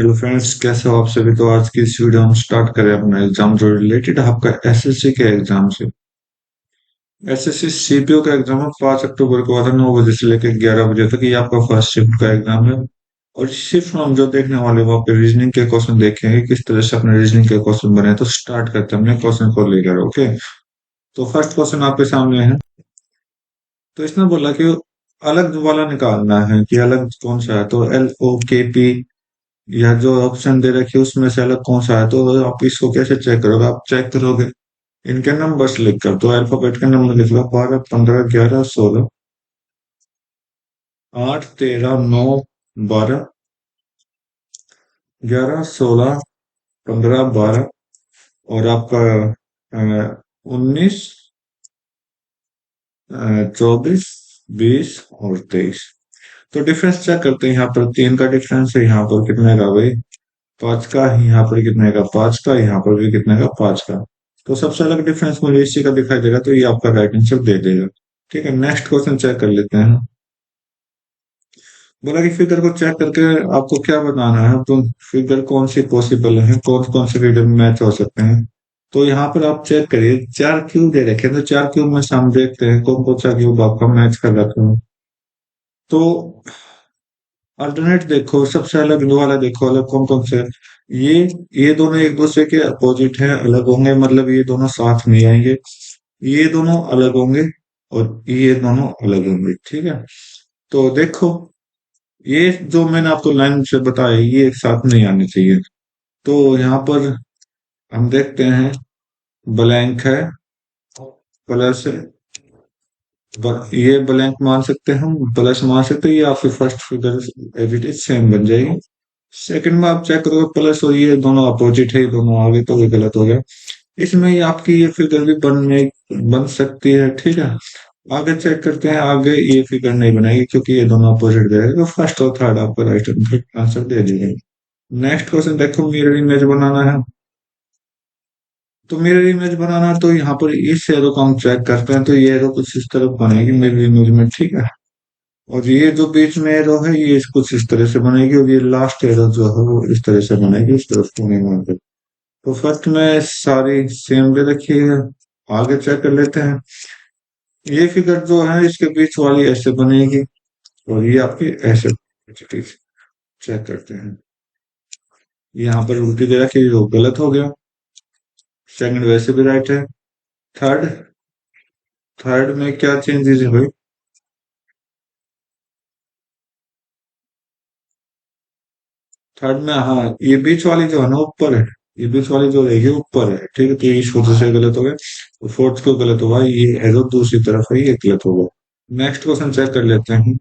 Hello friends, कैसे हो आप सभी। तो आज की इस वीडियो हम स्टार्ट करें अपना एग्जाम जो रिलेटेड आपका एसएससी के एग्जाम से। एसएससी सीपीओ का एग्जाम है 5 अक्टूबर को, आता 9 बजे से लेकर 11 बजे तक। ये आपका फर्स्ट शिफ्ट का एग्जाम है। और शिफ्ट में हम जो देखने वाले वो आपके रीजनिंग के क्वेश्चन देखेंगे, किस तरह से अपने रीजनिंग के क्वेश्चन बने। तो स्टार्ट करते हैं अपने क्वेश्चन को लेकर। ओके, तो फर्स्ट क्वेश्चन आपके सामने है। तो इसने बोला कि अलग वाला निकालना है कि अलग कौन सा है। तो LOKP या जो ऑप्शन दे रखे उसमें से अलग कौन सा है। तो आप इसको कैसे चेक करोगे। आप चेक करोगे इनके नंबर्स लिख कर। तो अल्फाबेट के नंबर लिख लो, 12, 15, 11, 16, 8, 13, 9, 12, 11, 16, 15, 12 और आपका 19, 24, 20 और 23। तो डिफरेंस चेक करते हैं। यहाँ पर 3 का डिफरेंस है, यहाँ पर कितने का भाई 5 का, यहाँ पर कितने का 5 का, यहाँ पर भी कितने का 5 का। तो सबसे अलग डिफरेंस मुझे इसी का दिखाई देगा, तो ये आपका राइट आंसर दे देगा। ठीक है, नेक्स्ट क्वेश्चन चेक कर लेते हैं। बोला कि फिगर को चेक करके आपको क्या बताना है। तो फिगर कौन सी पॉसिबल है, कौन कौन से फिगर मैच हो सकते हैं। तो यहाँ पर आप चेक करिए, 4 क्यूब दे रखे हैं। तो 4 क्यूब में से हम देखते हैं कौन कौन सा क्यूब आपका मैच कर रखा है। तो अल्टरनेट देखो, सबसे अलग लो वाला देखो, अलग कौन कौन से। ये ये दोनों एक दूसरे के अपोजिट है, अलग होंगे, मतलब ये दोनों साथ नहीं आएंगे। ये दोनों अलग होंगे और ये दोनों अलग होंगे। ठीक है, तो देखो, ये जो मैंने आपको लाइन से बताया ये एक साथ नहीं आने चाहिए। तो यहाँ पर हम देखते हैं, ब्लैंक है प्लस, ये ब्लैंक मान सकते हैं हम, प्लस मान सकते हैं। ये आपकी first figure as it is same बन जाएगी। सेकंड में आप चेक करोगे प्लस और ये दोनों अपोजिट है, ये दोनों आगे, तो ये गलत हो गया। इसमें ये आपकी ये फिगर भी बन सकती है। ठीक है, आगे चेक करते हैं। आगे ये फिगर नहीं बनाएगी क्योंकि ये दोनों अपोजिट दे रहे हैं। तो फर्स्ट और थर्ड आपको राइट आंसर दे दिए। नेक्स्ट क्वेश्चन देखो, मिरर इमेज बनाना है। तो मिरर इमेज बनाना है, तो यहाँ पर इस एरो को हम चेक करते हैं। तो ये एरो कुछ इस तरफ बनेगी मिरर इमेज में। ठीक है, और ये जो बीच में एरो है ये कुछ इस तरह से बनेगी, और ये लास्ट एरो जो है वो इस तरह से बनेगी, इस तरफ कोने में। तो फर्स्ट में सारी सेम दे रखी है। आगे चेक कर लेते हैं। ये फिगर जो है इसके बीच वाली ऐसे बनेगी और ये आपकी ऐसे। चेक करते हैं, यहाँ पर उल्टी दे रखी है, जो गलत हो गया। सेकंड वैसे भी राइट है। थर्ड थर्ड में क्या चेंजेस है भाई। थर्ड में हाँ, ये बीच वाली जो है ना ऊपर है। ये बीच वाली जो रहेगी ऊपर है। ठीक है, तो ये इस वजह से गलत हो गया। तो फोर्थ को गलत होगा, ये एरो दूसरी तरफ है, ये गलत होगा। नेक्स्ट क्वेश्चन चेक कर लेते हैं।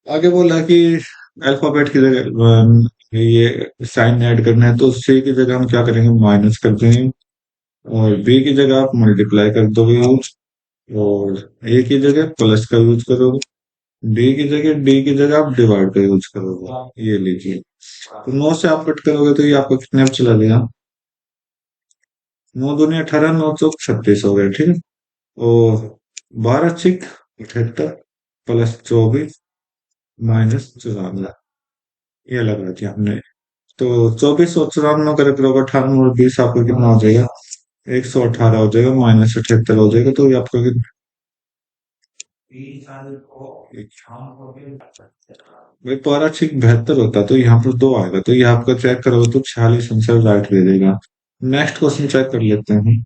आगे बोला कि अल्फाबेट की जगह ये साइन ऐड करना है। तो सी की जगह हम क्या करेंगे, माइनस कर देंगे। और बी की जगह आप मल्टीप्लाई कर दोगे यूज। और ए की जगह प्लस का यूज करोगे। डी की जगह आप डिवाइड का यूज करोगे। ये लीजिए, तो 9 से आप कट करोगे तो ये आपको कितने में चला गया। 9 दूनी 18, 9 चौक 36 हो गए। ठीक है, और 12 छिक 78 प्लस 24 माइनस 94, ये लगा दिया हमने। तो 24 और 94 करेक्ट होगा। 98 और 20 आपको कितना हो जाएगा, 118 हो जाएगा, -78 हो जाएगा। तो ये आपका भाई 12 छिक 72 होता, तो यहाँ पर 2 आएगा। तो ये आपका चेक करोगे तो 46 आंसर राइट दे देगा। नेक्स्ट क्वेश्चन चेक कर लेते हैं।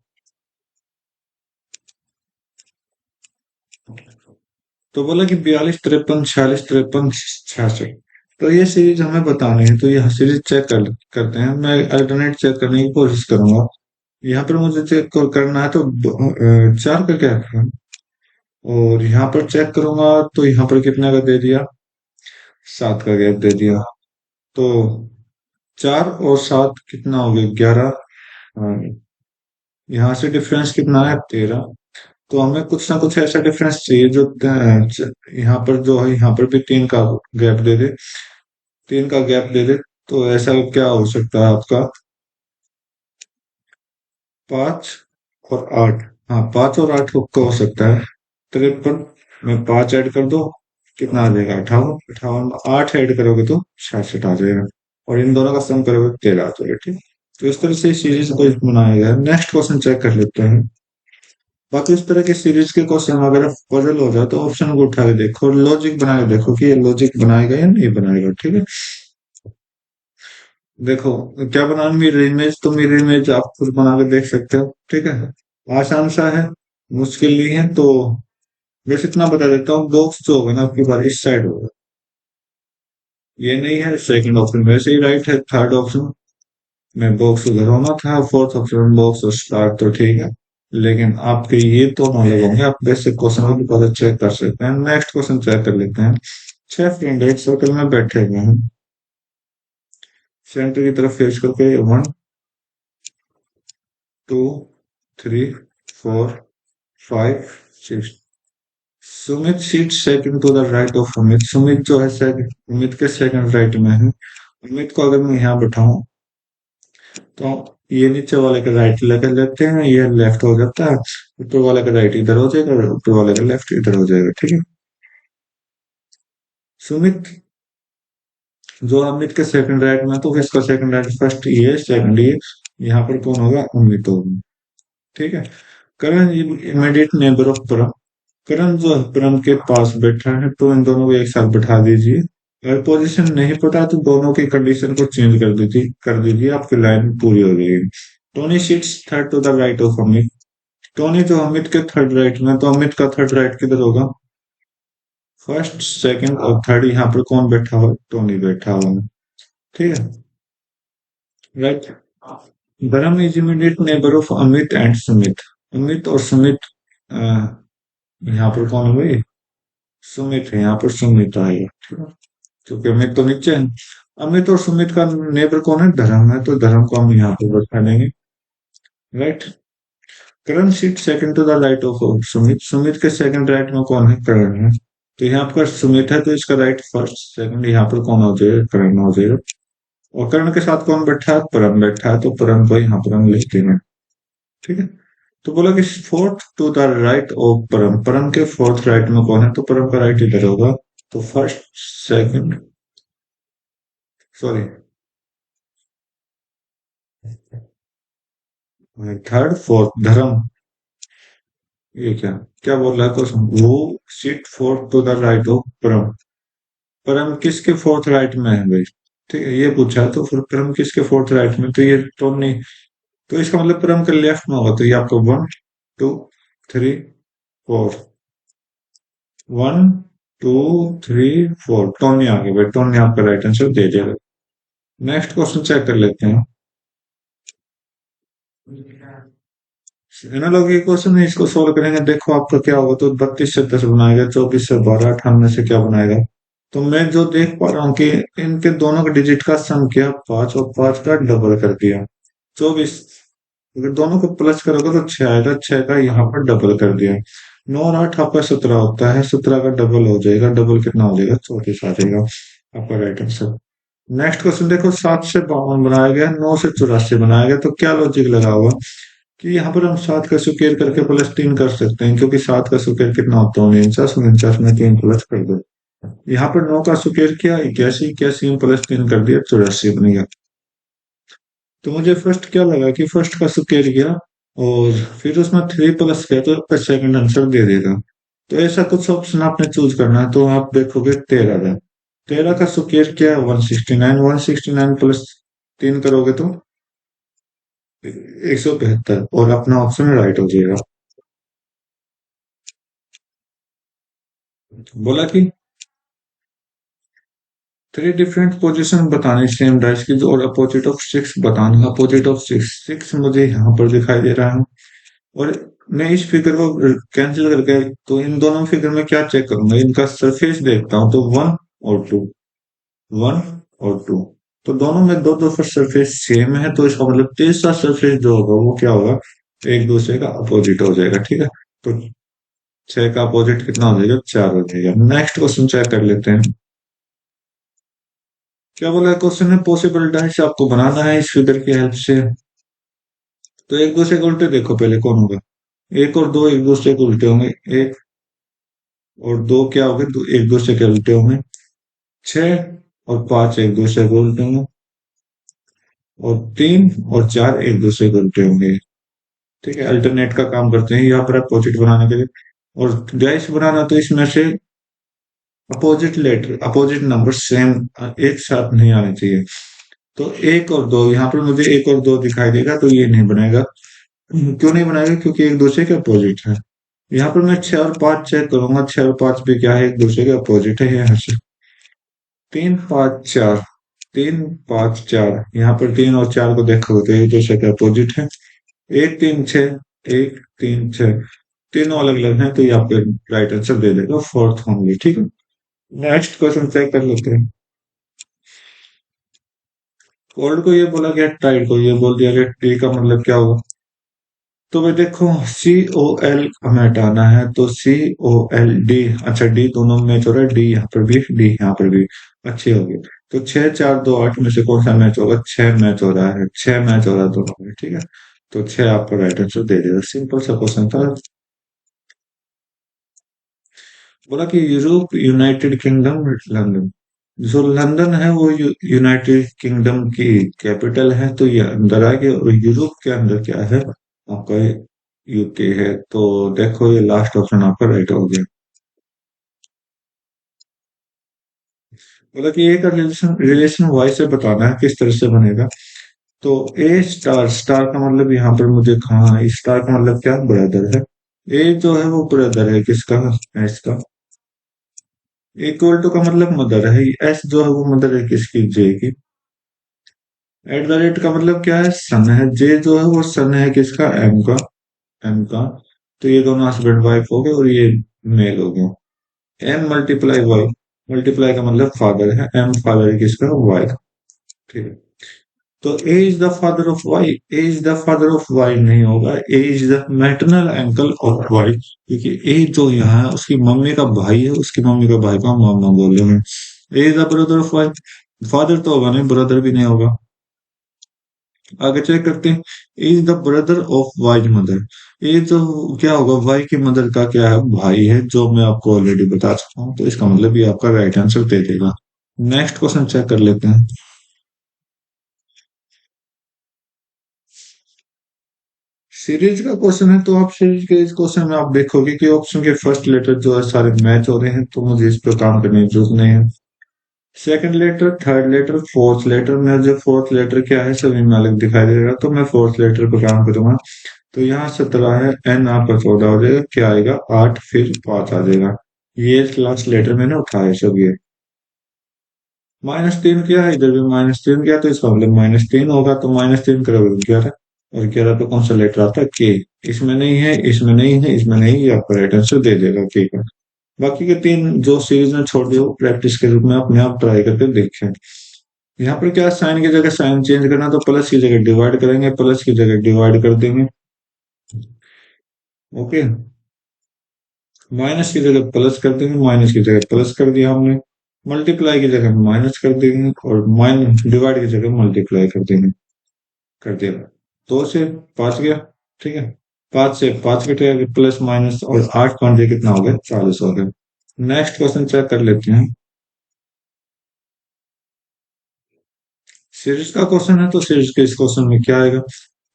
तो बोला कि 42, 53, 46, 53, 66। तो ये सीरीज हमें बतानी है। तो ये सीरीज चेक करते हैं। मैं अल्टरनेट चेक करने की कोशिश करूंगा। यहाँ पर मुझे चेक करना है। तो 4 का क्या है, और यहाँ पर चेक करूंगा तो यहाँ पर कितने का दे दिया, 7 का गैप दे दिया। तो 4 और 7 कितना हो गया, 11। यहाँ से डिफरेंस कितना है, 13। तो हमें कुछ ना कुछ ऐसा डिफरेंस चाहिए जो यहाँ पर जो है, यहाँ पर भी 3 का गैप दे दे। 3 का गैप दे दे। तो ऐसा क्या हो सकता है आपका, 5 और 8। हाँ, 5 और 8 का हो सकता है 53 में 5 ऐड कर दो, कितना आ जाएगा? 58। 58 8 ऐड करोगे तो 66 आ जाएगा। और इन दोनों का सम करोगे तो 13 आ जाएगा। ठीक। तो इस तरह से सीरीज को बनाया गया है। नेक्स्ट क्वेश्चन चेक कर लेते हैं। बाकी इस तरह के सीरीज के क्वेश्चन अगर पजल हो जाए तो ऑप्शन को उठा के देखो और लॉजिक बना के देखो कि ये लॉजिक बनाएगा या नहीं बनाएगा। ठीक है। देखो, क्या बनाना मिरर इमेज, तो मिरर इमेज आप खुद बना के देख सकते हो। ठीक है। आसान सा है, मुश्किल नहीं है। तो बस इतना बता देता हूँ, बॉक्स जो होगा ना आपकी बार इस साइड होगा। ये नहीं है, सेकंड ऑप्शन वैसे ही राइट है। थर्ड ऑप्शन में बॉक्स उधर होना था। फोर्थ ऑप्शन में बॉक्स और स्टार्ट, तो ठीक है। लेकिन आपके ये तो नॉलेज होंगे, आप बेसिक क्वेश्चन को भी पता चेक कर सकते हैं। नेक्स्ट क्वेश्चन चेक कर लेते हैं। 6 फ्रेंड एक सर्कल में बैठे हुए हैं, सेंटर की तरफ फेस करके। 1 2 3 4 5 6। Sumit seat second to the right of Amit. Sumit जो है सेकंड, अमित के सेकंड राइट में है। अमित को अगर मैं यहाँ बैठाऊं तो ये नीचे वाले का राइट लेकर लेते हैं, ये लेफ्ट हो जाता है। ऊपर वाले का राइट इधर हो जाएगा और ऊपर वाले का लेफ्ट इधर हो जाएगा। ठीक है। सुमित जो अमित के सेकंड राइट में, तो इसका सेकंड राइट फर्स्ट ये, सेकंड ये। यहाँ पर कौन होगा? अमित होगा। ठीक है। करण इमीडिएट नेबर ऑफ परम। करण जो है परम के पास बैठा है, तो इन दोनों को एक साथ बैठा दीजिए। अगर पोजीशन नहीं पता तो दोनों की कंडीशन को चेंज कर दीजिए, आपकी लाइन पूरी हो जाएगी। Tony seats third to the right of Amit. Tony जो अमित के थर्ड राइट में, तो अमित का थर्ड राइट किधर होगा? फर्स्ट सेकंड और थर्ड, यहाँ पर कौन बैठा हुआ? टोनी बैठा हुआ है। ठीक है। राइट। धर्म is immediate neighbour of Amit and Sumit. Amit और सुमित, यहाँ पर कौन हुई? सुमित है, यहाँ पर सुमित आएगा। ठीक है। क्योंकि अमित तो नीचे है। अमित और सुमित का नेबर कौन है? धर्म है, तो धर्म को हम यहाँ पर बैठा देंगे। Right. Karan seat second to the right of Sumit. Sumit के सेकंड राइट में कौन है? करण है। तो यहाँ पर सुमित है, तो इसका राइट फर्स्ट सेकंड, यहाँ पर कौन हो जाएगा? करण हो जाएगा। और करण के साथ कौन बैठा है? परम बैठा है, तो परम को यहाँ पर हम लिख देंगे। ठीक है। तो बोला कि fourth to the right of Param. Param के फोर्थ राइट में कौन है? तो परम का राइट इधर होगा। तो first second, sorry, third fourth. Dharam, ये क्या क्या बोल रहा है क्वेश्चन? वो seat fourth to the right of Param. Param किसके फोर्थ राइट में है भाई? ठीक है, ये पूछा। तो फिर परम किसके फोर्थ राइट में? तो ये तो नहीं। तो इसका मतलब परम के लेफ्ट में होगा। तो ये आपको 1 2 3 4, 1 2 3 4, टोनी आ गया भाई। टोनी आपका राइट आंसर दे देगा। नेक्स्ट क्वेश्चन चेक कर लेते हैं। एनालॉजी क्वेश्चन है, इसको सोल्व करेंगे। देखो आपका क्या होगा। तो 32 से 10 बनाएगा, 24 से 12, 98 से क्या बनाएगा? तो मैं जो देख पा रहा हूँ कि इनके दोनों के डिजिट का सम किया 5 और 5 का डबल कर दिया 24। अगर दोनों को प्लस करोगे तो 6 आएगा, 6 का यहाँ पर डबल कर दिया। 9 और 8 आपका 17 होता है, 17 का डबल हो जाएगा। डबल कितना हो जाएगा? 34 आ जाएगा आपका राइट आंसर। नेक्स्ट क्वेश्चन देखो। 7 से 52 बनाया गया, 9 से 84 बनाया गया। तो क्या लॉजिक लगा हुआ कि यहाँ पर हम 7 का स्क्वायर करके प्लस 3 कर सकते हैं, क्योंकि 7 का स्क्वायर कितना होता है? 49। 49 में 3 प्लस कर दो। यहाँ पर 9 का स्क्वायर किया 81, 81 में प्लस 3 कर दिया 84 बन गया। तो मुझे फर्स्ट क्या लगा कि फर्स्ट का स्क्वायर किया और फिर उसमें 3 प्लस किया, तो आपका सेकंड आंसर दे देगा। तो ऐसा कुछ ऑप्शन आपने चूज करना है। तो आप देखोगे 13 का, 13 का स्क्वायर क्या है? 169। 169 प्लस 3 करोगे तो 172, और अपना ऑप्शन राइट हो जाएगा। बोला कि 3 डिफरेंट पोजीशन बतानी सेम डाइस की, और अपोजिट ऑफ 6 बताना। अपोजिट ऑफ 6, 6 मुझे यहाँ पर दिखाई दे रहा है। और मैं इस फिगर को कैंसिल करके, तो इन दोनों फिगर में क्या चेक करूंगा? इनका सरफेस देखता हूँ। तो 1 और 2, 1 और 2, तो दोनों में दो दो सरफेस सेम है। तो इसका मतलब तीसरा सरफेस जो होगा वो क्या होगा? एक दूसरे का अपोजिट हो जाएगा। ठीक है। तो 6 का अपोजिट कितना हो जाएगा? 4 हो जाएगा। नेक्स्ट क्वेश्चन चेक कर लेते हैं। क्या बोला है क्वेश्चन में? पॉसिबल डाइस आपको बनाना है इस फिगर की हेल्प से। तो एक दूसरे के उल्टे देखो, पहले कौन होगा? 1 और 2 एक दूसरे के उल्टे होंगे। 1 और दो क्या हो गए, दो एक दूसरे के उल्टे होंगे। छह और पांच एक दूसरे के उल्टे होंगे। और तीन और चार एक दूसरे के उल्टे होंगे। ठीक है, अल्टरनेट का काम करते हैं यहाँ पर अपोजिट बनाने के लिए। और डैश बनाना तो इसमें से अपोजिट नंबर सेम एक साथ नहीं आने चाहिए। तो एक और दो, यहाँ पर मुझे एक और दो दिखाई देगा तो ये नहीं बनेगा। क्यों नहीं बनाएगा? क्योंकि एक दूसरे के अपोजिट है। यहाँ पर मैं छह और पांच चेक करूंगा, छह और पांच भी क्या है, एक दूसरे के अपोजिट है यहाँ से। तीन पांच चार, तीन पांच चार, यहाँ पर तीन और चार को देखो तो एक दूसरे के अपोजिट है। एक तीन छह, एक तीन छह, तीनों अलग अलग हैं तो ये आपको राइट आंसर दे देगा, फोर्थ होंगे। ठीक है, नेक्स्ट क्वेश्चन चेक कर लेते हैं। कोल्ड को ये बोला गया, टाइड को ये बोल दिया गया, टी का मतलब क्या होगा? तो भाई देखो, सी ओ एल हमें हटाना है तो सी ओ एल डी, अच्छा डी दोनों मैच हो रहा है, डी यहाँ पर भी डी यहाँ पर भी, अच्छी होगी। तो छह चार दो आठ में से कौन सा मैच होगा? छह मैच हो रहा है, छह मैच हो रहा है दोनों में। ठीक है, तो छह आपका राइट आंसर दे देगा, सिंपल सा क्वेश्चन था। बोला कि यूरोप, यूनाइटेड किंगडम, लंदन। जो लंदन है वो यूनाइटेड किंगडम की कैपिटल है, तो ये अंदर आ गया। और यूरोप के अंदर क्या है आपका? यूके है। तो देखो ये लास्ट ऑप्शन आपका राइट हो गया। बोला कि ए का रिलेशन रिलेशन वाई से बताना है, किस तरह से बनेगा। तो ए स्टार, स्टार का मतलब यहाँ पर मुझे कहा, स्टार का मतलब क्या? ब्रदर है। ए जो है वो ब्रदर है किसका? एस का। इक्वल टू का मतलब मदर है, एस जो है वो मदर है किसकी? जे की। एट द रेट का मतलब क्या है? सन है। जे जो है वो सन है किसका? एम का। एम का। तो ये दोनों हस्बैंड वाइफ हो गए और ये मेल हो गया। एम मल्टीप्लाई वाई, मल्टीप्लाई का मतलब फादर है, एम फादर है किसका? वाई का। ठीक है, तो A is the father of Y, A is the father of Y नहीं होगा, A is the maternal uncle of Y, क्योंकि ए जो यहाँ है उसकी मम्मी का भाई है, उसकी मम्मी का भाई को हम मामा बोल रहे हैं। A is the brother of Y, father तो होगा नहीं, ब्रदर भी नहीं होगा। आगे चेक करते हैं। Is the brother of wise mother, ये तो क्या होगा? वाई की मदर का क्या है? भाई है, जो मैं आपको ऑलरेडी बता चुका हूँ, तो इसका मतलब ये आपका राइट आंसर दे देगा। नेक्स्ट क्वेश्चन चेक कर लेते हैं। सीरीज का क्वेश्चन है, तो आप सीरीज के इस क्वेश्चन में आप देखोगे कि ऑप्शन के फर्स्ट लेटर जो है सारे मैच हो रहे हैं, तो मुझे इस पर काम करने की जरूरत नहीं है। Second letter, third letter, fourth letter में जो फोर्थ लेटर क्या है सभी में अलग दिखाई देगा, तो मैं फोर्थ लेटर पर काम करूंगा। तो यहाँ 17 है, एन आपका 14 हो जाएगा, क्या आएगा? 8, फिर 5 आ जाएगा। ये लास्ट लेटर मैंने उठाया सब ये। -3 क्या है? इधर भी -3 क्या, तो इसका मतलब -3 होगा, तो -3 करोगे 11। और 11 पे कौन सा लेटर आता है? के। इसमें नहीं है, इसमें नहीं है, इसमें नहीं, ये आपका राइट आंसर दे देगा के का। बाकी के तीन जो सीरीज में छोड़ दिए वो प्रैक्टिस के रूप में अपने आप ट्राई करके देखें। यहाँ पर क्या, साइन की जगह साइन चेंज करना, तो प्लस की जगह डिवाइड करेंगे, प्लस की जगह डिवाइड कर देंगे। ओके, माइनस की जगह प्लस कर देंगे, माइनस की जगह प्लस कर दिया हमने। मल्टीप्लाई की जगह माइनस कर देंगे, और माइनस डिवाइड की जगह मल्टीप्लाई कर देंगे। कर दिया, 2 से 5 गया। ठीक है, 5 से 5 कटेगा, प्लस माइनस, और 8 5 कितना हो गया? 40 हो गया। नेक्स्ट क्वेश्चन चेक कर लेते हैं। सीरीज का क्वेश्चन है, तो सीरीज के इस क्वेश्चन में क्या आएगा?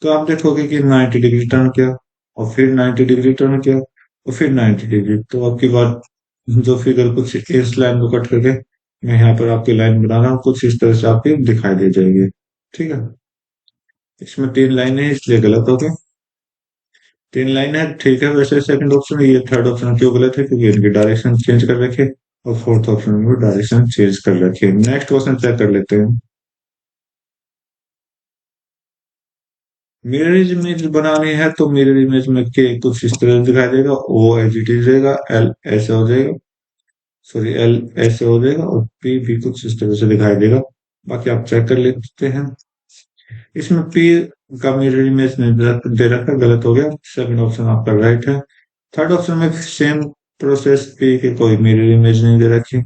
तो आप देखोगे कि 90 डिग्री टर्न किया, और फिर 90 डिग्री टर्न किया, और फिर 90 डिग्री। तो आपकी बात, जो फिगर कुछ इस लाइन को कट करके मैं यहाँ पर आपकी लाइन बना रहा हूँ, कुछ इस तरह से आपकी दिखाई दे जाएगी। ठीक है, इसमें 3 लाइनें हैं इसलिए गलत हो गया। 3 लाइनें हैं, ठीक है। वैसे सेकंड ऑप्शन, ये थर्ड ऑप्शन क्यों गलत है? क्योंकि इनकी डायरेक्शन चेंज कर रखे, और फोर्थ ऑप्शन में भी डायरेक्शन चेंज कर रखे। नेक्स्ट क्वेश्चन चेक कर लेते हैं। मिरर इमेज बनानी है, तो मिरर इमेज में के कुछ इस तरह दिखाई देगा, ओ एज इट इज रहेगा, एल ऐसे हो जाएगा, सॉरी एल ऐसे हो जाएगा, और पी भी कुछ इस तरह से दिखाई देगा। बाकी आप चेक कर लेते हैं। इसमें पी का मिरर इमेज नहीं दे रखा, गलत हो गया। सेकंड ऑप्शन आपका राइट है। थर्ड ऑप्शन में सेम प्रोसेस, पी के कोई मिरर इमेज नहीं दे रखी।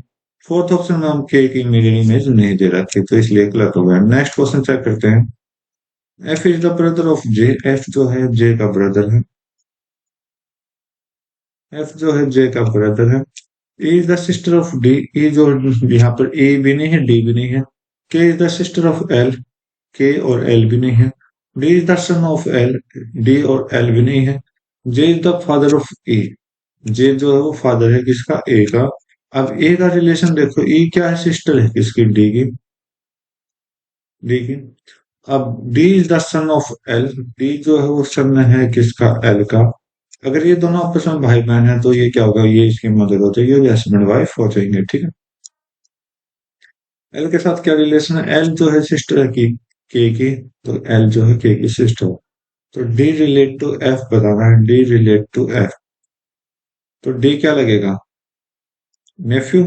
फोर्थ ऑप्शन में हम के की मिरर इमेज नहीं दे रखी, तो इसलिए गलत हो गया। नेक्स्ट क्वेश्चन चेक करते हैं। F is the brother of J, F जो है जे का ब्रदर है। एफ जो है जे का ब्रदर है। A is the sister of D. A जो यहाँ पर ए भी नहीं है, डी भी नहीं है। के is the sister of L. के और एल भी नहीं है। D is the son of L. D और एल भी नहीं है। J is the father of ए। जे जो है वो फादर है किसका, ए का। अब ए का रिलेशन देखो, ए क्या है, सिस्टर है किसकी, डी की। डी की। अब D is the son of L. D जो है वो सन है किसका, एल का। अगर ये दोनों आपस में भाई बहन है तो ये क्या होगा, ये इसकी मदर हो जाएगी, ये हस्बैंड वाइफ हो जाएंगे, ठीक है। एल के साथ क्या रिलेशन है, एल जो है सिस्टर है की, के की। तो एल जो है के की सिस्टर। तो डी रिलेट टू एफ बताना है, डी रिलेट टू एफ। तो डी क्या लगेगा, नेफ्यू,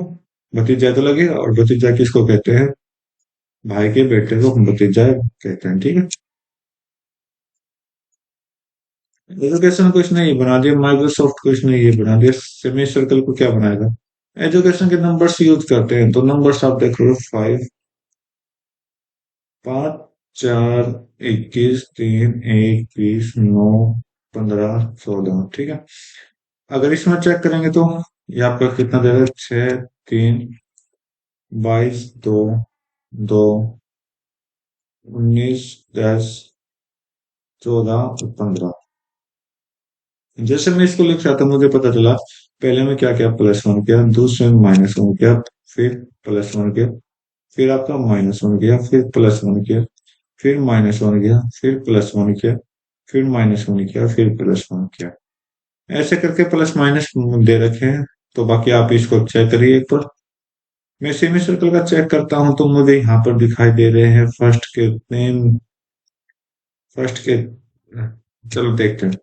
भतीजा तो लगेगा। और भतीजा किसको कहते हैं, भाई के बेटे को भतीजा कहते हैं, ठीक है। एजुकेशन कुछ नहीं बना दिया, माइक्रोसॉफ्ट कुछ नहीं ये बना दिया, सेमी सर्कल को क्या बनाएगा। एजुकेशन के नंबर्स यूज करते हैं, तो नंबर्स आप देख लो, 5, 5, 4, 21, 3, 1, 20, 9, 15, 16, ठीक है। अगर इसमें चेक करेंगे तो ये आपका कितना दे रहा है, 6, 3, 22, 2, 2, 19, 10, 14, 15। जैसे मैं इसको लिख रहा था मुझे पता चला, पहले में क्या किया, +1 किया, दूसरे में -1 किया, फिर +1 किया, फिर आपका -1 किया, फिर +1 किया, फिर -1 किया, फिर +1 किया, फिर -1 किया, फिर +1 किया। ऐसे करके प्लस माइनस दे रखे हैं। तो बाकी आप इसको चेक करिए एक बार। मैं सेमी सर्कल का चेक करता हूं तो मुझे यहाँ पर दिखाई दे रहे हैं फर्स्ट के, चलो देखते हैं।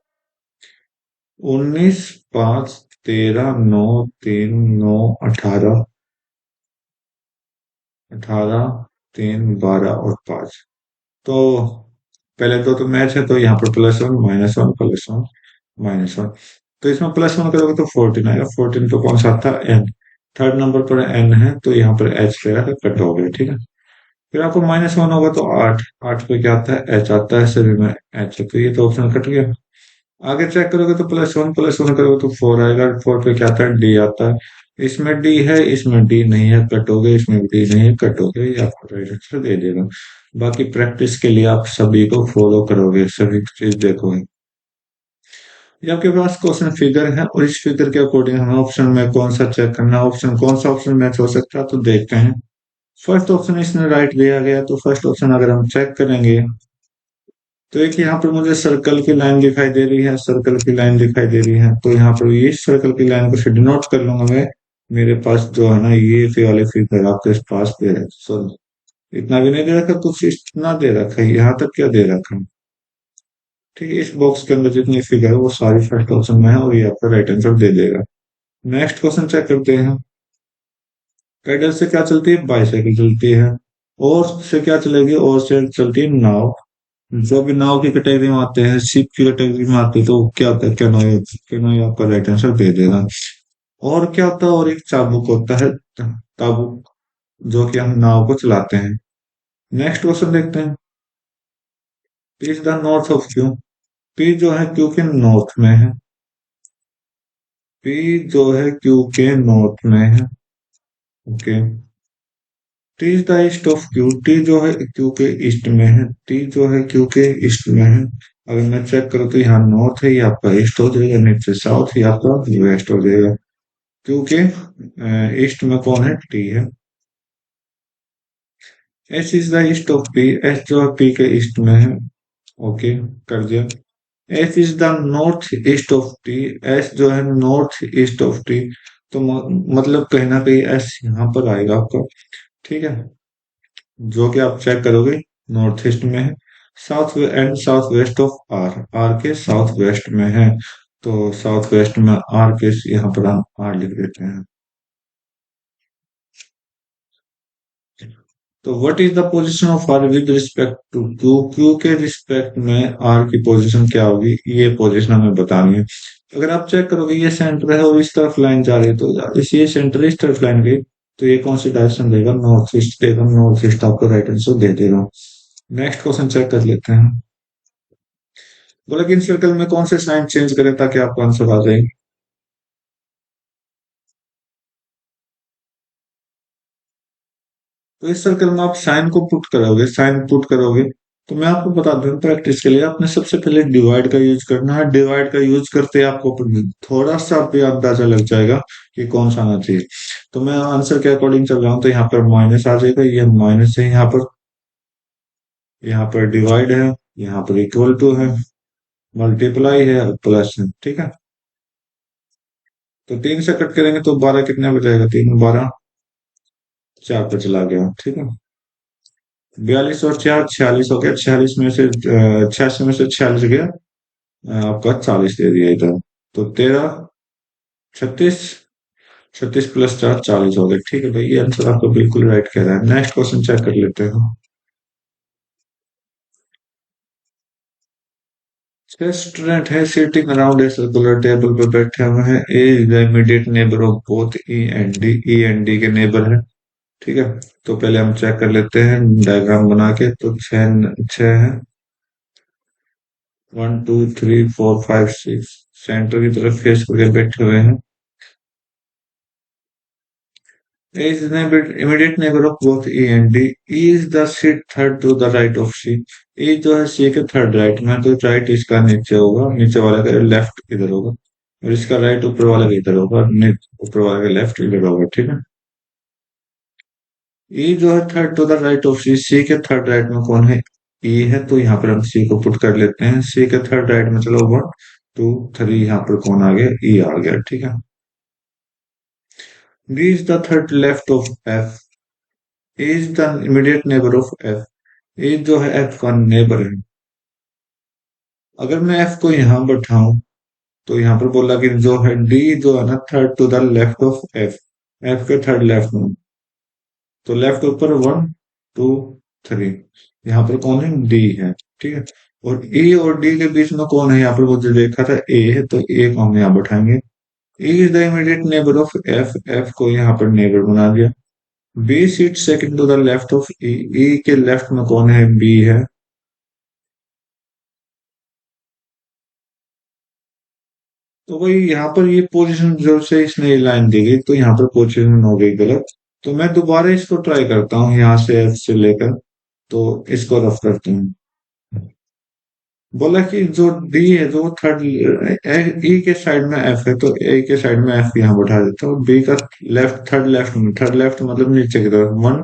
19, 5, 13, 9, 3, 9, 18, 18, 3, 12 और 5। तो पहले तो मैच है, तो यहाँ पर +1, -1, +1, -1। तो इसमें +1 करोगे तो 14 आएगा। 14 तो कौन सा था, एन। थर्ड नंबर पर एन है तो यहाँ पर एच रहेगा, कट हो गया, ठीक है। फिर आपको -1 होगा तो 8, 8 पे क्या आता है, एच आता है, सभी में एच है, तो ये तो ऑप्शन कट गया। आगे चेक करोगे तो +1 करोगे तो 4 आएगा। 4 पे क्या आता है, डी आता है। इसमें डी है, इसमें डी नहीं है, कट हो गए। इसमें भी डी नहीं है, कट हो गए। ये आपको राइट आंसर दे देगा। बाकी प्रैक्टिस के लिए आप सभी को फॉलो करोगे, सभी चीज देखोगे। ये आपके पास क्वेश्चन फिगर है, और इस फिगर के अकॉर्डिंग हमें ऑप्शन में कौन सा चेक करना है, ऑप्शन कौन सा ऑप्शन मैच हो सकता है, तो देखते हैं। फर्स्ट ऑप्शन इसने राइट दिया गया, तो फर्स्ट ऑप्शन अगर हम चेक करेंगे तो एक यहाँ पर मुझे सर्कल की लाइन दिखाई दे रही है, सर्कल की लाइन दिखाई दे रही है। तो यहाँ पर ये सर्कल की लाइन को डिनोट कर लूंगा मैं। मेरे पास जो है ना, ये वाले फिगर आपके पास दे रहे, सॉरी, इतना भी नहीं दे रखा, कुछ इतना दे रखा है, यहाँ तक क्या दे रखा है, ठीक है। इस बॉक्स के अंदर जितनी फिगर है वो सारी फर्स्ट ऑप्शन में है, और ये आपका राइट आंसर दे देगा। नेक्स्ट क्वेश्चन चेक करते हैं। पैडल से क्या चलती है, बाइसाइकिल चलती है। और से क्या चलेगी, और से चलती है नाव। जो भी नाव की कैटेगरी में आते हैं, शिप की कैटेगरी में आते हैं, तो क्या होता है, कैनोए। कैनोए आपका राइट आंसर दे देगा। और क्या होता है, और एक चाबुक होता है, ताबुक, जो कि हम नाव को चलाते हैं। नेक्स्ट क्वेश्चन देखते हैं। P is the north of Q. P जो है क्यू के नॉर्थ में है। पी जो है क्यू के नॉर्थ में है, okay. T is the east of Q. T जो है क्यू के ईस्ट में है। टी जो है क्यू के ईस्ट में है। अगर मैं चेक करूँ तो यहाँ नॉर्थ है, ये आपका ईस्ट हो जाएगा, नीचे साउथ, ये आपका वेस्ट हो जाएगा। क्यू के ईस्ट में कौन है, टी है। H is the east of P. H जो है पी के ईस्ट में है, ओके, कर दिया। H is the north east of T. H जो है नॉर्थ ईस्ट ऑफ टी। तो मतलब कहीं ना कहीं एस यहाँ पर आएगा आपका, ठीक है। जो कि आप चेक करोगे, नॉर्थ ईस्ट में है। South and south west of R. R के साउथ वेस्ट में है, तो साउथ वेस्ट में आर के यहाँ पर हम आर लिख देते हैं। तो what is the position of R with respect to Q. Q के रिस्पेक्ट में आर की पोजीशन क्या होगी, ये पोजीशन हमें बतानी है। अगर आप चेक करोगे, ये सेंटर है और इस तरफ लाइन जा रही है, तो इस ये सेंटर इस तरफ लाइन गई, तो ये कौन सी डायरेक्शन देगा, नॉर्थ ईस्ट देगा। नॉर्थ ईस्ट आपको राइट आंसर दे देगा। नेक्स्ट क्वेश्चन चेक कर लेते हैं। बोला कि इन सर्कल में कौन से साइन चेंज करें ताकि आपको आंसर आ जाए। तो इस सर्कल में आप साइन को पुट करोगे, साइन पुट करोगे। तो मैं आपको बता दूं प्रैक्टिस के लिए आपने सबसे पहले डिवाइड का यूज करना है। डिवाइड का यूज करते ही आपको थोड़ा सा भी अंदाजा लग जाएगा कि कौन सा आना चाहिए। तो मैं आंसर के अकॉर्डिंग चल रहा हूँ, तो यहाँ पर माइनस आ जाएगा, ये माइनस है यहाँ पर। यहाँ पर डिवाइड है, यहाँ पर इक्वल टू है, मल्टीप्लाई है और प्लस है, ठीक है। तो 3 से कट करेंगे तो 12 कितने बचेगा, 3 12 4 पे चला गया, ठीक है। 42 और 4 46 हो गया, 46 में से 86 में से 46 गया, आपका 40 दे दिया इधर। तो 13 36, 36 + 4 40 हो गए, ठीक है भाई, ये आंसर आपको बिल्कुल राइट कह रहा है। नेक्स्ट क्वेश्चन चेक कर लेते हैं। छह स्टूडेंट है sitting around a circular table पे बैठे हुए हैं। A is the immediate neighbour of both E and D, E and D के नेबर है, ठीक है। तो पहले हम चेक कर लेते हैं डायग्राम बना के। तो छह छह है, 1 2 3 4 5 6 सेंटर की तरफ फेस करके बैठे हुए हैं। A is the immediate neighbor of both E and D. E is the seat third to the right of C. E जो है C के थर्ड राइट में, तो राइट इसका नीचे होगा, नीचे वाला का लेफ्ट इधर होगा, और इसका राइट ऊपर वाला का इधर होगा, ऊपर वाला का लेफ्ट इधर होगा, ठीक है। E जो है third to the right of C, C के थर्ड राइट में कौन है, E है, तो यहाँ पर हम C को पुट कर लेते हैं। C के थर्ड राइट में चलो 1 2 3, यहाँ पर कौन आ गया, E आ गया, ठीक है। B is the third left of F. Is the immediate neighbour of F. A जो है एफ का नेबर है। अगर मैं एफ को यहाँ बैठाऊं, तो यहाँ पर बोला कि जो है डी जो है ना third to the left of F, F के थर्ड लेफ्ट में। तो लेफ्ट ऊपर 1 2 3, यहाँ पर कौन है, डी है, ठीक है। और ए और डी के बीच में कौन है, यहाँ पर मुझे देखा था ए है, तो ए को हम यहाँ बैठाएंगे। A is the immediate neighbour of F, F को यहाँ पर नेबर बना दिया। B seat second to the left of E, E के लेफ्ट में कौन है, बी है। तो वही यहाँ पर ये पोजीशन जो से इसने लाइन दी गई, तो यहाँ पर पोजीशन हो गई गलत। तो मैं दोबारा इसको ट्राई करता हूँ, यहाँ से एफ से लेकर, तो इसको रफ करते हैं। बोला कि जो डी है, जो थर्ड ई के साइड में एफ है, तो ए के साइड में एफ यहाँ बैठा देता हूँ। बी का लेफ्ट, थर्ड लेफ्ट में, थर्ड लेफ्ट मतलब नीचे की तरफ, 1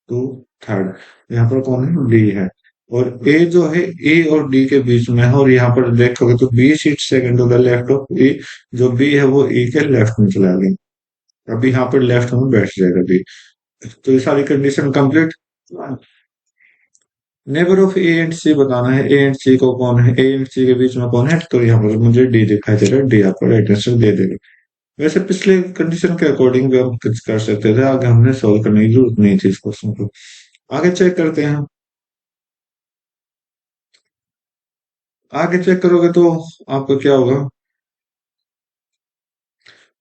2 3, यहाँ पर कौन है, डी है। और ए जो है ए और डी के बीच में है, और यहाँ पर देखोगे तो B seat second to the left of E, जो बी है वो ई के लेफ्ट में चला गया। अब यहाँ पर लेफ्ट में बैठ जाएगा बी। तो ये सारी condition complete. Neighbour of A and C बताना है, ए एंड सी को कौन है, ए एंड सी के बीच में कौन है, तो यहाँ पर मुझे डी दिखाई दे रहा है, डी आपको राइट आंसर दे देगा। वैसे पिछले कंडीशन के अकॉर्डिंग भी हम कुछ कर सकते थे, आगे हमने सॉल्व करने की जरूरत नहीं थी इस क्वेश्चन को। आगे चेक करते हैं। आगे चेक करोगे तो आपका क्या होगा,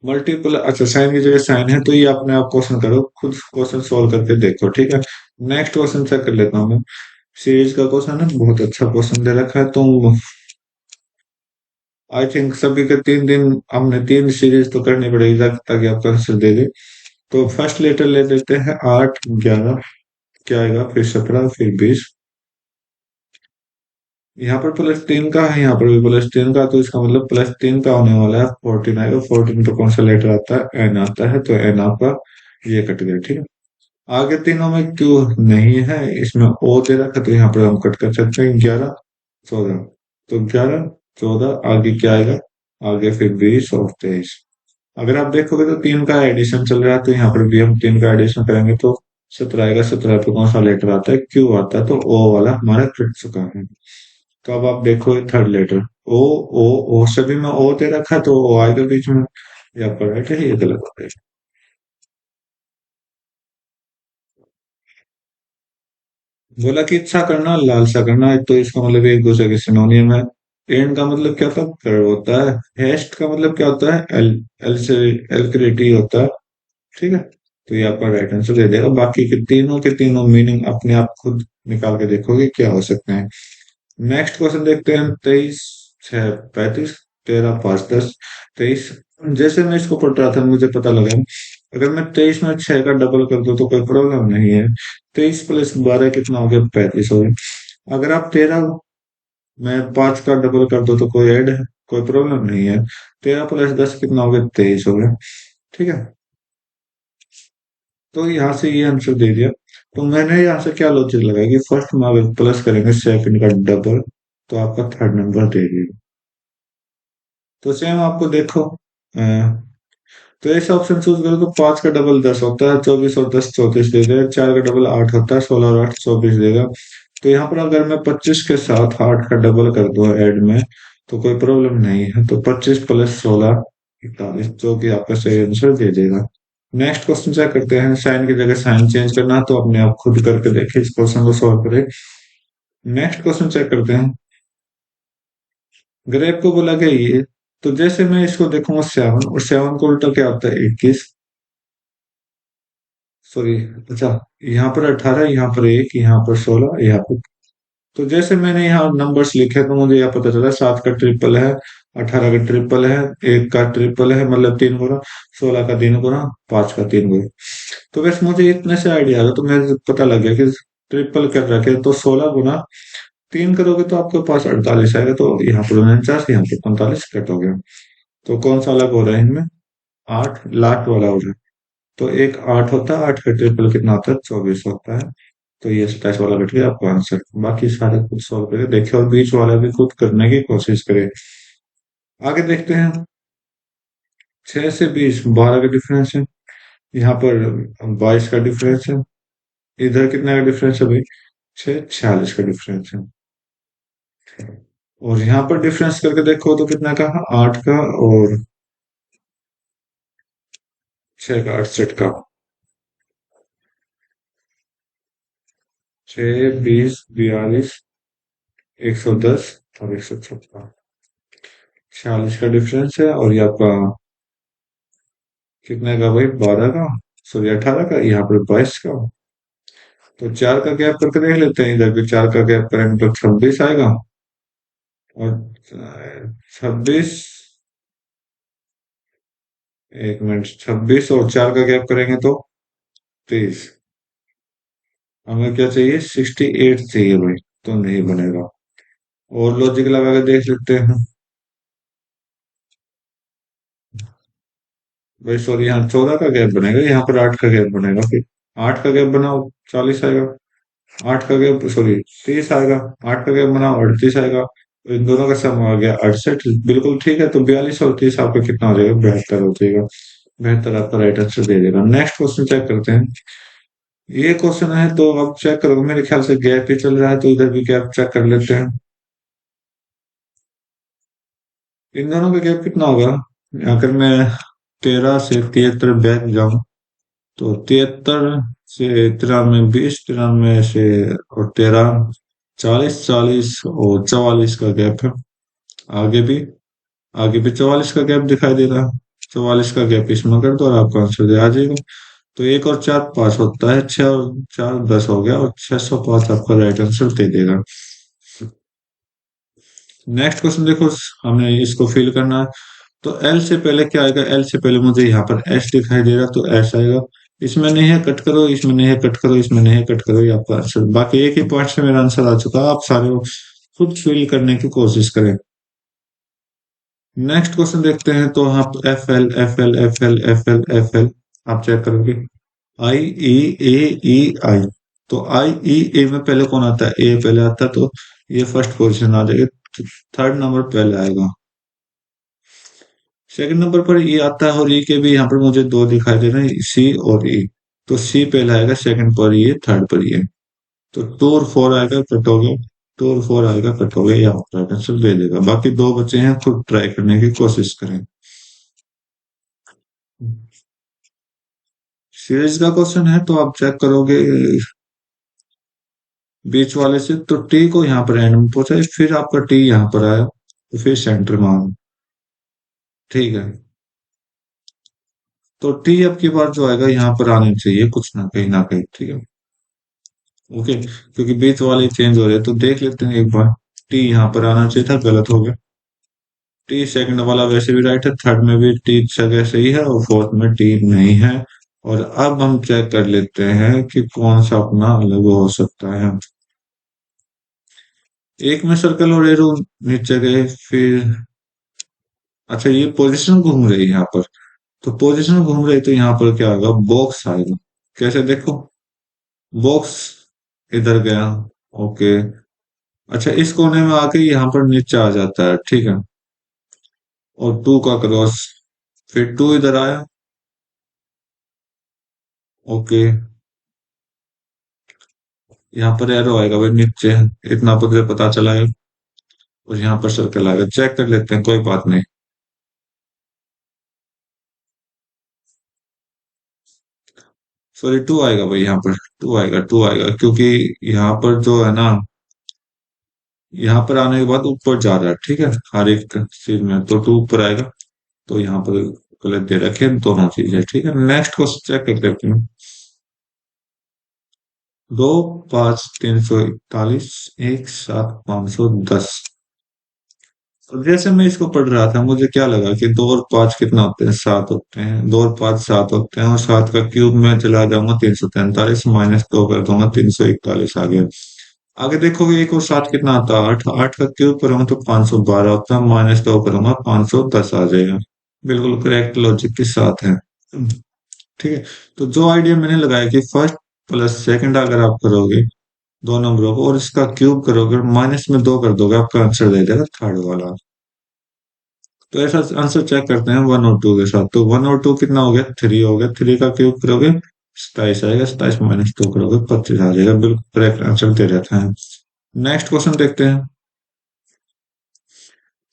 मल्टीपल, अच्छा साइन की जगह साइन है, तो ये अपने आप क्वेश्चन करो, खुद क्वेश्चन सॉल्व करके देखो, ठीक है। नेक्स्ट क्वेश्चन चेक कर लेता हूँ मैं। सीरीज का क्वेश्चन है, बहुत अच्छा क्वेश्चन दे रखा है, तो आई थिंक सभी के 3 दिन हमने 3 सीरीज तो करनी पड़ेगी ताकि आपका आंसर दे दे। तो फर्स्ट लेटर ले लेते हैं, 8 11, क्या आएगा, फिर 17, फिर 20। यहाँ पर +3 का है, यहाँ पर भी +3 का, तो इसका मतलब +3 का होने वाला है, 14 आएगा। 14 तो कौन सा लेटर आता है, एन आता है, तो एन आपका ये कट गया, ठीक है। आगे तीनों में क्यों नहीं है, इसमें ओ दे रखा, तो यहाँ पर हम कट कर सकते हैं, 11 14। तो 11 14, आगे क्या आएगा, आगे फिर 20 और 23। अगर आप देखोगे तो 3 का एडिशन चल रहा है, तो यहाँ पर भी हम 3 का एडिशन करेंगे तो 17 आएगा। 17 पे कौन सा लेटर आता है, क्यू आता है, तो ओ वाला हमारा कट चुका है। तो अब आप देखो थर्ड लेटर, ओ ओ ओ सभी में ओ दे रखा है, तो ओ आएगा बीच में, या पर राइट है, ये गलत हो गया। बोला कि इच्छा करना लालसा करना है, तो इसका मतलब एक दूसरे के सिनोनियम है। एंड का मतलब क्या होता है, कर होता है। हेस्ट का मतलब क्या होता है, एल, एल से एल्क्रिटी होता है, ठीक है। तो ये आपका राइट आंसर दे देगा। बाकी के तीनों मीनिंग अपने आप खुद निकाल के देखोगे क्या हो सकते हैं। नेक्स्ट क्वेश्चन देखते हैं। 23 6 35, 13 5 10 23। जैसे मैं इसको पढ़ रहा था मुझे पता लगा अगर मैं 23 में 6 का डबल कर दूं तो कोई प्रॉब्लम नहीं है। 23 + 12 कितना हो गया? 35 हो गया। अगर आप 13 में 5 का डबल कर दो तो कोई प्रॉब्लम नहीं है। 13 + 10 कितना हो गया? 23 हो गया। ठीक है। तो यहाँ से ये आंसर दे दिया। तो मैंने यहाँ से क्या लॉजिक लगाया कि फर्स्ट में अगर प्लस करेंगे सेकंड का डबल तो आपका थर्ड नंबर दे देगा। तो सेम आपको देखो, तो ऐसे ऑप्शन चूज करो तो 5 का डबल 10 होता है, 24 और 10 34 दे देगा। 4 का डबल 8 होता है, 16 और 8 24 देगा। तो यहाँ पर अगर मैं 25 के साथ 8 का डबल कर दूं ऐड में तो कोई प्रॉब्लम नहीं है। तो 25 + 16 41, जो कि आपका सही आंसर दे देगा। नेक्स्ट क्वेश्चन चेक करते हैं। साइन की जगह साइन चेंज करना तो अपने आप खुद करके देखिए, इस क्वेश्चन को सॉल्व करें। नेक्स्ट क्वेश्चन चेक करते हैं। ग्रेप को बोला गया ये, तो जैसे मैं इसको देखूंगा 7, और 7 को उल्टा क्या होता है? 21। सॉरी, अच्छा, यहाँ पर 18, यहाँ पर 1, यहाँ पर 16, यहाँ पर। तो जैसे मैंने यहाँ नंबर्स लिखे तो मुझे यह पता चला 7 का ट्रिपल है, 18 का ट्रिपल है, 1 का ट्रिपल है, मतलब 3 गुना, 16 का 3 गुना, 5 का 3 गुना। तो बस मुझे इतने से आइडिया आ गया, तो मुझे पता लग गया कि ट्रिपल कर रखे तो 16 गुना 3 करोगे तो आपके पास 48 आएगा। तो यहाँ पर 49, यहाँ पर 45 कट हो गया। तो कौन सा अलग हो रहा है इनमें? 8 लास्ट वाला हो रहा है। तो एक 8 होता है, 8 का ट्रिपल कितना होता है? 24 होता है। तो ये 27 वाला कट गया आपका आंसर। बाकी सारे खुद सॉल्व करें, देखिए, और बीच वाला भी खुद करने की कोशिश करें। आगे देखते हैं। 6 से 20 12 का डिफरेंस है। यहाँ पर 22 का डिफरेंस है। इधर कितना का डिफरेंस है भाई? 6 46 का डिफरेंस है। और यहाँ पर डिफरेंस करके देखो तो कितना का? 8 का और 6 का, 68 का। 6 20 42 110 और 156, 46 का डिफरेंस है। और ये आपका कितने का भाई? 12 का, सॉरी 18 का, यहाँ पर 22 का। तो 4 का गैप करके देख लेते हैं। इधर भी 4 का गैप करेंगे तो 26 आएगा। और 26, एक मिनट, 26 और 4 का गैप करेंगे तो 30। हमें क्या चाहिए? 68 चाहिए भाई। तो नहीं बनेगा। और लॉजिक लगा के देख लेते हैं भाई। सॉरी, यहाँ 14 का गैप बनेगा, यहाँ पर 8 का गैप बनेगा। फिर 8 का गैप बनाओ, 40 आएगा। 8 का गैप, सॉरी, 30 आएगा। 8 का गैप बनाओ, 38 आएगा। तो इन दोनों का सम आ गया 68। बिल्कुल ठीक है। तो 42 और 30 आपका कितना हो जाएगा? 72 हो जाएगा। 72 आपका राइट आंसर दे देगा। नेक्स्ट क्वेश्चन चेक करते हैं। ये क्वेश्चन है तो अब चेक करोगे, मेरे ख्याल से गैप ही चल रहा है तो इधर भी गैप चेक कर लेते हैं। इन दोनों का गैप कितना होगा? अगर मैं 13 से 73 बैक जाऊं तो 73 से 93 20, 93 से और 13 40, 40 और 44 का गैप है। आगे भी आगे भी 44 का गैप दिखाई दे रहा है। 44 का गैप इसमें कर दो और आपका आंसर दे आ जाएगा। तो 1 और 4 5 होता है, 6 और 4 10 हो गया, और 605 आपका राइट आंसर दे देगा। नेक्स्ट क्वेश्चन देखो, हमें इसको फिल करना है। तो एल से पहले क्या आएगा? एल से पहले मुझे यहाँ पर एस दिखाई दे रहा, तो एस आएगा। इसमें नहीं है, कट करो। इसमें नहीं है, कट करो। इसमें नहीं है, कट करो। ये आपका आंसर। बाकी एक ही पॉइंट से मेरा आंसर आ चुका है। आप सारे खुद फिल करने की कोशिश करें। नेक्स्ट क्वेश्चन देखते हैं। तो आप F L F L F L F L F L आप चेक करोगे। आई ई ए ई आई। तो आई ई ए में पहले कौन आता है? ए पहले आता है, तो ये फर्स्ट पोजीशन आ जाएगी। थर्ड नंबर पहले आएगा। सेकंड नंबर पर ई आता है, और ई के भी यहाँ पर मुझे दो दिखाई दे रहे हैं, सी और ई। तो सी पहले आएगा, सेकंड पर ये, थर्ड पर ये। तो 2 और 4 आएगा, कट हो गया। 2 और 4 आएगा, कट हो गया। यहाँ राइट आंसर दे देगा। बाकी दो बचे हैं, खुद ट्राई करने की कोशिश करें। सीरीज का क्वेश्चन है तो आप चेक करोगे बीच वाले से, तो टी को यहाँ पर एंड में पहुंचा, फिर आपका टी यहाँ पर आया, तो फिर सेंटर में आया। ठीक है। तो टी अब की बार जो आएगा यहाँ पर आने चाहिए, कुछ ना कहीं। ठीक है। ओके, क्योंकि बीच वाले चेंज हो रहे हैं, तो देख लेते हैं एक बार। टी यहाँ पर आना चाहिए था, गलत हो गया। टी सेकंड वाला वैसे भी राइट है, थर्ड में भी टी जगह सही है, और फोर्थ में टी नहीं है। और अब हम चेक कर लेते हैं कि कौन सा अपना अलग हो सकता है। एक में सर्कल और एरो नीचे गए, फिर अच्छा ये पोजीशन घूम रही है यहाँ पर, तो पोजीशन घूम रही तो यहाँ पर क्या होगा, बॉक्स आएगा। कैसे देखो, बॉक्स इधर गया, ओके। अच्छा इस कोने में आके यहाँ पर नीचे आ जाता है, ठीक है। और टू का क्रॉस, फिर टू इधर आया, ओके। यहाँ पर एरो आएगा भाई नीचे, इतना पता चला है। और यहाँ पर सर्कल आएगा, चेक कर लेते हैं, कोई बात नहीं। सॉरी टू आएगा भाई, यहाँ पर टू आएगा क्योंकि यहाँ पर जो है ना, यहाँ पर आने के बाद ऊपर जा रहा है, ठीक है, हर एक चीज में तो टू ऊपर आएगा। तो यहाँ पर गलत दे रखे हैं दोनों चीजें, ठीक है। नेक्स्ट क्वेश्चन चेक कर लेते हैं। 2, 5, 341, 1, 7, 510। तो जैसे मैं इसको पढ़ रहा था मुझे क्या लगा कि 2 और 5 कितना होते हैं, 7 होते हैं। 2 और 5 7 होते हैं, और 7 का क्यूब में चला जाऊंगा 343, -2 कर दूंगा 341 आ गया। आगे देखोगे 1 और 7 कितना आता है, 8। 8 का क्यूब करूंगा तो 512 होता है, -2 करूंगा 510 आ जाएगा। बिल्कुल करेक्ट लॉजिक के साथ है। ठीक है। तो जो आइडिया मैंने लगाया कि फर्स्ट प्लस सेकंड अगर आप करोगे दो नंबरों को और इसका क्यूब करोगे और माइनस में 2 कर दोगे, आपका आंसर दे देगा थर्ड वाला। तो ऐसा आंसर चेक करते हैं 1 और 2 के साथ। तो 1 और 2 कितना हो गया, 3 हो गया। 3 का क्यूब करोगे 27 आएगा, 27 -2 करोगे 25 आ जाएगा। बिल्कुल करेक्ट आंसर दे रहता है। नेक्स्ट क्वेश्चन देखते हैं।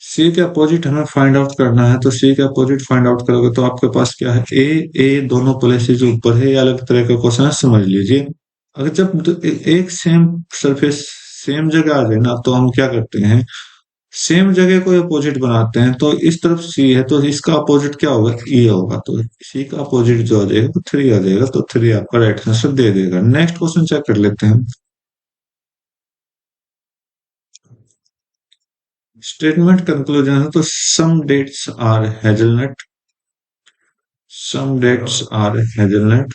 सी के अपोजिट हमें फाइंड आउट करना है, तो सी के अपोजिट फाइंड आउट करोगे तो आपके पास क्या है, ए ए दोनों प्लेसेस ऊपर है, ये अलग तरह का क्वेश्चन है, समझ लीजिए। अगर जब एक सेम सरफेस सेम जगह आ जाए ना, तो हम क्या करते हैं, सेम जगह को अपोजिट बनाते हैं। तो इस तरफ सी है तो इसका अपोजिट क्या होगा, ए होगा। तो सी का अपोजिट जो आ जाएगा तो 3 आ जाएगा, तो 3 आपका राइट आंसर दे देगा। नेक्स्ट क्वेश्चन चेक कर लेते हैं। स्टेटमेंट कंक्लूजन है, तो some dates are hazelnut, some dates are hazelnut,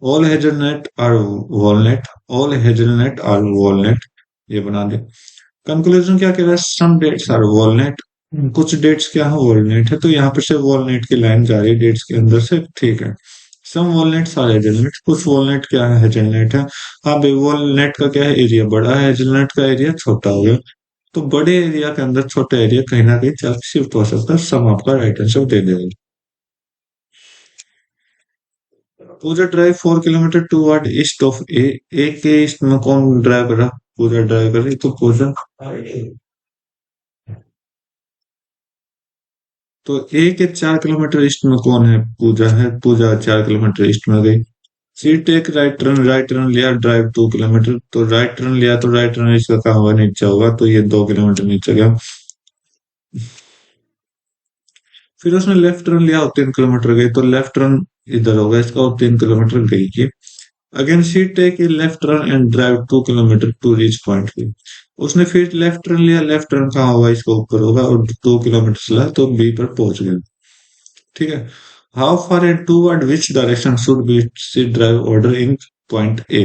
all hazelnut are walnut, all hazelnut are walnut, ये बना दे। कंक्लूजन क्या कह रहा है, सम डेट्स आर वॉलनट, कुछ डेट्स क्या है, वॉलनट है। तो यहाँ पर से वॉलनट की लाइन जा रही है डेट्स के अंदर से, ठीक है। सम वॉलनट्स आर हेजलनट, कुछ वॉलनट क्या है, हेजलनट है। हाँ भाई, वॉलनट का क्या है, एरिया बड़ा है, हेजलनट का एरिया छोटा हो गया। तो बड़े एरिया के अंदर छोटा एरिया कहीं ना कहीं चल शिफ्ट हो सकता है, सम आपका राइट आंसर दे देगा। Pooja drive 4 kilometre toward east of A, A के ईस्ट में कौन ड्राइव कर रहा, पूजा ड्राइव कर रही, तो पूजा। तो ए के 4 किलोमीटर ईस्ट में कौन है, पूजा है। पूजा 4 किलोमीटर ईस्ट में गई। C take right turn, right turn लिया, ड्राइव 2 किलोमीटर, तो राइट टर्न लिया तो राइट टर्न इसका कहाँ होगा, नीचे होगा, तो ये 2 किलोमीटर नीचे गया। फिर उसने लेफ्ट टर्न लिया और 3 किलोमीटर गई, तो लेफ्ट टर्न इधर होगा इसका, और 3 किलोमीटर गई की। Again she take a left turn and drive 2 kilometre to reach point B. उसने फिर लेफ्ट टर्न लिया, लेफ्ट टर्न कहाँ होगा, इसका ऊपर होगा, और 2 किलोमीटर चला तो बी पर पहुंच गया। ठीक है। How far and toward which direction should be she drive order in point A.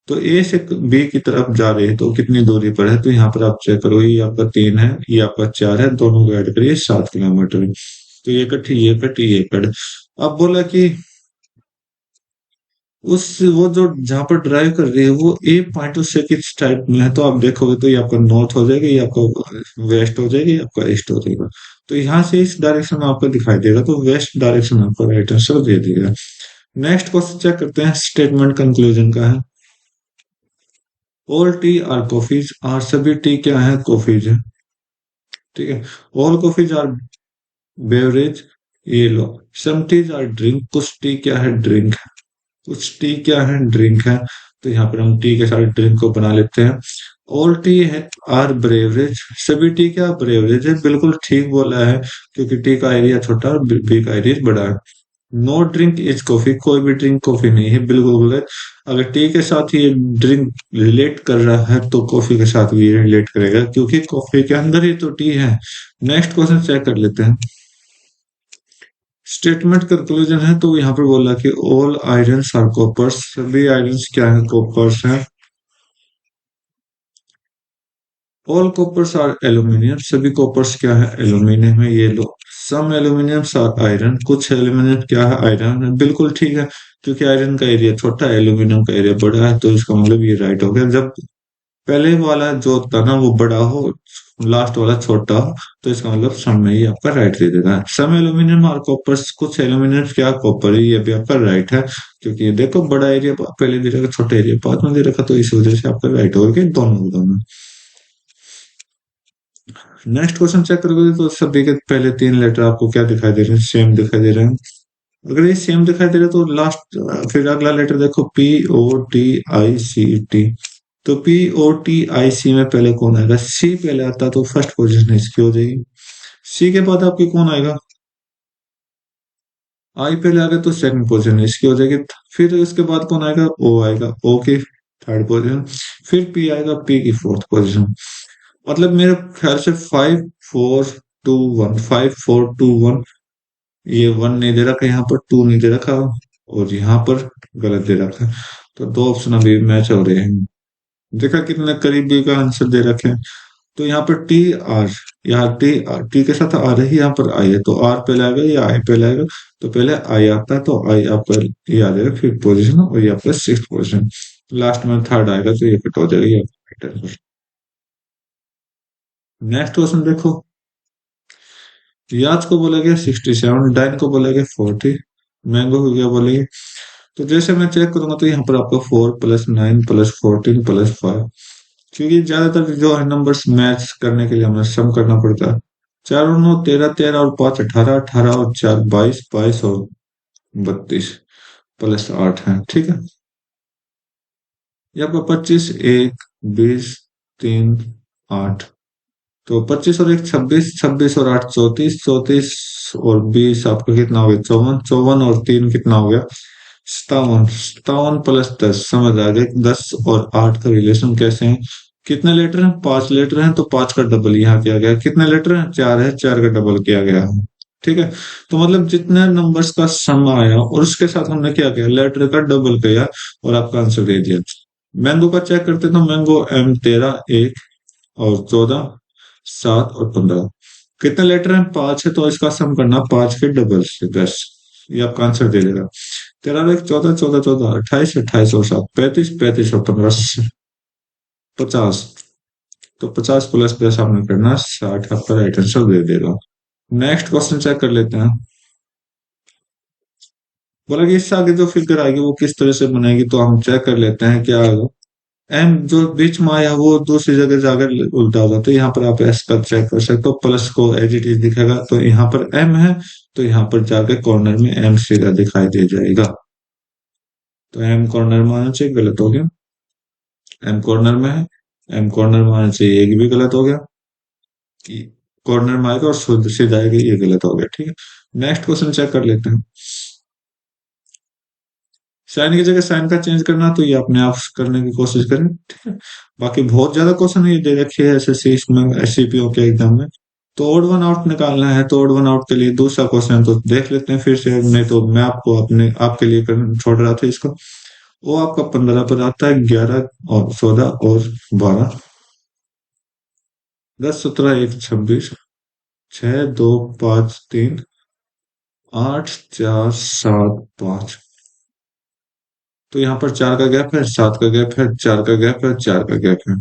तो ए से बी की तरफ जा रहे हैं तो कितनी दूरी पर है, तो यहाँ पर आप चेक करो, ये आपका 3 है, ये आपका 4 है, दोनों को ऐड करिए 7 किलोमीटर। तो ये कट, ये कट, ये कट। अब बोला कि उस वो जो जहां पर ड्राइव कर रही है वो ए पॉइंट उससे किस टाइप में है, तो आप देखोगे तो ये आपका नॉर्थ हो जाएगा, ये आपका वेस्ट हो जाएगा, ये आपका ईस्ट हो जाएगा। तो यहाँ से इस डायरेक्शन में आपको दिखाई देगा, तो वेस्ट डायरेक्शन में आपको राइट आंसर दे देगा। नेक्स्ट क्वेश्चन चेक करते हैं, स्टेटमेंट कंक्लूजन का है। All tea are coffees are, सभी टी क्या है, कॉफीज है। ठीक है। ऑल कॉफीज आर बेवरेज, ये लो। सम टीज आर ड्रिंक, कुछ टी क्या है, ड्रिंक। कुछ टी क्या है, ड्रिंक है। तो यहाँ पर हम टी के साथ ड्रिंक को बना लेते हैं। ऑल टी है आर ब्रेवरेज, सभी टी क्या ब्रेवरेज है, बिल्कुल ठीक बोला है, क्योंकि टी का एरिया छोटा और बी का एरिया बड़ा है। नो ड्रिंक इज कॉफी, कोई भी ड्रिंक कॉफी नहीं है, बिल्कुल गलत। अगर टी के साथ ये ड्रिंक रिलेट कर रहा है तो कॉफी के साथ भी रिलेट करेगा, क्योंकि कॉफी के अंदर ही तो टी है। नेक्स्ट क्वेश्चन चेक कर लेते हैं। स्टेटमेंट कंक्लूजन है तो यहाँ पर बोला कि ऑल आयरन्स आर कॉपर्स, सभी आयरन्स क्या है, कॉपर्स हैं। ऑल कॉपर्स आर एल्यूमिनियम, सभी कॉपर्स क्या है, एल्यूमिनियम है, ये लो। सम एल्यूमिनियम्स आर आयरन, कुछ एल्यूमिनियम क्या है, आयरन है, बिल्कुल ठीक है। क्योंकि आयरन का एरिया छोटा है, एल्यूमिनियम का एरिया बड़ा है, तो इसका मतलब ये राइट हो गया। जब पहले वाला जो था ना वो बड़ा हो, लास्ट वाला छोटा हो, तो इसका मतलब सम में ही आपका राइट दे देगा। सम एल्यूमिनियम और कॉपर, कुछ एल्यूमिनियम क्या कॉपर है, ये भी आपका राइट है। क्योंकि ये देखो बड़ा एरिया पहले दे रखा, छोटा एरिया बाद में दे रखा, तो इस वजह से आपका राइट हो गया दोनों दोनों। नेक्स्ट क्वेश्चन चेक करोगे तो सभी के पहले तीन लेटर आपको क्या दिखाई दे रहे हैं, सेम दिखाई दे रहे हैं। अगर ये सेम दिखाई दे रहा है तो लास्ट, फिर अगला लेटर देखो, POTICT। तो POTIC में पहले कौन आएगा, सी पहले आता है, तो फर्स्ट पोजीशन इसकी हो जाएगी। सी के बाद आपकी कौन आएगा, आई पहले आ गया तो सेकंड पोजीशन इसकी हो जाएगी। फिर इसके बाद कौन आएगा, ओ आएगा, ओ की थर्ड पोजीशन। फिर पी आएगा, पी की फोर्थ पोजीशन। मतलब मेरे ख्याल से 5 4 2 1, 5 4 2 1। ये 1 नहीं दे रखा, यहाँ पर 2 नहीं दे रखा, और यहाँ पर गलत दे रखा। तो दो ऑप्शन अभी मैच हो रहे हैं। देखा कितने करीबी का आंसर दे रखे हैं। तो यहाँ पर टी आर, यहाँ टी के साथ आ रही है, यहाँ पर आई है, तो आर पहले आएगा या आई पहले आएगा। तो पहले आई आता है, तो आई आपका ये आ जाएगा फिफ्थ पोजीशन, और ये आपका सिक्स पोजीशन। लास्ट में थर्ड आएगा, तो ये फिट हो जाएगा, ये। नेक्स्ट क्वेश्चन देखो, याच को बोला गया 67, डाइन को बोला गया 40, मैंगो को क्या बोलेंगे। तो जैसे मैं चेक करूंगा तो यहाँ पर आपको 4 + 9 + 14 + 5, क्योंकि ज्यादातर जो है नंबर्स मैच करने के लिए हमें सम करना पड़ता है। 4 और 9 13, 13 और 5 18, 18 और 4 22, 22 और 32 +8 है, ठीक है। ये आपका 25 1 20 3 8, तो 25 और 1 26, 26 और 8 34, 34 और 20 आपका कितना हो गया, 54, 54 और 3 कितना हो गया, 57, 57 + 10, समझ आ गया 10 और 8 का रिलेशन कैसे है। कितने लेटर हैं, 5 लेटर हैं, तो 5 का डबल यहाँ किया गया। कितने लेटर हैं, 4 है, 4 का डबल किया गया है, ठीक है। तो मतलब जितने नंबर्स का सम आया और उसके साथ हमने क्या किया, लेटर का डबल किया, और आपका आंसर दे दिया। मैंगो का चेक करते तो मैंगो M13 1 और 14 7 और 15, कितने लेटर हैं, 5 है, तो इसका सम करना 5 के डबल से 10, ये आपका आंसर दे देगा। 13 1 14 14 14 28 28 और 7 35 35 और 15 50, तो 50 + 10 आपने करना 60, आपका राइट आंसर दे देगा। नेक्स्ट क्वेश्चन चेक कर लेते हैं। बोला कि इससे आगे जो फिगर आएगी वो किस तरह से बनेगी, तो हम चेक कर लेते हैं क्या आएगा। एम जो बीच में आया वो दूसरी जगह जाकर उल्टा होगा, तो यहाँ पर आप एस का चेक कर सकते हो, प्लस को एज इट इज दिखेगा, तो यहाँ पर एम है, तो यहाँ पर जाके कॉर्नर में एम सीधा दिखाई दे जाएगा। तो एम कॉर्नर में आना चाहिए, गलत हो गया। एम कॉर्नर में है, एम कॉर्नर में आना चाहिए, ये भी गलत हो गया कि कॉर्नर में आएगा और सीधा आएगा, ये गलत हो गया, ठीक है। नेक्स्ट क्वेश्चन चेक कर लेते हैं। साइन की जगह साइन का चेंज करना, तो ये अपने आप करने की कोशिश करें, ठीक है। बाकी बहुत ज्यादा क्वेश्चन ये दे रखे हैं एसएससी में, एससीपीओ के एग्जाम में। तो ओड वन आउट निकालना है, तो ओड वन आउट के लिए दूसरा क्वेश्चन तो देख लेते हैं फिर से, नहीं तो मैं आपको अपने आपके लिए छोड़ रहा था इसको। वो आपका 15 पर आता है, 11 और 14 और 12, 10 17 1 26, 6 2 5 3 8 4 7 5, तो यहाँ पर 4 का गैप है, 7 का गैप है, 4 का गैप है, 4 का गैप है,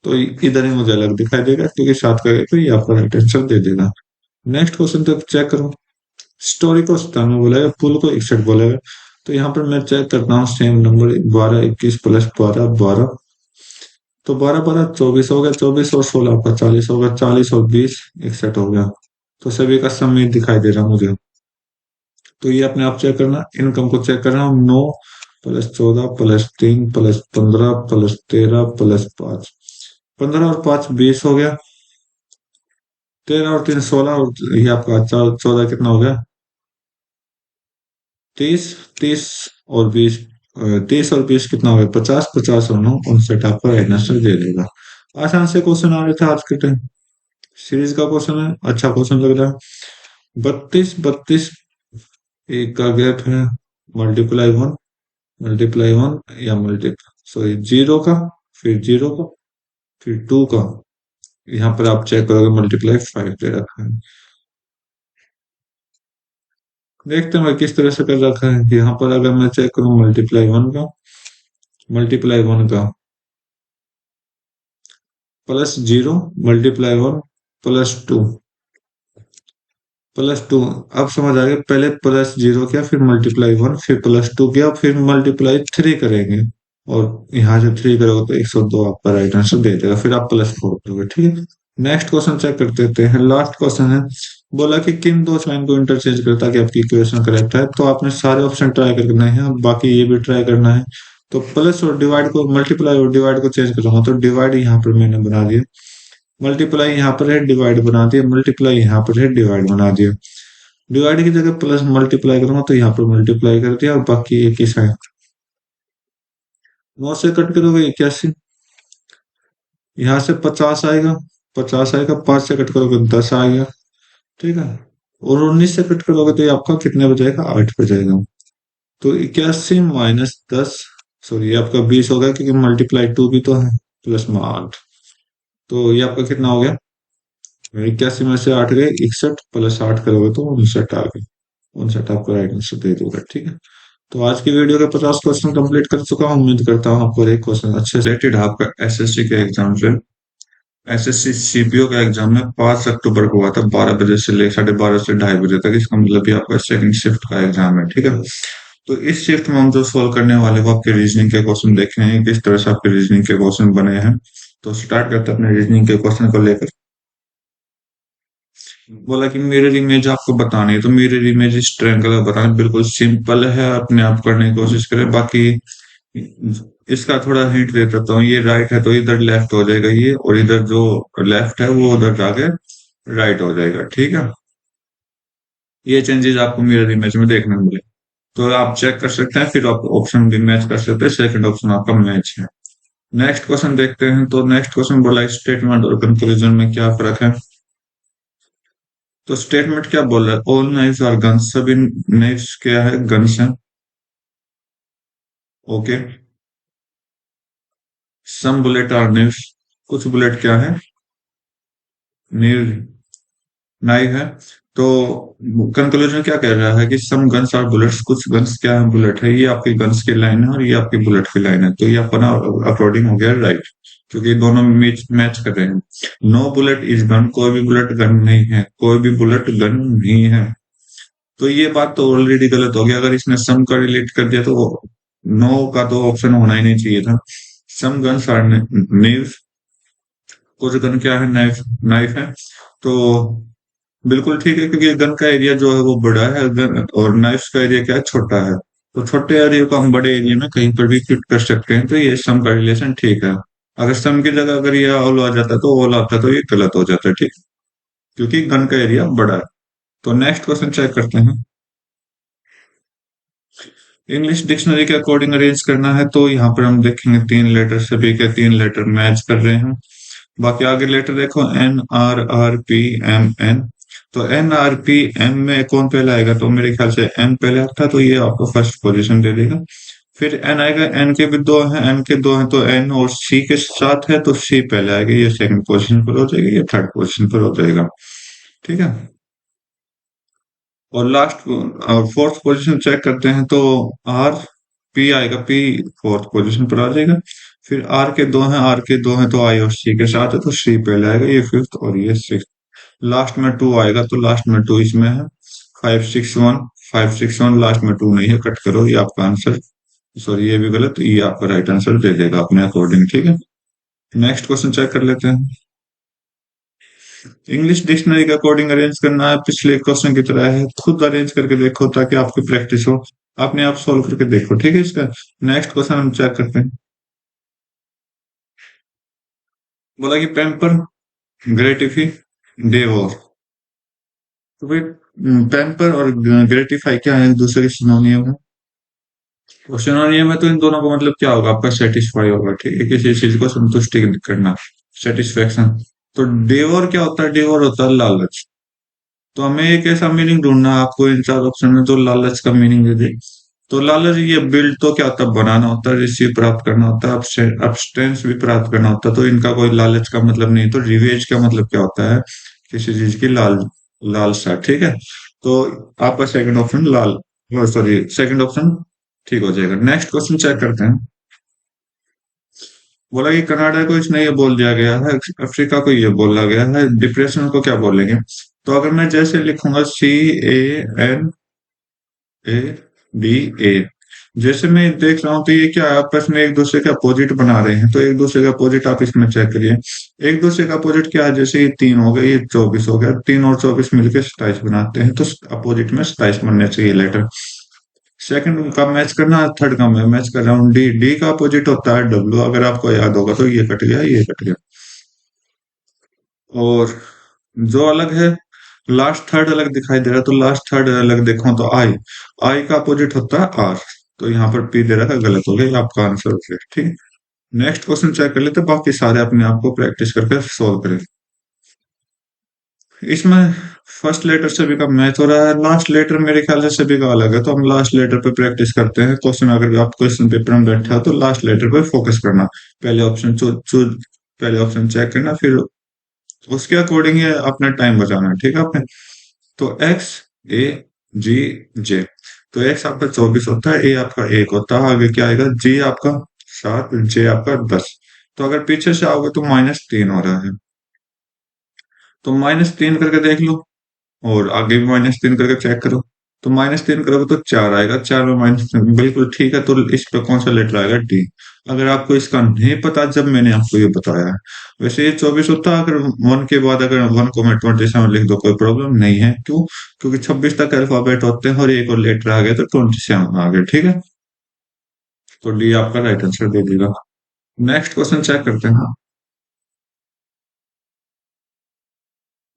तो इधर ही मुझे अलग दिखाई देगा, क्योंकि 7 का गैप है, ये आपका राइट आंसर दे देगा। नेक्स्ट क्वेश्चन तक चेक करो। स्टोरी को 97 बोलेगा, पुल को 61 बोलेगा, तो यहाँ पर मैं चेक करता हूँ सेम नंबर, 12 21 + 12 12, तो 12 12 24 हो गया, 24 और 16 आपका 40 हो गया, 40 और 20 61 हो गया। तो सभी का सम में दिखाई दे रहा मुझे, तो ये अपने आप चेक करना। इनकम को चेक करना, 9 + 14 + 3 + 15 + 13 + 5, 15 और 5 20 हो गया, 13 और 3 16, और ये आपका 14 कितना हो गया, 30 30 और 20, 30 और 20 कितना हो गया, 50 50 और 9 59, आपका राइट आंसर दे देगा। आसान से क्वेश्चन आ रहे थे आज के टाइम, सीरीज का क्वेश्चन है, अच्छा क्वेश्चन लग रहा है। 32 32 एक का गैप है, मल्टीप्लाई वन, मल्टीप्लाई वन या सॉरी जीरो का, फिर जीरो का, फिर टू का। यहाँ पर आप चेक करोगे मल्टीप्लाई फाइव दे रखा है। देखते हैं मैं किस तरह से कर रखा है कि यहाँ पर अगर मैं चेक करूँ मल्टीप्लाई वन का, मल्टीप्लाई वन का plus zero, multiply one plus two, plus two. अब समझ आ गया, पहले प्लस जीरो किया, फिर मल्टीप्लाई वन, फिर प्लस टू किया, फिर मल्टीप्लाई थ्री करेंगे, और यहाँ से थ्री करोगे तो 102 आपका राइट आंसर दे देगा, फिर आप प्लस फोर करोगे। ठीक है, नेक्स्ट क्वेश्चन चेक कर देते हैं। लास्ट क्वेश्चन है, बोला कि किन दो साइन को इंटरचेंज करें ताकि आपकी इक्वेशन करेक्ट है। तो आपने सारे ऑप्शन ट्राई करने हैं, बाकी ये भी ट्राई करना है। तो प्लस और डिवाइड को, मल्टीप्लाई और डिवाइड को चेंज करूंगा, तो डिवाइड यहाँ पर मैंने बना दिया, मल्टीप्लाई यहाँ पर है, डिवाइड बना दिया, मल्टीप्लाई यहाँ पर है, डिवाइड बना दिया। डिवाइड की जगह प्लस मल्टीप्लाई करूंगा तो यहाँ पर मल्टीप्लाई कर दिया, और बाकी एक ही साइन। 9 से कट करोगे 81, यहाँ से 50 आएगा, 50 आएगा, 5 से कट करोगे 10 आ गया। ठीक है, और 19 से कट करोगे तो ये आपका कितने बजाएगा, 8 बजाएगा। तो 81 माइनस 10, सॉरी ये आपका 20 होगा, क्योंकि मल्टीप्लाई टू भी तो है, प्लस में 8। तो ये आपका कितना हो गया, 81 में से 8 गए 61, प्लस 8 करोगे तो 59 आ गए। 59 आपका राइट आंसर दे दूंगा। ठीक है, तो आज की वीडियो के 50 क्वेश्चन कंप्लीट कर चुका हूँ। उम्मीद करता हूँ आपको एक क्वेश्चन अच्छे से रिलेटेड आपका एसएससी के एग्जाम से। एसएससी सीपीओ का एग्जाम में 5 अक्टूबर को हुआ था, 12 बजे से ले 12:30 से 2:30 बजे तक। इसका मतलब ये आपका सेकंड शिफ्ट का एग्जाम है। ठीक है, तो इस शिफ्ट में हम जो सोल्व करने वाले वो आपके रीजनिंग के क्वेश्चन देखने हैं, किस तरह से आपके रीजनिंग के क्वेश्चन बने हैं। तो स्टार्ट करते हैं अपने रीजनिंग के क्वेश्चन को लेकर। बोला कि मिरर इमेज आपको बतानी है, तो मिरर इमेज इस ट्रायंगल का बताना बिल्कुल सिंपल है, अपने आप करने की कोशिश करें। बाकी इसका थोड़ा हिंट दे देता हूँ, ये राइट है तो इधर लेफ्ट हो जाएगा ये, और इधर जो लेफ्ट है वो उधर जाके राइट हो जाएगा। ठीक है, ये चेंजेस आपको मिरर इमेज में देखने को मिले, तो आप चेक कर सकते हैं, फिर आप ऑप्शन भी मैच कर सकते हैं। सेकंड ऑप्शन आपका मैच है। नेक्स्ट क्वेश्चन देखते हैं। तो नेक्स्ट क्वेश्चन बोला स्टेटमेंट और कंक्लूजन में क्या फर्क है। तो स्टेटमेंट क्या बोल रहा है, ऑल नाइफ्स आर गन्स, सभी नाइफ्स क्या है, गन्स है। Okay, some bullet are knives, कुछ बुलेट क्या है, नीव, नाइफ है। तो कंक्लूजन क्या कह रहा है कि सम गन्स आर बुलेट्स, कुछ गन्स क्या है, बुलेट है। ये आपकी गन्स की लाइन है और ये आपकी बुलेट की लाइन है, तो ये अपना अकॉर्डिंग हो गया राइट, क्योंकि दोनों मैच मैच कर रहे हैं। नो बुलेट इज गन, कोई भी बुलेट गन नहीं है, कोई भी बुलेट गन नहीं है। तो ये बात तो ऑलरेडी गलत हो गया, अगर इसने सम का रिलेट कर दिया तो नो का तो ऑप्शन होना ही नहीं चाहिए था। सम गन्स आर नाइफ, कुछ गन क्या है, नाइफ, नाइफ है। तो बिल्कुल ठीक है, क्योंकि गन का एरिया जो है वो बड़ा है, गन और नाइफ का एरिया क्या है, छोटा है। तो छोटे एरिया को हम बड़े एरिया में कहीं पर भी फिट कर सकते हैं, तो ये सम का रिलेशन ठीक है। अगर सम की जगह अगर ये ऑल आ जाता तो ऑल आता तो ये गलत हो जाता, ठीक, क्योंकि गन का एरिया बड़ा है। तो नेक्स्ट क्वेश्चन चेक करते हैं। इंग्लिश डिक्शनरी के अकॉर्डिंग अरेंज करना है, तो यहाँ पर हम देखेंगे 3 लेटर, सभी के 3 लेटर मैच कर रहे हैं। बाकी आगे लेटर देखो, NRRPMN। तो NRPM में कौन पहले आएगा, तो मेरे ख्याल से N पहले आता, तो ये आपको फर्स्ट पोजीशन दे देगा। फिर N आएगा, N के भी दो हैं, N के दो हैं, तो N और C के साथ है तो C पहले आएगा, ये सेकंड पोजीशन पर हो जाएगा, ये थर्ड पोजीशन पर हो जाएगा। ठीक है, और लास्ट और फोर्थ पोजीशन चेक करते हैं, तो आर पी आएगा, पी फोर्थ पोजीशन पर आ जाएगा। फिर आर के दो हैं, आर के दो हैं, तो आई और सी के साथ है तो सी पहले आएगा, ये फिफ्थ और ये सिक्स। लास्ट में टू आएगा, तो लास्ट में टू इसमें है। 561, 561, लास्ट में टू नहीं है, कट करो, ये आपका आंसर, सॉरी ये भी गलत, ये आपका राइट आंसर दे देगा अपने अकॉर्डिंग। ठीक है, नेक्स्ट क्वेश्चन चेक कर लेते हैं। इंग्लिश डिक्शनरी के अकॉर्डिंग अरेंज करना है, पिछले क्वेश्चन की तरह है, खुद अरेंज करके देखो ताकि आपकी प्रैक्टिस हो, अपने आप सोल्व करके देखो। ठीक है, इसका नेक्स्ट क्वेश्चन हम चेक करते हैं। बोला कि पैम्पर, ग्रेटिफी, डेवोर। तो भाई पैम्पर और ग्रेटिफाई क्या है, एक दूसरे के सिनोनियम है। और सिनोनियम है तो इन दोनों का मतलब क्या होगा, आपका सेटिस्फाई होगा। ठीक है, किसी चीज को संतुष्टि करना, सेटिस्फेक्शन। तो डेवोर क्या होता है, डेवोर होता है लालच। तो हमें एक ऐसा मीनिंग ढूंढना है आपको इन चार ऑप्शन में जो लालच का मीनिंग दे दे। तो लालच ये बिल्ड तो क्या होता है, बनाना होता है, रिसीव प्राप्त करना होता है, अब्सटेंस भी प्राप्त करना होता है। तो इनका कोई लालच का मतलब नहीं। तो रिवेज का मतलब क्या होता है, किसी चीज की लालसा, ठीक है। तो आपका second option sorry second option ठीक हो जाएगा। नेक्स्ट क्वेश्चन चेक करते हैं। बोला कि कनाडा को इसने ये बोल दिया गया है, अफ्रीका को ये बोला गया है, डिप्रेशन को क्या बोलेंगे। तो अगर मैं जैसे लिखूंगा CANADA, जैसे मैं देख रहा हूँ तो ये क्या है, आपस में एक दूसरे के अपोजिट बना रहे हैं। तो एक दूसरे का अपोजिट आप इसमें चेक करिए। एक दूसरे का अपोजिट क्या है, जैसे ये 3 हो गया, ये 24 हो गया, 3 और 24 मिलकर 27 बनाते हैं। तो अपोजिट में 27 बनने चाहिए लेटर। सेकंड का मैच करना, थर्ड का मैं मैच कर रहा हूँ। डी डी का अपोजिट होता है डब्ल्यू, अगर आपको याद होगा तो ये कट गया, ये कट गया। और जो अलग है, लास्ट थर्ड अलग दिखाई दे रहा है, तो लास्ट थर्ड अलग देखो तो आई, आई का अपोजिट होता है आर। तो यहाँ पर पी दे रखा है, गलत हो गया, ये आपका आंसर हो गया, ठीक है। नेक्स्ट क्वेश्चन चेक कर लेते हैं, बाकी सारे अपने आप को प्रैक्टिस करके सोल्व करें। इसमें फर्स्ट लेटर सभी का मैच हो रहा है, लास्ट लेटर मेरे ख्याल से सभी का अलग है। तो हम लास्ट लेटर पे प्रैक्टिस करते हैं। क्वेश्चन अगर आप क्वेश्चन पेपर में बैठा हो तो लास्ट लेटर पे फोकस करना। पहले ऑप्शन चूज, पहले ऑप्शन चेक करना, फिर उसके अकॉर्डिंग ये अपना टाइम बचाना है, ठीक है आपने। तो XAGJ, तो एक्स आपका 24 होता है, ए आपका 1 होता है, आगे क्या आएगा, जी आपका 7, जे आपका 10। तो अगर पीछे से आओगे तो -3 हो रहा है। तो -3 करके देख लो, और आगे भी -3 करके चेक करो। तो -3 करोगे तो 4 आएगा, 4 में -3 बिल्कुल ठीक है। तो इस पे कौन सा लेटर आएगा, डी। अगर आपको इसका नहीं पता जब मैंने आपको ये बताया है। वैसे ये 24 होता है, अगर 1 के बाद अगर 1 को मैं 27 लिख दो कोई प्रॉब्लम नहीं है। क्यों? क्योंकि 26 तक अल्फाबेट होते हैं, और एक और लेटर आ गया तो 27 आ गया, ठीक है। तो डी आपका राइट आंसर दे देगा। नेक्स्ट क्वेश्चन चेक करते हैं।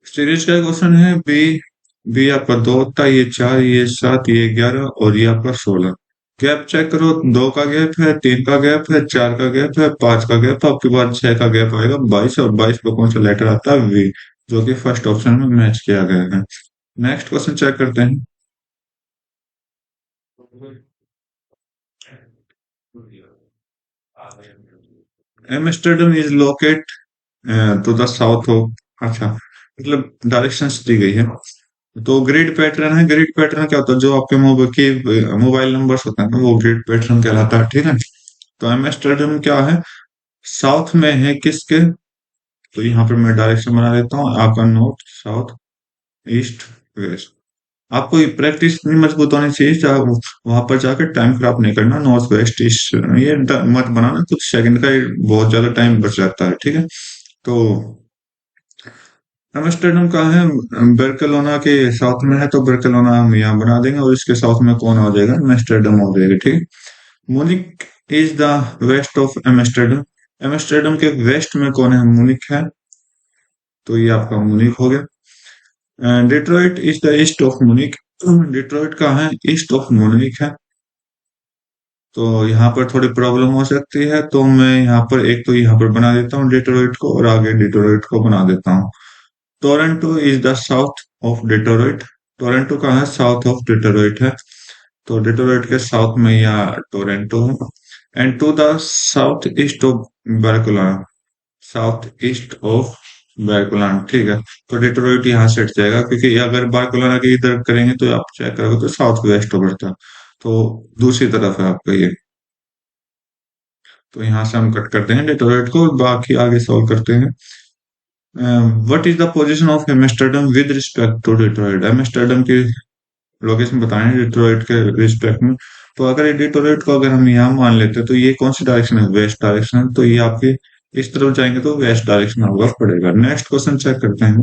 सीरीज का क्वेश्चन है, बी बी आपका 2 होता है, ये 4, ये 7, ये 11, और ये आपका 16। गैप चेक करो, 2 का गैप है, 3 का गैप है, 4 का गैप है, 5 का गैप है, आपके बाद 6 का गैप आएगा, 22। और 22 पे कौन सा लेटर आता है, वी, जो कि फर्स्ट ऑप्शन में मैच किया गया है। नेक्स्ट क्वेश्चन चेक करते हैं। Amsterdam is locate to the south of, अच्छा मतलब डायरेक्शंस दी गई है। तो ग्रिड पैटर्न है, ग्रिड पैटर्न क्या होता है, जो आपके मोबाइल नंबर्स होते हैं वो ग्रिड पैटर्न कहलाता है, ठीक है। तो एम्स्टर्डम क्या है, साउथ में है किसके। तो यहाँ पर मैं डायरेक्शन बना देता हूँ, आपका नॉर्थ, साउथ, ईस्ट, वेस्ट। आपको ये प्रैक्टिस इतनी मजबूत होनी चाहिए, चाहे वहां पर जाकर टाइम खराब नहीं करना, नॉर्थ वेस्ट ईस्ट ये मत बनाना, कुछ सेकंड का ही बहुत ज्यादा टाइम बच जाता है, ठीक है। तो एम्स्टर्डम कहाँ है, बार्सिलोना के साउथ में है, तो बार्सिलोना हम यहाँ बना देंगे, और इसके साउथ में कौन हो जाएगा, एम्स्टर्डम हो जाएगा, ठीक है। Munich is the west of Amsterdam, Amsterdam के वेस्ट में कौन है, मुनिक है। तो ये आपका मुनिक हो गया। Detroit is the east of Munich, Detroit कहाँ है, ईस्ट ऑफ मुनिक है। तो यहाँ पर थोड़ी प्रॉब्लम हो सकती है, तो मैं यहाँ पर एक तो यहाँ पर बना देता हूँ डिट्रॉइट को, और आगे डिट्रॉइट को बना देता हूँ। Toronto is the south of Detroit, Toronto कहाँ है, साउथ ऑफ डिट्रॉइट है। तो डिट्रॉइट के साउथ में यहाँ टोरंटो है। And to the south east of Barcelona, south east of Barcelona, ठीक है। तो डिट्रॉइट यहाँ से हट जाएगा, क्योंकि अगर बार्सिलोना के इधर करेंगे तो आप चेक करोगे तो साउथ वेस्ट बढ़ता, तो दूसरी तरफ है आपका ये। तो यहाँ से हम कट करते हैं डिट्रॉइट को, और बाकी आगे सॉल्व करते हैं। What is the position of Amsterdam with respect to Detroit, Amsterdam की लोकेशन बताएं डिट्रॉइट के रिस्पेक्ट में। तो अगर ये डिट्रॉइट को अगर हम यहाँ मान लेते हैं, तो ये कौन सी डायरेक्शन है, वेस्ट डायरेक्शन है। तो ये आपके इस तरफ जाएंगे तो वेस्ट डायरेक्शन होगा पड़ेगा। नेक्स्ट क्वेश्चन चेक करते हैं।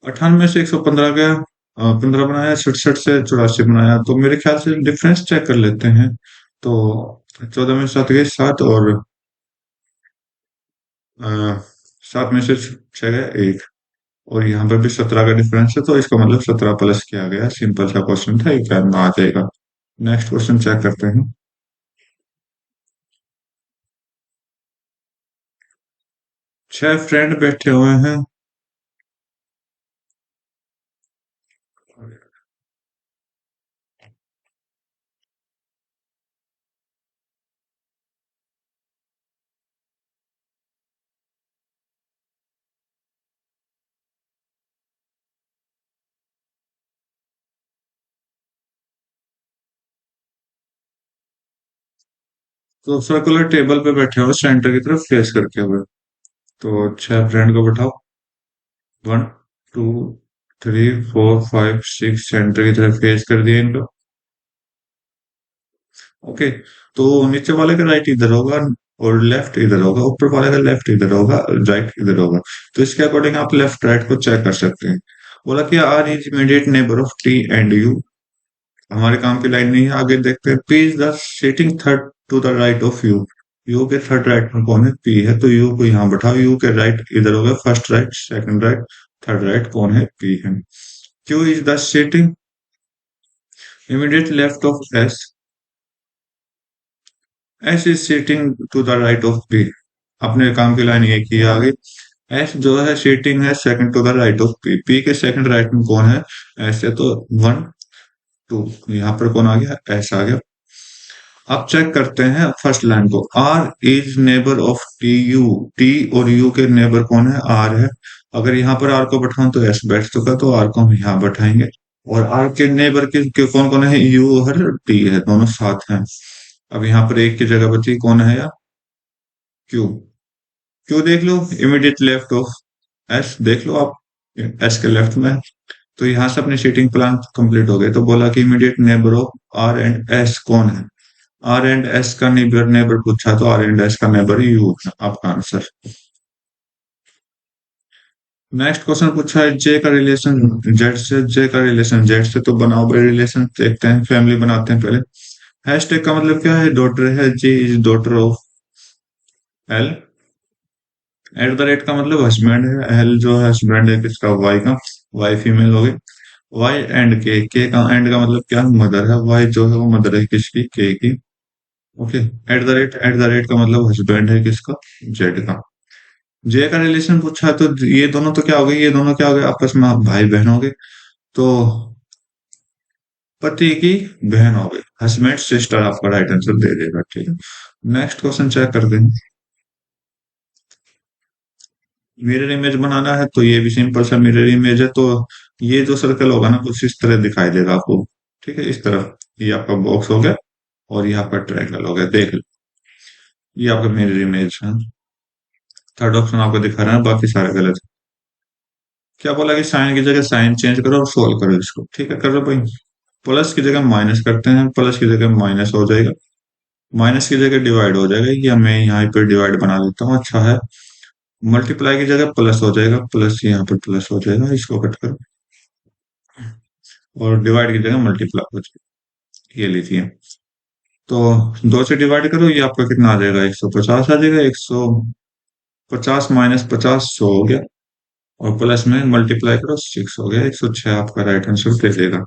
98 से 115 गया, 15 बनाया, 67 से 84 बनाया, तो मेरे ख्याल से डिफरेंस चेक कर लेते हैं। तो 14 में 7 गए 7, और 7 में से 6 गए 1, और यहाँ पर भी 17 का डिफरेंस है, तो इसका मतलब 17 प्लस किया गया। सिंपल सा क्वेश्चन था, एग्जाम में आ जाएगा। नेक्स्ट क्वेश्चन चेक करते हैं। 6 फ्रेंड बैठे हुए हैं, तो सर्कुलर टेबल पे बैठे हो सेंटर की तरफ फेस करके हुए। तो 6 फ्रेंड को बैठाओ। 1 2 3 4 5 6 सेंटर की तरफ फेस कर दिए इनको। ओके। तो नीचे वाले का राइट इधर होगा और लेफ्ट इधर होगा, ऊपर वाले का लेफ्ट इधर होगा, राइट इधर होगा। तो इसके अकॉर्डिंग आप लेफ्ट राइट को चेक कर सकते हैं। बोला कि R is immediate neighbour of T and U. हमारे काम की लाइन नहीं है, आगे देखते हैं। P is the seating third to the right of U. U के थर्ड राइट में कौन है? पी है, तो यू को यहाँ बैठाओ। यू के राइट इधर हो गया, first right, second right, third right कौन है? पी है। Q is the seating immediate left of S. S is seating to the right of P. अपने काम की लाइन एक ही है आगे। एस जो है सीटिंग है second to the right of P. P के सेकंड राइट में कौन है? एस है, तो 1 2 यहाँ पर कौन आ गया? एस आ गया। अब चेक करते हैं फर्स्ट लाइन को। R is neighbour of T U. T और यू के नेबर कौन है? आर है। अगर यहाँ पर आर को बैठाऊं तो एस बैठ चुका, तो आर को हम यहाँ बैठाएंगे। और आर के नेबर के कौन कौन है? यू और टी है, दोनों साथ हैं। अब यहाँ पर एक की जगह बची, कौन है यार? क्यू। क्यू देख लो, इमीडिएट लेफ्ट ऑफ एस देख लो आप, एस के लेफ्ट में। तो यहाँ से अपने सीटिंग प्लान कंप्लीट हो गए। तो बोला कि immediate neighbour of R and S कौन है? आर एंड एस का नेबर नेबर पूछा, तो आर एंड एस का नेबर यू है आपका आंसर। नेक्स्ट क्वेश्चन पूछा है जे का रिलेशन जेड से। जे का रिलेशन जेड से, तो बनाओ भाई रिलेशन, देखते हैं, फैमिली बनाते हैं पहले। हैशटैग का मतलब क्या है? डॉटर है। J is daughter of L. At the rate का मतलब हस्बैंड है। एल जो है हस्बैंड है किसका? वाई का। वाई फीमेल हो गई। वाई एंड के का एंड का मतलब क्या? मदर है। वाई जो है वो मदर है किसकी? के की। ओके। एट द रेट का मतलब हस्बैंड है किसका? जेड का। जे का रिलेशन पूछा है, तो ये दोनों तो क्या हो गए? ये दोनों क्या हो गए? आपस में आप भाई बहन हो गए। तो पति की बहन हो गई। हस्बैंड सिस्टर आपका राइट आंसर दे देगा। ठीक है। नेक्स्ट क्वेश्चन चेक कर दें। मिरर इमेज बनाना है, तो ये भी सिंपल सा मिरर इमेज है। तो ये जो सर्कल होगा ना, कुछ इस तरह दिखाई देगा आपको। ठीक है, इस तरह। ये आपका बॉक्स हो गया और ये आपका ट्रायंगल हो गया, देख लो। ये आपका मिरर इमेज है। थर्ड ऑप्शन आपको दिखा रहा है, बाकी सारे गलत है। क्या बोला कि साइन की जगह साइन चेंज करो और सोल्व करो इसको। ठीक है, कर लो भाई। प्लस की जगह माइनस करते हैं, प्लस की जगह माइनस हो जाएगा। माइनस की जगह डिवाइड हो जाएगा, या मैं यहाँ पे डिवाइड बना देता हूँ, अच्छा है। मल्टीप्लाई की जगह प्लस हो जाएगा, प्लस यहाँ पे प्लस हो जाएगा, इसको कट करो। और डिवाइड की जगह मल्टीप्लाई हो जाएगा, ये लीजिए। तो 2 से डिवाइड करो, ये आपका कितना आ जाएगा? 150 आ जाएगा। 150 माइनस 50 100 हो गया। और प्लस में मल्टीप्लाई करो, 6 हो गया। 106 आपका राइट आंसर दे देगा।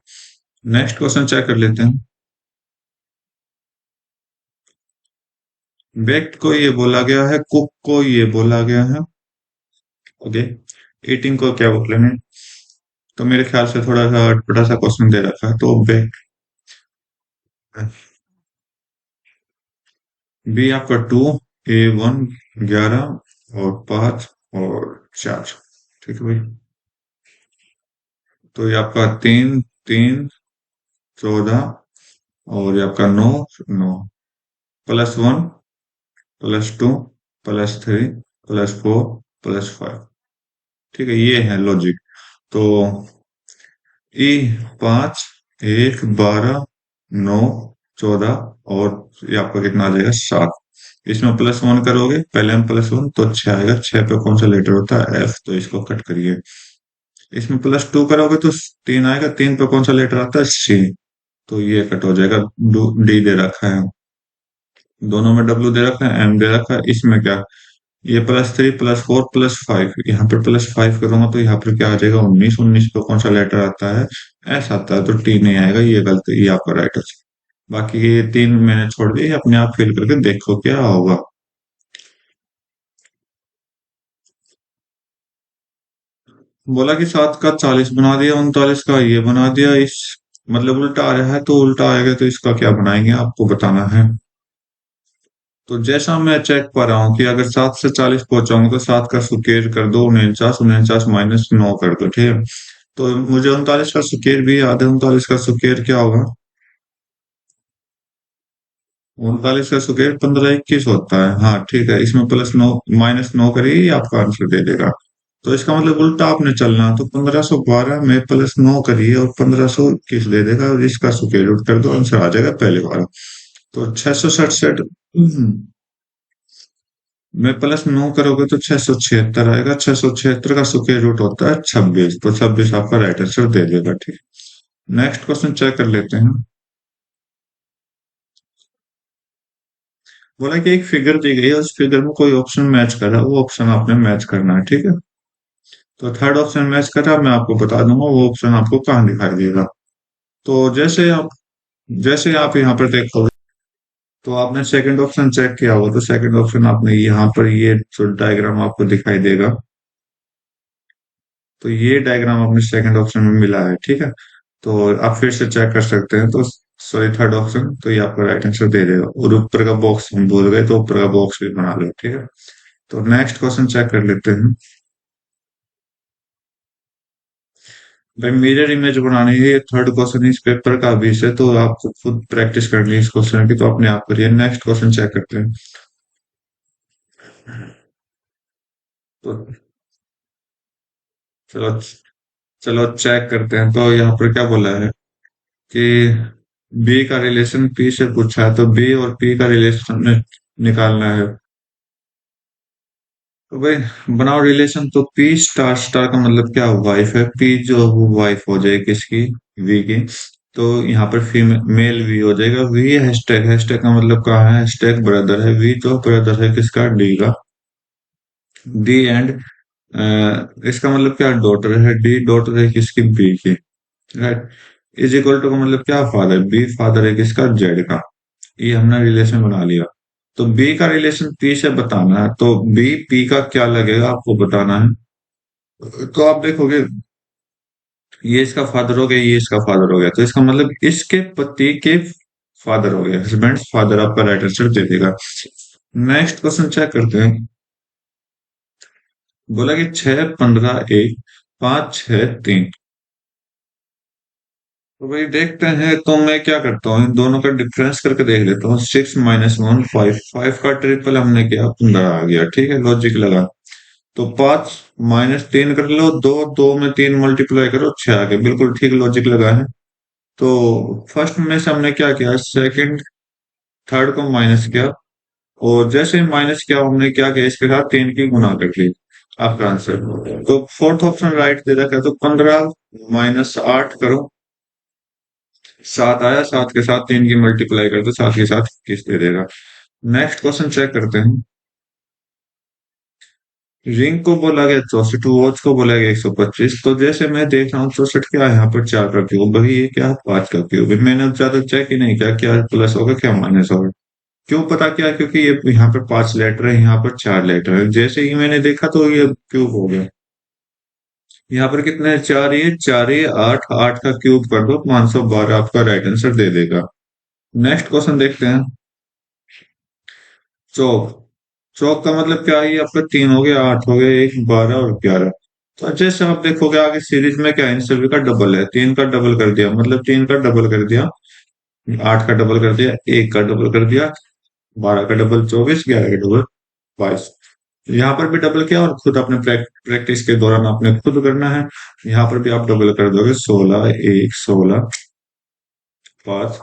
नेक्स्ट क्वेश्चन चेक कर लेते हैं। बेक्ड को ये बोला गया है, कुक को ये बोला गया है। ओके। ईटिंग को क्या बोला है? तो मेरे ख्याल से थोड़ा सा छोटा सा क्वेश्चन दे रखा है, तो बेक्ड। बी आपका 2, ए 1 11 और 5 और 4। ठीक है भाई। तो ये आपका 3 3 14 और ये आपका 9 9 +1 +2 +3 +4 +5। ठीक है, ये है लॉजिक। तो ई 5 1 12 9 14 और ये आपका कितना आ जाएगा? 7। इसमें +1 करोगे, पहले हम +1 तो 6 आएगा। 6 पे कौन सा लेटर होता है? एफ, तो इसको कट करिए। इसमें +2 करोगे तो 3 आएगा। 3 पे कौन सा लेटर आता है? सी, तो ये कट हो जाएगा। डी दे रखा है, दोनों में डब्ल्यू दे रखा है, एम दे रखा है। इसमें क्या? ये +3 +4 +5, यहाँ पे +5 करूंगा तो यहाँ पर क्या आ जाएगा? 19। 19 पे कौन सा लेटर आता है? एस आता है, तो टी नहीं आएगा, ये गलत है, ये आपका राइट आंसर। बाकी ये 3 मैंने छोड़ दिए, अपने आप फिल करके देखो क्या होगा। बोला कि 7 का 40 बना दिया, 39 का ये बना दिया। इस मतलब उल्टा आ रहा है, तो उल्टा आएगा तो इसका क्या बनाएंगे आपको बताना है। तो जैसा मैं चेक पा रहा हूँ कि अगर 7 से 40 पहुंचाऊंगा तो 7 का सुकेर कर दो 49, 49 -9 कर दो। ठीक है। तो मुझे 39 का सुकेर भी याद है। 39 का सुकेर क्या होगा? 39 का स्क्वायर 1521 होता है। हाँ ठीक है, इसमें प्लस 9 माइनस 9 करिए, ये आपका आंसर दे देगा। तो इसका मतलब उल्टा आपने चलना, तो 1512 में प्लस 9 करिए और 1521 दे देगा, और इसका स्क्वायर रूट कर दो, आंसर आ जाएगा पहले वाला। तो 667 में प्लस 9 करोगे तो 676 आएगा। 676 का स्क्वायर रूट होता है 26, तो 26 आपका राइट आंसर दे देगा। ठीक, नेक्स्ट क्वेश्चन चेक कर लेते हैं। बोला कि एक फिगर दी गई है, उस फिगर में कोई ऑप्शन मैच कर रहा है, वो ऑप्शन आपने मैच करना है। ठीक है, तो थर्ड ऑप्शन मैच कर रहा है, मैं आपको बता दूंगा वो ऑप्शन आपको कहाँ दिखाई देगा। तो जैसे आप यहाँ पर देखोगे, तो आपने सेकंड ऑप्शन चेक किया होगा, तो सेकंड ऑप्शन आपने यहाँ पर ये जो डायग्राम आपको दिखाई देगा, तो ये डायग्राम आपने सेकंड ऑप्शन में मिला है। ठीक है, तो आप फिर से चेक कर सकते हैं। तो सॉरी, थर्ड ऑप्शन, तो ये आपका राइट आंसर दे देगा। और ऊपर का बॉक्स हम भूल गए, तो ऊपर का बॉक्स भी बना लो। ठीक है, तो नेक्स्ट क्वेश्चन चेक कर लेते हैं। भाई मिरर इमेज बनानी है, ये थर्ड क्वेश्चन इस पेपर का विषय है, तो आपको खुद प्रैक्टिस करनी है इस क्वेश्चन की, तो अपने आप करिए। नेक्स्ट क्वेश्चन चेक करते हैं। तो चलो चलो चेक करते हैं। तो यहाँ पर क्या बोला है कि बी का रिलेशन पी से पूछा है, तो बी और पी का रिलेशन निकालना है। तो भाई बनाओ रिलेशन। तो पी स्टार स्टार का मतलब क्या, वाइफ है। पी जो वाइफ हो जाएगी किसकी, वी की। तो यहाँ पर फीमेल मेल वी हो जाएगा। वी हैशटैग, हैशटैग का मतलब कहाँ है, हैशटैग ब्रदर है। वी तो ब्रदर है किसका, डी का। डी एंड इसका मतलब क्या, डॉटर है। डी डॉटर है किसकी, बी की। राइट, इज इक्वल टू का मतलब क्या, फादर। बी फादर है किसका, जेड का। ये हमने रिलेशन बना लिया। तो बी का रिलेशन पी से बताना है, तो बी पी का क्या लगेगा आपको बताना है। तो आप देखोगे, ये इसका फादर हो गया, ये इसका फादर हो गया, तो इसका मतलब इसके पति के फादर हो गया, हस्बैंड फादर, आपका राइट आंसर दे देगा। नेक्स्ट क्वेश्चन चेक करते हैं। बोला कि 6 15 1 5 6 3। तो भाई देखते हैं, तो मैं क्या करता हूँ, इन दोनों का डिफरेंस करके देख लेता हूँ। 6 - 1 5, 5 का ट्रिपल हमने किया, 15 आ गया। ठीक है, लॉजिक लगा। तो 5 - 3 कर लो, दो दो में 3 मल्टीप्लाई करो, 6 आ गया। बिल्कुल ठीक लॉजिक लगा है। तो फर्स्ट में से हमने क्या किया, सेकंड थर्ड को माइनस किया, और जैसे ही माइनस किया हमने क्या किया, इसके साथ 3 की गुना कर ली, आपका आंसर। तो फोर्थ ऑप्शन राइट दे रखा है, तो 15 - 8 करो, 7 आया। 7 के साथ 3 की मल्टीप्लाई कर दो, 7 के साथ 21 दे देगा। नेक्स्ट क्वेश्चन चेक करते हैं। रिंग को बोला गया 64, वॉच को बोला गया 125। तो जैसे मैं देख रहा हूँ 64 क्या है, यहाँ पर 4 का क्यूब, भाई ये क्या है, 5 का क्यूब है। मैंने ज्यादा चेक ही नहीं किया क्या प्लस होगा क्या माइनस होगा। क्यों पता क्या, क्योंकि ये यहाँ पर 5 लेटर है, यहाँ पर 4 लेटर है। जैसे ही मैंने देखा तो ये क्यूब हो गया। यहाँ पर कितने हैं, 4, ये 4 ये 8, 8 का क्यूब कर दो, 512 आपका राइट आंसर दे देगा। नेक्स्ट क्वेश्चन देखते हैं। चौक, चौक का मतलब क्या है, ये आपका 3 हो गया, 8 हो गया, 1 12 और 11। तो जैसे आप देखोगे आगे सीरीज में क्या है, इन सभी का डबल है। 3 का डबल कर दिया मतलब 3 का डबल कर दिया, 8 का डबल कर दिया, 1 का डबल कर दिया, 12 का डबल 24, 11 का डबल 22। यहाँ पर भी डबल किया, और खुद अपने प्रैक्टिस के दौरान आपने खुद करना है। यहाँ पर भी आप डबल कर दोगे, 16 1 16 5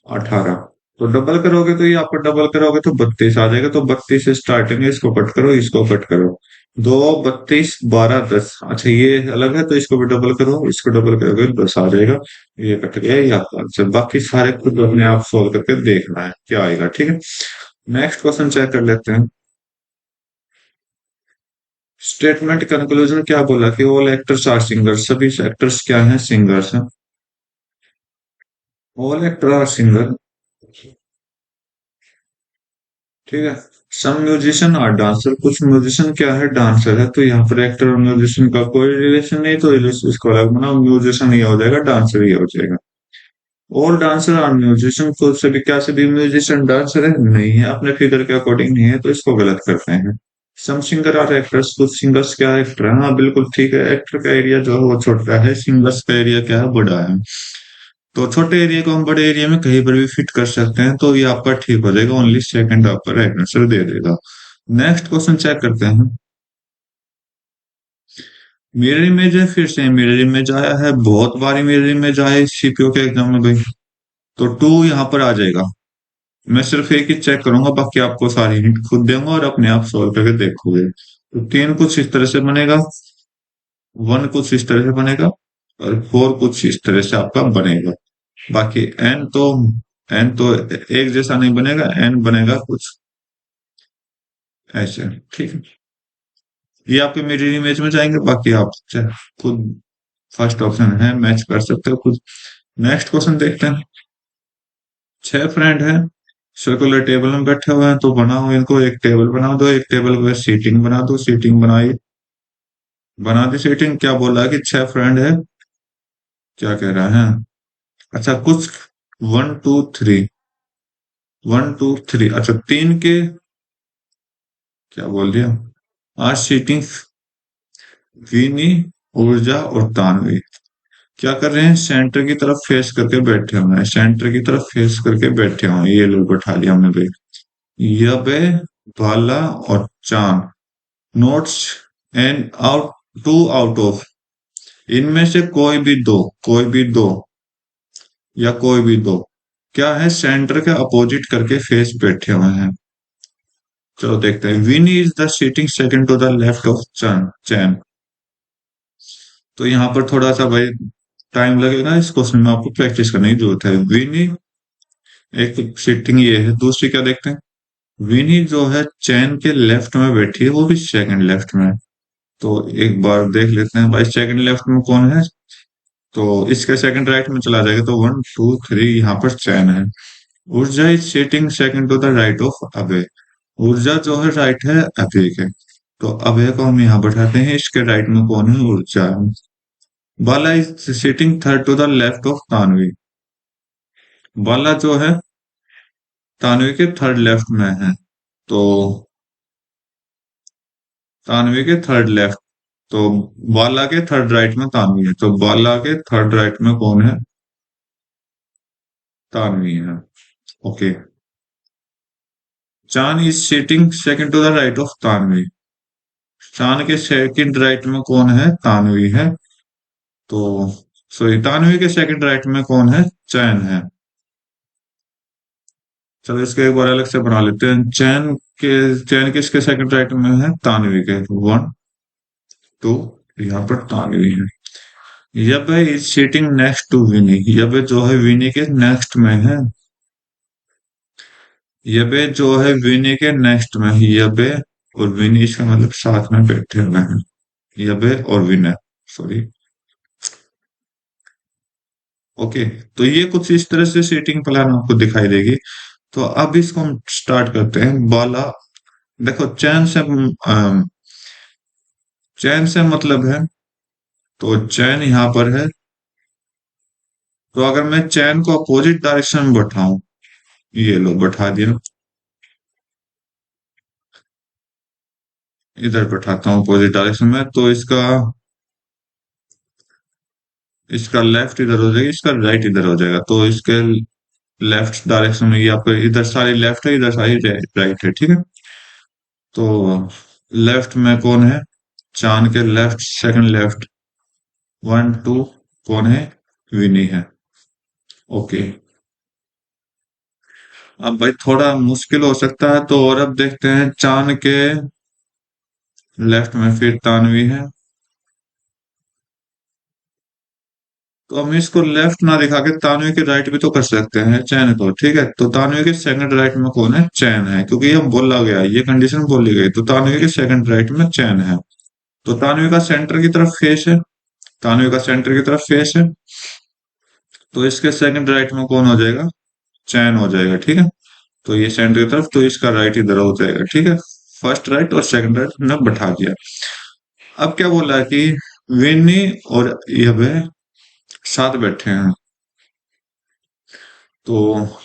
18। तो डबल करोगे, तो ये आपको डबल करोगे तो 32 आ जाएगा। तो 32 से स्टार्टिंग है, इसको कट करो, इसको कट करो। 2 32 12 10। अच्छा ये अलग है, तो इसको भी डबल करो, इसको डबल करोगे 10 आ जाएगा। ये कट गया, ये आपका आंसर। बाकी सारे खुद अपने आप सोल्व करके देखना है क्या आएगा। ठीक है, नेक्स्ट क्वेश्चन चेक कर लेते हैं। स्टेटमेंट कंक्लूजन क्या बोला कि ऑल एक्टर्स आर सिंगर्स, सभी एक्टर्स क्या हैं, सिंगर्स हैं। All actor are singer. ठीक है, सम म्यूजिशियन आर डांसर, कुछ म्यूजिशियन क्या है, डांसर है। तो यहाँ पर एक्टर और म्यूजिशियन का कोई रिलेशन नहीं, तो इसको अलग बनाओ, म्यूजिशियन ही हो जाएगा, डांसर ही हो जाएगा। ऑल डांसर आर म्यूजिशियन, तो सभी क्या, सभी म्यूजिशियन डांसर है, नहीं है, अपने फिगर के अकॉर्डिंग नहीं है, तो इसको गलत करते हैं। सम सिंगर आर एक्टर्स, कुछ सिंगर्स क्या एक्टर है, हाँ बिल्कुल ठीक है। एक्टर का एरिया जो है वो छोटा है, सिंगर्स का एरिया क्या है, बड़ा है। तो छोटे एरिया को हम बड़े एरिया में कहीं पर भी फिट कर सकते हैं, तो ये आपका ठीक हो जाएगा। ओनली सेकंड आपका राइट आंसर दे देगा। नेक्स्ट क्वेश्चन चेक करते हैं। मिरर इमेज है, फिर से मिरर इमेज आया है, बहुत बारी मिरर इमेज आया है सीपीयू के एग्जाम में भाई। तो टू यहाँ पर आ जाएगा। मैं सिर्फ एक ही चेक करूंगा, बाकी आपको सारी हिंट खुद दूंगा और अपने आप सॉल्व करके देखोगे। तो तीन कुछ इस तरह से बनेगा, वन कुछ इस तरह से बनेगा, और फोर कुछ इस तरह से आपका बनेगा। बाकी एन तो एक जैसा नहीं बनेगा, एन बनेगा कुछ ऐसे। ठीक है, ये आपके मिरर इमेज में जाएंगे, बाकी आप खुद फर्स्ट ऑप्शन है मैच कर सकते हो खुद। नेक्स्ट क्वेश्चन देखते हैं। छह फ्रेंड है, सर्कुलर टेबल में बैठे हुए हैं, तो बनाओ इनको, एक टेबल बना दो, एक टेबल पे सीटिंग बना दो, सीटिंग बनाई, बना दी सीटिंग। क्या बोला कि छह फ्रेंड है, क्या कह रहा है? अच्छा कुछ, one two three, one two three, अच्छा तीन के, क्या बोल दिया? आज सीटिंग विनी, ऊर्जा और तानवी क्या कर रहे हैं? सेंटर की तरफ फेस करके बैठे हुए हैं, सेंटर की तरफ फेस करके बैठे हुए हैं। ये लोग बैठा लिया हमने भाई। यबे, भाला और चांद। Notes and out, two out of, इनमें से कोई भी दो, कोई भी दो, या कोई भी दो क्या है, सेंटर के अपोजिट करके फेस बैठे हुए हैं। चलो देखते हैं। Vini is the sitting second to the left of Chain Chain. तो यहाँ पर थोड़ा सा भाई टाइम लगेगा, इस क्वेश्चन में आपको प्रैक्टिस करने की जरूरत है। विनी, एक सीटिंग ये है, दूसरी क्या देखते हैं? विनी जो है चैन के लेफ्ट में बैठी है, वो भी सेकंड लेफ्ट में। तो एक बार देख लेते हैं भाई, सेकंड लेफ्ट में कौन है? तो इसके सेकंड राइट में चला जाएगा, तो वन टू थ्री यहाँ पर चैन है। Urja is sitting second to the right of Abhay. Urja जो है राइट है अभय के, तो अभय को हम यहाँ बैठाते हैं, इसके राइट में कौन है? Urja. Bala is sitting third to the left of Tanvi. Bala जो है तानवी के थर्ड लेफ्ट में है, तो तानवी के थर्ड लेफ्ट, तो बाला के थर्ड राइट में तानवी है, तो बाला के थर्ड राइट में कौन है? तानवी है। Okay. Chand is sitting second to the right of Tanvi. Chand के सेकंड राइट में कौन है? तानवी है। तो सॉरी, तानवी के सेकंड राइट में कौन है? चैन है। चलो इसको एक बार अलग से बना लेते हैं। चैन किसके सेकंड राइट में है? तानवी के। वन टू, यहाँ पर तानवी है। यबे इज सिटिंग नेक्स्ट टू विनी। यबे जो है विनी के नेक्स्ट में है। यबे जो है विनी के नेक्स्ट में है। यबे और विनी, इसका मतलब साथ में बैठे हुए हैं। यबे और विनय, सॉरी। ओके, तो ये कुछ इस तरह से सीटिंग प्लान आपको दिखाई देगी। तो अब इसको हम स्टार्ट करते हैं। बाला, देखो चैन से मतलब है, तो चैन यहाँ पर है। तो अगर मैं चैन को अपोजिट डायरेक्शन में बैठाऊं, ये लो बैठा दिया, इधर बैठाता हूँ अपोजिट डायरेक्शन में, तो इसका इसका लेफ्ट इधर हो जाएगा, इसका राइट इधर हो जाएगा। तो इसके लेफ्ट डायरेक्शन में ये आपको इधर सारी लेफ्ट है, इधर सारी राइट है, ठीक है। तो लेफ्ट में कौन है? चांद के left, second left, one two, कौन है? विनी है। ओके। अब भाई थोड़ा मुश्किल हो सकता है, तो और अब देखते हैं। चांद के लेफ्ट में फिर तानवी है, तो हम इसको लेफ्ट ना दिखा के तानवी के राइट भी तो कर सकते हैं चैन को, ठीक है। तो तानवी के सेकंड राइट में कौन है? चैन है, क्योंकि ये बोला गया, ये कंडीशन बोली गई, तो तानवी के सेकंड राइट में चैन है। तो तानवी का सेंटर की तरफ फेस है, तानवी का सेंटर की तरफ फेस है, तो इसके सेकंड राइट में कौन हो जाएगा? चैन हो जाएगा, ठीक है। तो ये सेंटर की तरफ, तो इसका राइट इधर हो जाएगा, ठीक है। फर्स्ट राइट और सेकंड राइट हमने बैठा दिया। अब क्या बोला है कि विनी और यबे साथ बैठे हैं, तो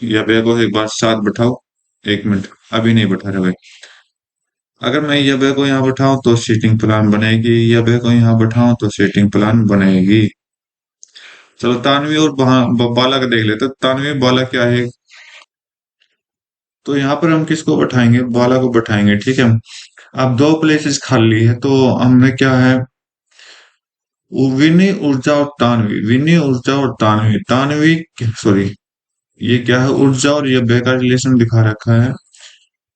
यबे को एक बार साथ बैठाओ। एक मिनट, अभी नहीं बैठा रहे भाई। अगर मैं यबे को यहाँ बैठाऊं तो सीटिंग प्लान बनेगी, यबे को यहाँ बैठाऊं तो सीटिंग प्लान बनेगी। चलो तानवी और बाला का देख लेते हैं। तानवी बाला क्या है? तो यहाँ पर हम किसको बैठाएंगे? बाला को बैठाएंगे, ठीक है। अब दो प्लेसेस खाली है तो हमने क्या है, विनी ऊर्जा और तानवी, विनी ऊर्जा और तानवी, तानवी सॉरी, ये क्या है, ऊर्जा और यज्ञ का रिलेशन दिखा रखा है।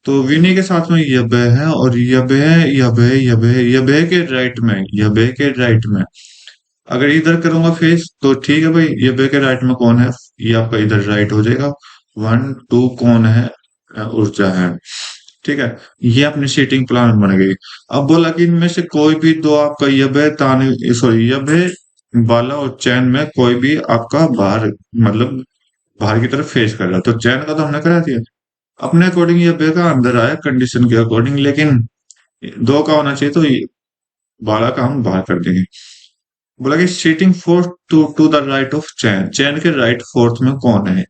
तो विनी के साथ में यज्ञ है, और यज्ञ यज्ञ यज्ञ यज्ञ के राइट में, यज्ञ के राइट में अगर इधर करूंगा फेस तो ठीक है भाई, यज्ञ के राइट में कौन है? ये आपका इधर राइट हो जाएगा। वन टू कौन है? ऊर्जा है, ठीक है। ये अपनी सीटिंग प्लान बन गई। अब बोला कि इनमें से कोई भी दो आपका यबे तानी सॉरी यबे बाला और चैन में कोई भी आपका बाहर, मतलब बाहर की तरफ फेस कर रहा है, तो चैन का तो हमने करा दिया। अपने अकॉर्डिंग यबे का अंदर आया कंडीशन के अकॉर्डिंग, लेकिन दो का होना चाहिए, तो बाला का हम बाहर कर देंगे। बोला कि sitting fourth to the right of Chain, Chain के राइट फोर्थ में कौन है?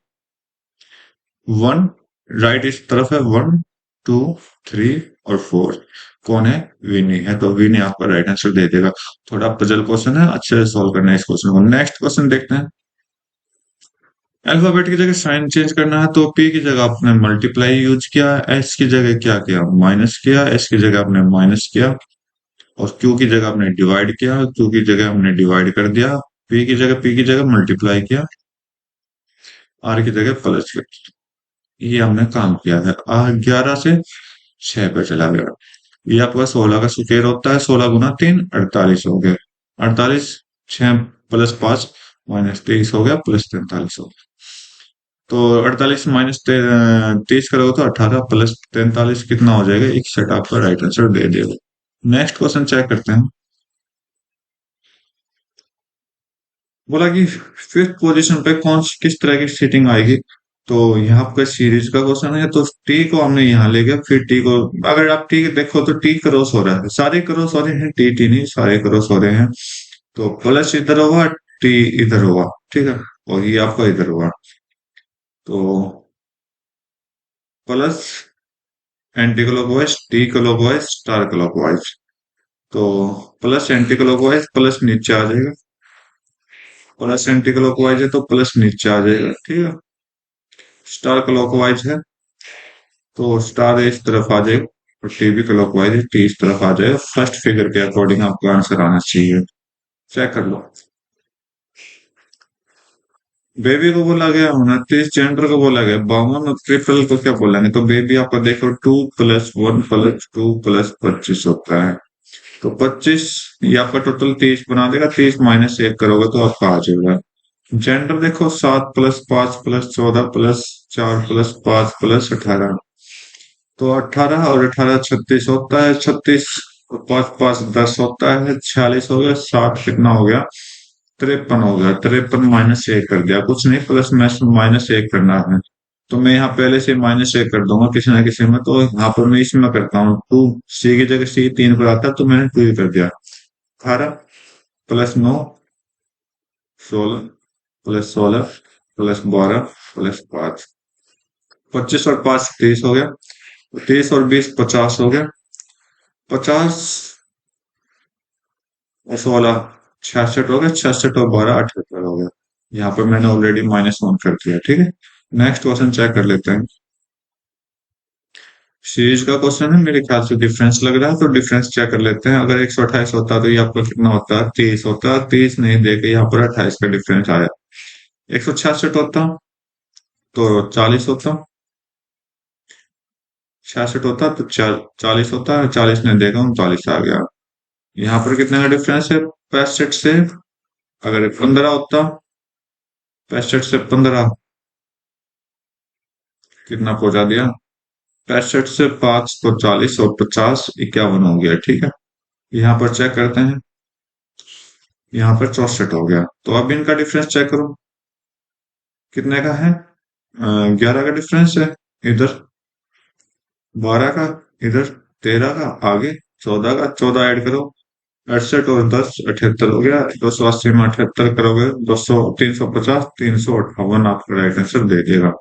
वन, राइट इस तरफ है, वन टू थ्री और फोर, कौन है? विनी है, तो विनी आपका राइट आंसर दे देगा। थोड़ा पजल क्वेश्चन है, अच्छे से सॉल्व करना है इस क्वेश्चन को। नेक्स्ट क्वेश्चन देखते हैं। अल्फाबेट की जगह साइन चेंज करना है, तो पी की जगह आपने मल्टीप्लाई यूज किया, एस की जगह क्या किया? माइनस किया, एस की जगह आपने माइनस किया, और क्यू की जगह आपने डिवाइड किया, क्यू की जगह हमने डिवाइड कर दिया, पी की जगह मल्टीप्लाई किया, आर की जगह प्लस किया। ये हमने काम किया है। 11 से 6 पे चला गया। ये आपका 16 का स्क्वायर होता है, 16 गुना 3 48 हो गया। 48, 6 प्लस 5 माइनस 23 हो गया, प्लस 43 हो गया। तो 48 माइनस 23 करोगे तो 18, प्लस 43 कितना हो जाएगा? 61। आपका राइट आंसर दे देगा। नेक्स्ट क्वेश्चन चेक करते हैं। बोला कि फिफ्थ पोजीशन पे कौन किस तरह की सीटिंग आएगी? तो यहाँ पे सीरीज का क्वेश्चन है, तो टी को हमने यहाँ ले गया, फिर टी को, अगर आप टी देखो तो टी क्रॉस हो रहा है, सारे क्रॉस हो रहे हैं, टी टी नहीं, सारे क्रॉस हो रहे हैं। तो प्लस इधर होगा, टी इधर होगा, ठीक है, और ये आपका इधर होगा। तो plus anti clockwise, T clockwise, star clockwise. तो प्लस एंटी क्लॉकवाइज, प्लस नीचे आ जाएगा, प्लस एंटी क्लॉकवाइज है तो प्लस नीचे आ जाएगा, ठीक है। स्टार क्लॉकवाइज है तो स्टार इस तरफ आ जाएगा, और टी भी क्लॉकवाइज है, टी इस तरफ आ जाएगा। फर्स्ट फिगर के अकॉर्डिंग आपका आंसर आना चाहिए। चेक कर लो। बेबी को बोला गया 29, जेंडर को बोला गया 52, और ट्रिपल को क्या बोलेंगे? तो बेबी आपका देखो 2+1+2+25 होता है, तो 25, ये आपका टोटल 30 बना देगा। 30 माइनस 1 करोगे तो आपका आ जाएगा। जेंडर देखो 7+5+14+4+5+18, तो 18 और 18 36 होता है, 36 और 5 5 10 होता है, 46 हो गया, 60 कितना हो गया? 53 हो गया। 53 माइनस 1 कर दिया, कुछ नहीं, प्लस माइनस 1 करना है। तो मैं यहाँ पहले से माइनस 1 कर दूंगा किसी ना किसी में, तो यहाँ पर मैं इसमें करता हूँ। टू, सी की जगह सी 3 पर आता है, तो मैंने 2 ही कर दिया। 18 प्लस 9 16, प्लस 16 प्लस 12 प्लस 5, 25 और 5 30 हो गया, 30 और 20 50 हो गया, 50 और 16 66 हो गया, 66 और 12 78 हो गया। यहाँ पर मैंने ऑलरेडी -1 कर दिया, ठीक है। नेक्स्ट क्वेश्चन चेक कर लेते हैं। सीरीज का क्वेश्चन है, मेरे ख्याल से डिफरेंस लग रहा है, तो डिफरेंस चेक कर लेते हैं। अगर 128 होता तो ये आपका कितना होता? 30 होता। 30 नहीं देके यहाँ पर 28 का डिफरेंस आया। 166 होता तो 40 होता, 66 होता तो 40 होता, 40 नहीं देगा, 39 आ गया। यहाँ पर कितने का डिफरेंस है? 65 से, अगर 15 होता, 65 से 15 कितना पहुंचा दिया? 65 से 5 तो 40, और 50 51 हो गया, ठीक है। यहाँ पर चेक करते हैं, यहाँ पर 64 हो गया। तो अब इनका डिफरेंस चेक करो, कितने का है? 11 का डिफरेंस है इधर, 12 का इधर, 13 का आगे, 14 का, 14 ऐड करो, 68 और 10 78 हो गया। 280 में 78 करोगे, 200 350 358 आपका राइट आंसर दे देगा।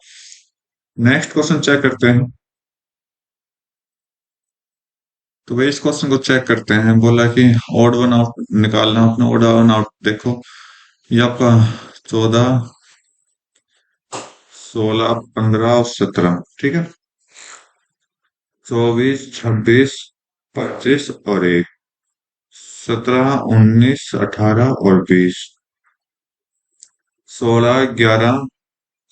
नेक्स्ट क्वेश्चन चेक करते हैं। तो भाई इस क्वेश्चन को चेक करते हैं। बोला कि ऑड वन आउट निकालना, अपना ऑड वन आउट देखो, ये आपका 14, 16, 15 और 17, ठीक है। 24, 26, 25 और 1, 17, 19, 18 और 20, 16, 11,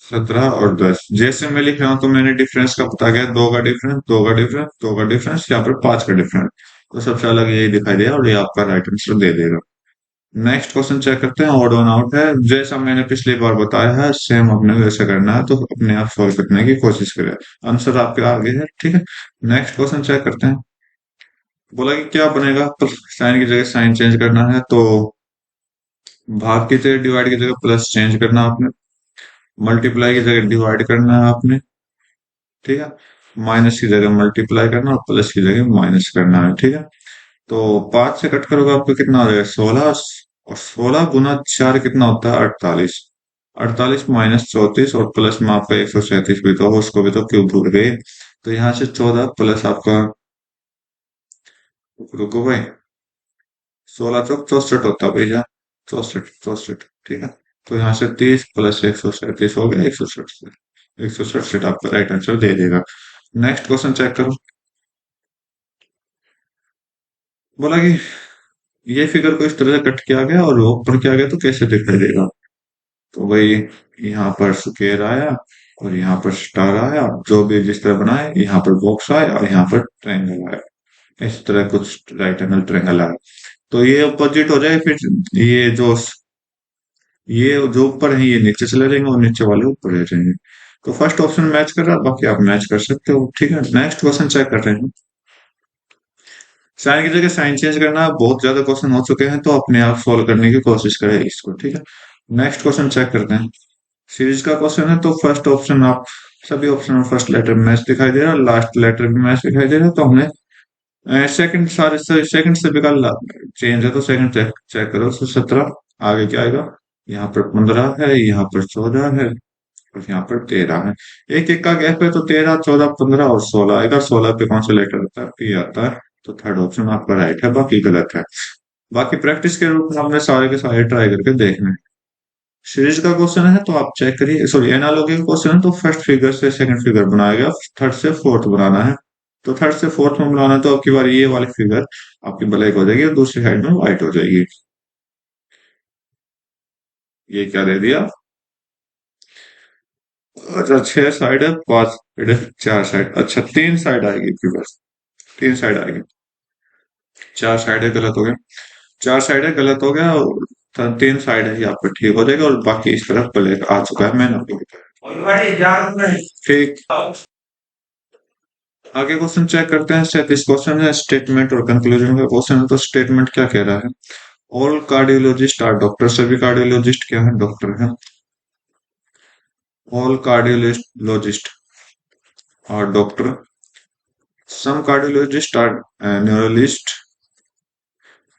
17 और 10। जैसे मैं लिख रहा हूं तो मैंने डिफरेंस का पता किया, दो का डिफरेंस, दो का डिफरेंस, दो का डिफरेंस, यहाँ पर पांच का डिफरेंस। तो सबसे अलग यही दिखाई देगा और ये आपका राइट आंसर दे देगा। नेक्स्ट क्वेश्चन चेक करते हैं, ऑड ऑन आउट है। जैसा मैंने पिछली बार बताया है सेम अपने वैसे करना है, तो अपने आप सॉल्व करने की कोशिश करें। आंसर आपके आगे है, ठीक है। नेक्स्ट क्वेश्चन चेक करते हैं। बोला कि क्या बनेगा, तो साइन की जगह साइन चेंज करना है, तो भाग की जगह डिवाइड की जगह प्लस चेंज करना आपने, मल्टीप्लाई की जगह डिवाइड करना है आपने, ठीक है। माइनस की जगह मल्टीप्लाई करना और प्लस की जगह माइनस करना है, ठीक है। तो 5 से कट करोगे आपको कितना हो जाएगा, 16, और 16 गुना 4 कितना होता है, 48। 48 माइनस 34 और प्लस में आपका 137 भी तो हो, उसको भी तो क्यूब भूल गए। तो यहाँ से 14 प्लस आपका, रुको भाई, 16 चौक 64 होता है भैया, 64 64, ठीक है। तो यहाँ से 30 प्लस 137 हो गया 167, 167 आपका राइट आंसर दे देगा। नेक्स्ट क्वेश्चन चेक करो। बोला कि ये फिगर को इस तरह से कट किया गया और ऊपर किया गया तो कैसे दिखाई देगा। तो भाई यहाँ पर स्क्वायर आया और यहाँ पर स्टार आया, जो भी जिस तरह बनाए, यहाँ पर बॉक्स आया और यहाँ पर ट्रायंगल आया, इस तरह कुछ राइट एंगल ट्रायंगल आया। तो ये अपोजिट हो जाए, फिर ये जो ऊपर है ये नीचे चले जाएंगे और नीचे वाले ऊपर रह जाएंगे। तो फर्स्ट ऑप्शन मैच कर रहा है, बाकी आप मैच कर सकते हो, ठीक है। नेक्स्ट क्वेश्चन चेक कर रहे हैं। साइन की जगह साइन चेंज करना, बहुत ज्यादा क्वेश्चन हो चुके हैं, तो अपने आप सॉल्व करने की कोशिश करें इसको, ठीक है। नेक्स्ट क्वेश्चन चेक करते हैं। सीरीज का क्वेश्चन है, तो फर्स्ट ऑप्शन आप, सभी ऑप्शन में फर्स्ट लेटर मैच दिखाई दे रहा है, लास्ट लेटर भी मैच दिखाई दे रहा है, तो हमने सेकंड, सारे सेकंड से निकाल चेंज है तो सेकंड चेक चेक करो। तो 17 आगे क्या आएगा, यहाँ पर 15 है, यहाँ पर 14 है और यहाँ पर 13 है। एक एक का गैप है, तो 13, 14, 15 और 16 आएगा। 16 पे कौन सा लेटर आता है, पी आता है। तो थर्ड ऑप्शन आपका राइट है, बाकी गलत है। बाकी प्रैक्टिस के रूप में हमने सारे के सारे ट्राई करके देखने हैं। सीरीज का क्वेश्चन है तो आप चेक करिए, सॉरी एनालॉगी का क्वेश्चन है तो फर्स्ट फिगर से सेकंड फिगर बनाया गया, थर्ड से फोर्थ बनाना है। तो थर्ड से फोर्थ में बनाना है, तो आपकी बार ये वाली फिगर आपकी ब्लैक हो जाएगी और दूसरी साइड में व्हाइट हो जाएगी। ये क्या दे दिया, अच्छा 6 साइड है, 5 साइड है, 4 साइड, अच्छा 3 साइड आएगी फिगर, 3 साइड आएगी। 4 साइड है गलत हो गया, 4 साइड है गलत हो गया, और 3 साइड है यहाँ पर ठीक हो जाएगा, और बाकी इस तरफ ब्लैक आ चुका है, मैंने आपको बताया, ठीक। आगे क्वेश्चन चेक करते हैं। 37 क्वेश्चन है, स्टेटमेंट और कंक्लूजन का क्वेश्चन है। तो स्टेटमेंट क्या कह रहा है, ऑल कार्डियोलॉजिस्ट आर डॉक्टर, सभी कार्डियोलॉजिस्ट क्या है, डॉक्टर है। All cardiologist are doctor, some cardiologist are neurologist.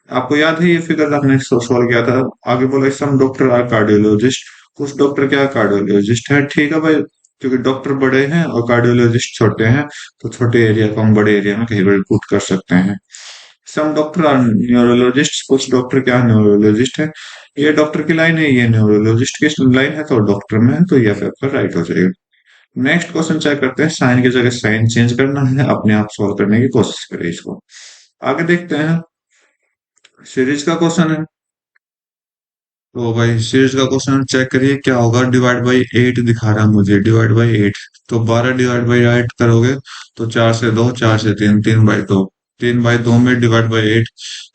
आपको याद है ये फिगर आपने सॉल्व किया था। आगे बोला सम डॉक्टर आर कार्डियोलॉजिस्ट, कुछ डॉक्टर क्या कार्डियोलॉजिस्ट है, ठीक है भाई। क्योंकि डॉक्टर बड़े हैं और कार्डियोलॉजिस्ट छोटे हैं, तो छोटे एरिया को हम बड़े एरिया में कहीं पर पुट कर सकते हैं। सम डॉक्टर आर न्यूरोलॉजिस्ट, कुछ डॉक्टर क्या न्यूरोलॉजिस्ट है। ये डॉक्टर की लाइन है, ये न्यूरोलॉजिस्ट की लाइन है, तो डॉक्टर में है, तो ये आपका राइट हो जाएगा। नेक्स्ट क्वेश्चन चेक करते हैं। साइन की जगह साइन चेंज करना है, अपने आप सॉल्व करने की कोशिश करें इसको। आगे देखते हैं, सीरीज का क्वेश्चन है। तो भाई सीरीज का क्वेश्चन चेक करिए क्या होगा, डिवाइड बाई 8 दिखा रहा है मुझे, डिवाइड बाई 8। तो 12 डिवाइड बाई 8 करोगे तो 4 से 2, 4 से 3, 3/2, 3/2 में डिवाइड बाई 8,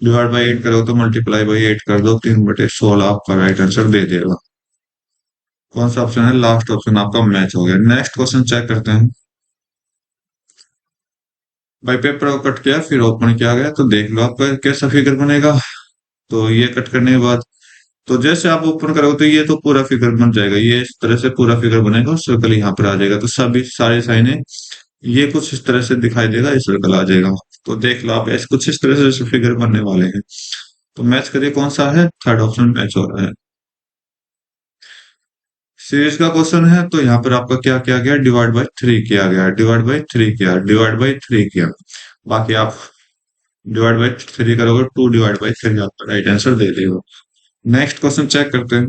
डिवाइड बाई 8 करोगे तो मल्टीप्लाई बाई 8 कर दो, 3/16 आपका राइट आंसर दे देगा। कौन सा ऑप्शन है, लास्ट ऑप्शन आपका मैच हो गया। नेक्स्ट क्वेश्चन चेक करते हैं। भाई पेपर को कट किया फिर ओपन किया गया, तो देख लो आपका कैसा फिगर बनेगा। तो ये कट करने के बाद, तो जैसे आप ओपन करोगे तो ये तो पूरा फिगर बन जाएगा, ये इस तरह से पूरा फिगर बनेगा और सर्कल यहाँ पर आ जाएगा। तो सभी सारी साइनें ये कुछ इस तरह से दिखाई देगा, ये सर्कल आ जाएगा। तो देख लो आप, ऐसे कुछ इस तरह से फिगर बनने वाले हैं। तो मैच करिए कौन सा है, थर्ड ऑप्शन मैच हो रहा है। सीरीज का क्वेश्चन है, तो यहाँ पर आपका क्या किया गया, डिवाइड बाई 3 किया गया, डिवाइड बाई 3 किया, डिवाइड बाई 3 किया। बाकी आप डिवाइड बाई 3 करोगे, 2 डिवाइड बाई 3 आपका राइट आंसर दे देगा। नेक्स्ट क्वेश्चन चेक करते हैं।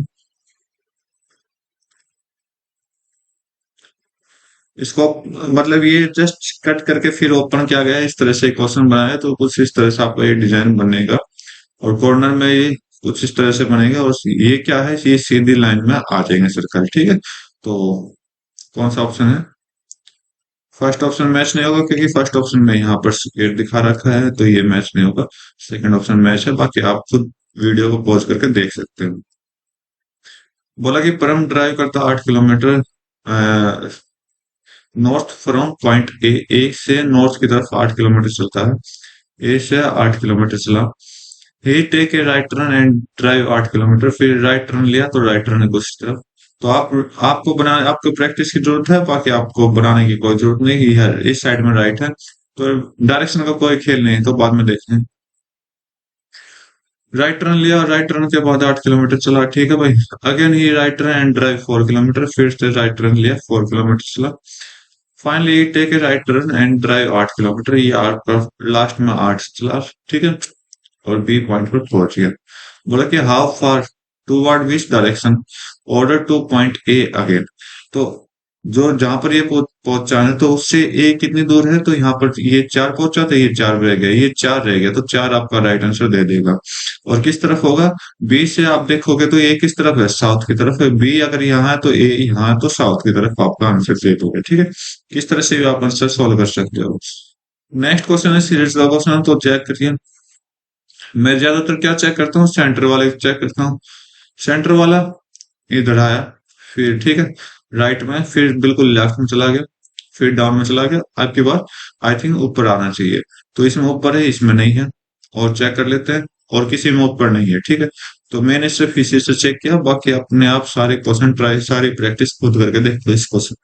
इसको मतलब ये जस्ट कट करके फिर ओपन किया गया है, इस तरह से क्वेश्चन बनाया है, तो कुछ इस तरह से आपका ये डिजाइन बनेगा। और कॉर्नर में ये कुछ इस तरह से बनेगा, और ये क्या है, ये सीधी लाइन में आ जाएंगे सर्कल, ठीक है। तो कौन सा ऑप्शन है? फर्स्ट ऑप्शन मैच नहीं होगा, क्योंकि फर्स्ट ऑप्शन में यहाँ पर स्क्वायर दिखा रखा है, तो ये मैच नहीं होगा। सेकंड ऑप्शन मैच है, बाकी आप खुद वीडियो को पॉज करके देख सकते हैं। बोला कि परम ड्राइव करता 8 kilometre north from point A से नॉर्थ की तरफ 8 किलोमीटर चलता है। ए से 8 किलोमीटर चला। He take a right turn and drive 8 kilometre, फिर राइट टर्न लिया तो राइट टर्न है दूसरी तरफ। तो आपको बनाने, आपको प्रैक्टिस की जरूरत है, बाकी आपको बनाने की कोई जरूरत नहीं है। इस साइड में राइट है, तो डायरेक्शन का कोई खेल नहीं, तो बाद में देखते हैं। राइट टर्न लिया, राइट टर्न के बाद 8 किलोमीटर चला, ठीक है भाई। Again he right turn and drive 4 kilometre, फिर से राइट टर्न लिया, 4 किलोमीटर चला। Finally take a right turn and drive 8 kilometre, ये आठ का लास्ट में 8 चला, ठीक है। और बी पॉइंट पर पहुंच गया। बोला कि how far toward which direction, order two point A again. तो जो जहां पर ये पहुंचा है, तो उससे ए कितनी दूर है, तो यहाँ पर ये 4 पहुंचा, तो ये 4 रह गया, ये 4 रह गया, तो 4 आपका राइट आंसर दे देगा। और किस तरफ होगा? बी से आप देखोगे तो ए किस तरफ है, साउथ की तरफ है। बी अगर यहाँ है तो ए यहाँ है, तो साउथ की तरफ आपका आंसर दे दोगे, ठीक है। किस तरह से भी आप आंसर सॉल्व कर सकते हो। नेक्स्ट क्वेश्चन है सीरीज का क्वेश्चन, तो चेक करिए। मैं ज्यादातर क्या चेक करता हूँ, सेंटर वाले चेक करता हूँ। सेंटर वाला इधर आया, फिर ठीक है, राइट में, फिर बिल्कुल लेफ्ट में चला गया, फिर डाउन में चला गया। आपके बाद आई थिंक ऊपर आना चाहिए, तो इसमें ऊपर है, इसमें नहीं है। और चेक कर लेते हैं, और किसी में ऊपर नहीं है, ठीक है। तो मैंने सिर्फ इसी से चेक किया, बाकी अपने आप सारे क्वेश्चन ट्राई, सारी प्रैक्टिस खुद करके देखो इस क्वेश्चन।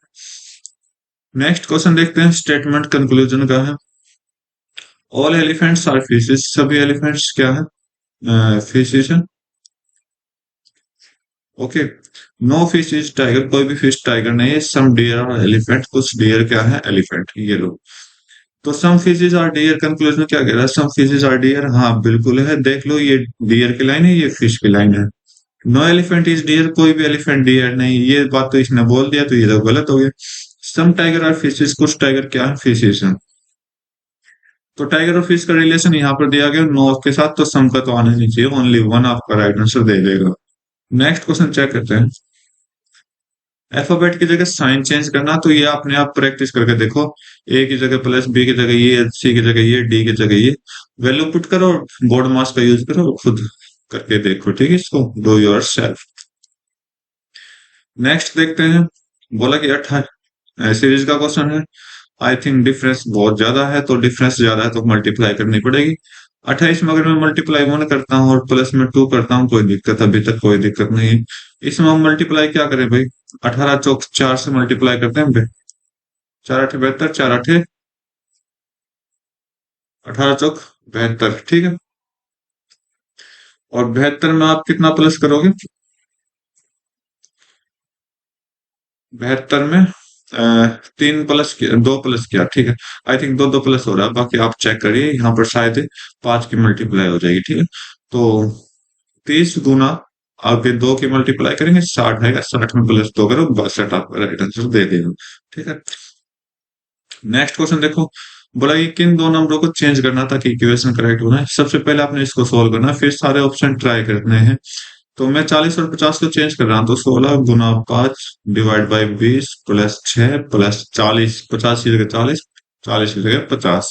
नेक्स्ट क्वेश्चन देखते हैं, स्टेटमेंट कंक्लूजन का है। ऑल एलिफेंट्स आर फिशेस, सभी एलिफेंट्स क्या है, फिशेस है, okay. No fish is tiger, कोई भी फिश टाइगर नहीं है। सम डियर और एलिफेंट, कुछ डियर क्या है, एलिफेंट, ये लो। तो some fishes are deer, conclusion क्या कह रहा है, सम फिशेज आर डियर, हाँ बिल्कुल है, देख लो, ये डियर की लाइन है, ये फिश की लाइन है। नो एलिफेंट इज डियर, कोई भी एलिफेंट डियर नहीं, ये बात तो इसने बोल दिया, तो ये तो गलत हो गया। सम टाइगर आर फिशेज, कुछ टाइगर क्या है, फिशेज है। तो टाइगर और फिश का रिलेशन यहाँ पर दिया गया नो के साथ, तो सम का तो आना नहीं चाहिए, ओनली वन आपका राइट आंसर दे देगा। नेक्स्ट क्वेश्चन चेक करते हैं। अल्फाबेट की जगह साइन चेंज करना, तो ये अपने आप प्रैक्टिस करके देखो। ए की जगह प्लस, बी की जगह ये, सी की जगह ये, डी की जगह ये, वैल्यू पुट करो, बोर्ड मास का यूज करो, खुद करके देखो, ठीक है, इसको डू योर सेल्फ। नेक्स्ट देखते हैं। बोला कि 28 सीरीज का क्वेश्चन है। आई थिंक डिफरेंस बहुत ज्यादा है, तो डिफरेंस ज्यादा है तो मल्टीप्लाई करनी पड़ेगी। 28 में अगर मैं मल्टीप्लाई 1 करता हूँ और प्लस में 2 करता हूँ, कोई दिक्कत अभी तक कोई दिक्कत नहीं है। इसमें हम मल्टीप्लाई क्या करें भाई, 18 चौक 4 से मल्टीप्लाई करते हैं, 4 8 72, 4 8 18 ठीक है। और 72 में आप कितना प्लस करोगे, 72 में 2 प्लस किया, ठीक है। आई थिंक दो दो प्लस हो रहा है, बाकी आप चेक करिए, यहाँ पर शायद 5 की मल्टीप्लाई हो जाएगी, ठीक है। तो 30 गुना आगे 2 की मल्टीप्लाई करेंगे, 60 है, 60 में +2 करो, 62 आपका राइट आंसर दे देगा, ठीक है। नेक्स्ट क्वेश्चन देखो। बोला कि किन दो नंबरों को चेंज करना ताकि इक्वेशन करेक्ट होना है। सबसे पहले आपने इसको सोल्व करना है, फिर सारे ऑप्शन ट्राई करने हैं। तो मैं 40 और 50 को चेंज कर रहा हूँ, तो 16 गुना 5 डिवाइड बाई 20 प्लस 6 प्लस 40, 50 की जगह 40, 40 की जगह 50,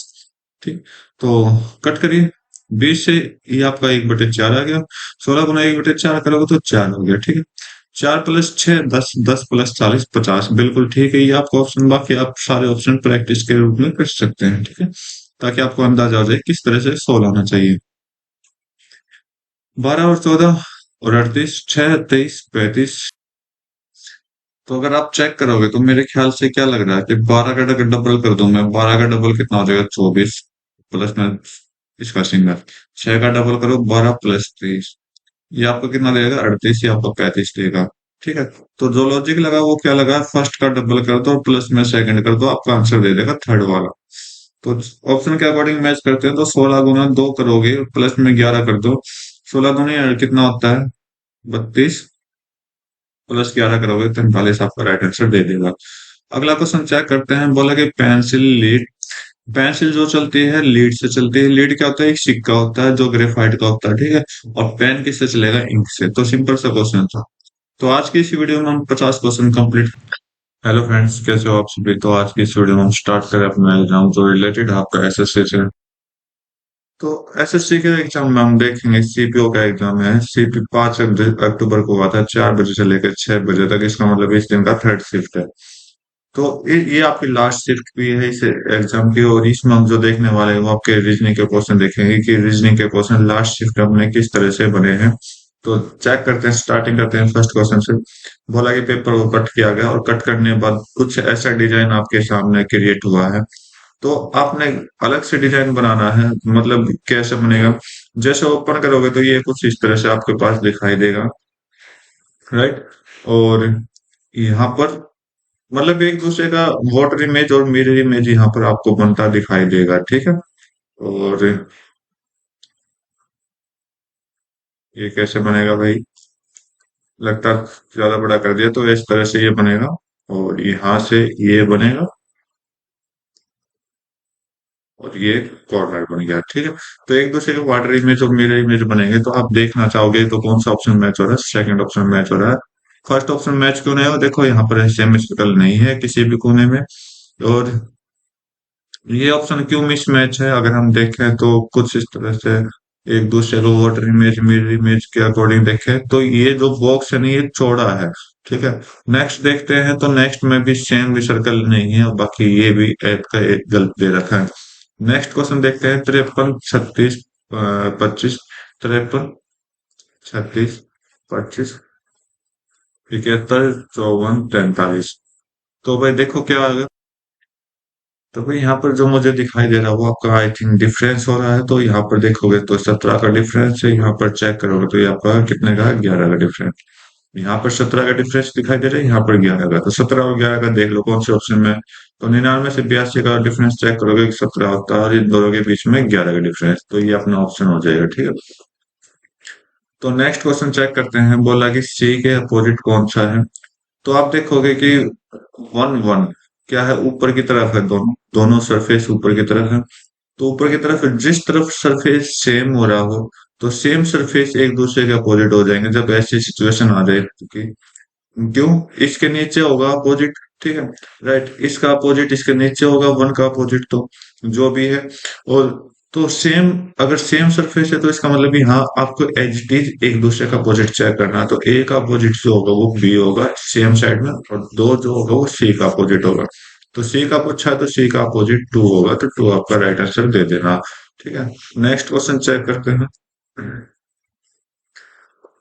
ठीक। तो कट करिए, 20 से ये आपका 1/4 आ गया। 16 गुना 1/4 करोगे तो 4 हो गया, ठीक है। 4 + 6 10, 10 + 40 50, बिल्कुल ठीक है ये आपका ऑप्शन। बाकी आप सारे ऑप्शन प्रैक्टिस के रूप में कर सकते हैं, ठीक है, ताकि आपको अंदाजा हो जाए किस तरह से सोल्व होना चाहिए। 12 और 14 और 38, 6 23 35। तो अगर आप चेक करोगे तो मेरे ख्याल से क्या लग रहा है कि 12 का अगर डबल कर दूं मैं, 12 का डबल कितना हो जाएगा, 24 प्लस में इसका सिंगल, 6 का डबल करो 12 + 23, ये आपको कितना देगा, 38, ये आपको 35 देगा, ठीक है। तो जो लॉजिक लगा वो क्या लगा, फर्स्ट का डबल कर दो और प्लस में सेकंड कर दो, आपका आंसर दे देगा थर्ड वाला। तो ऑप्शन के अकॉर्डिंग मैच करते हैं, तो 16 गुना 2 करोगे, प्लस में 11 कर दो, 16 दूनी कितना होता है, 32, +11 करोगे 43, आपका राइट आंसर दे देगा। अगला क्वेश्चन चेक करते हैं। बोला कि पेंसिल लीड, पेंसिल जो चलती है लीड से चलती है। लीड क्या होता है? एक सिक्का होता है जो ग्रेफाइट का होता है, ठीक है। और पेन किससे चलेगा? इंक से। तो सिंपल सा क्वेश्चन था। तो आज की इस वीडियो में हम 50 क्वेश्चन कंप्लीट। हेलो फ्रेंड्स, कैसे हो आप सभी? तो आज की इस वीडियो में हम स्टार्ट करें अपना एग्जाम जो रिलेटेड आपका एसएससी से। तो एसएससी के एग्जाम में हम देखेंगे, सीपीओ का एग्जाम है। सीपी 5 अक्टूबर को हुआ था, 4 बजे से लेकर 6 बजे तक। इसका मतलब इस दिन का थर्ड शिफ्ट है। तो ये आपकी लास्ट शिफ्ट भी है इस एग्जाम की। और इसमें हम जो देखने वाले हैं वो आपके रीजनिंग के क्वेश्चन देखेंगे कि रीजनिंग के क्वेश्चन लास्ट शिफ्ट हमने किस तरह से बने हैं। तो चेक करते हैं, स्टार्टिंग करते हैं फर्स्ट क्वेश्चन से। बोला कि पेपर को कट किया गया और कट करने के बाद कुछ ऐसा डिजाइन आपके सामने क्रिएट हुआ है। तो आपने अलग से डिजाइन बनाना है। मतलब कैसे बनेगा? जैसे ओपन करोगे तो ये कुछ इस तरह से आपके पास दिखाई देगा, राइट। और यहाँ पर मतलब एक दूसरे का वाटर इमेज और मिरर इमेज यहाँ पर आपको बनता दिखाई देगा, ठीक है। और ये कैसे बनेगा भाई? लगता है ज्यादा बड़ा कर दिया। तो इस तरह से ये बनेगा और यहाँ से ये बनेगा और ये कॉर्नर बन गया, ठीक है। तो एक दूसरे के वाटर इमेज और मिरर इमेज बनेंगे। तो आप देखना चाहोगे तो कौन सा ऑप्शन मैच हो रहा है? सेकंड ऑप्शन मैच हो रहा है। फर्स्ट ऑप्शन मैच क्यों नहीं हो? देखो यहाँ पर सेमिस्टिकल नहीं है किसी भी कोने में। और ये ऑप्शन क्यों मिसमैच है अगर हम देखें तो कुछ इस तरह से एक दूसरे को वाटर इमेज मिरर इमेज के अकॉर्डिंग देखें तो ये जो बॉक्स है ना ये चौड़ा है, ठीक है। नेक्स्ट देखते हैं तो नेक्स्ट में भी सेम भी सर्कल नहीं है और बाकी ये भी एक का एक गलत दे रखा है। नेक्स्ट क्वेश्चन देखते हैं। 53 36 25, 53 36 25 71 54 43। तो भाई देखो क्या आ गया। तो भाई यहाँ पर जो मुझे दिखाई दे रहा है वो आपका आई थिंक डिफरेंस हो रहा है। तो यहाँ पर देखोगे तो 17 का डिफरेंस है। यहाँ पर चेक करोगे तो ये आपका कितने का है? 11 का डिफरेंस। यहाँ पर 17 का डिफरेंस दिखाई दे रहा है, यहाँ पर 11 का। तो 17 और 11 का देख लो कौन से ऑप्शन में है। तो 99 से 82 का डिफरेंस चेक करोगे कि 17 होता है और इन दोनों के बीच में 11 का डिफरेंस। तो ये अपना ऑप्शन हो जाएगा, ठीक है। तो नेक्स्ट क्वेश्चन चेक करते हैं। बोला कि सी के अपोजिट कौन सा है? तो आप देखोगे कि 1 1 क्या है? ऊपर की तरफ है, दोनों दोनों सरफेस ऊपर की तरफ है। तो ऊपर की तरफ जिस तरफ सरफेस सेम हो रहा हो तो सेम सरफेस एक दूसरे के अपोजिट हो जाएंगे जब ऐसी सिचुएशन आ जाए कि क्यों? इसके नीचे होगा अपोजिट, ठीक है। राइट, इसका अपोजिट इसके नीचे होगा, वन का अपोजिट तो जो भी है। और तो सेम, अगर सेम सरफेस है तो इसका मतलब भी हाँ आपको एच डी एक दूसरे का अपोजिट चेक करना है। तो ए का अपोजिट जो होगा वो बी होगा सेम साइड में, और दो जो होगा वो सी का अपोजिट होगा। तो सी का पूछा है तो सी का अपोजिट टू होगा, तो टू आपका राइट आंसर दे देना, ठीक है। नेक्स्ट क्वेश्चन चेक करते हैं।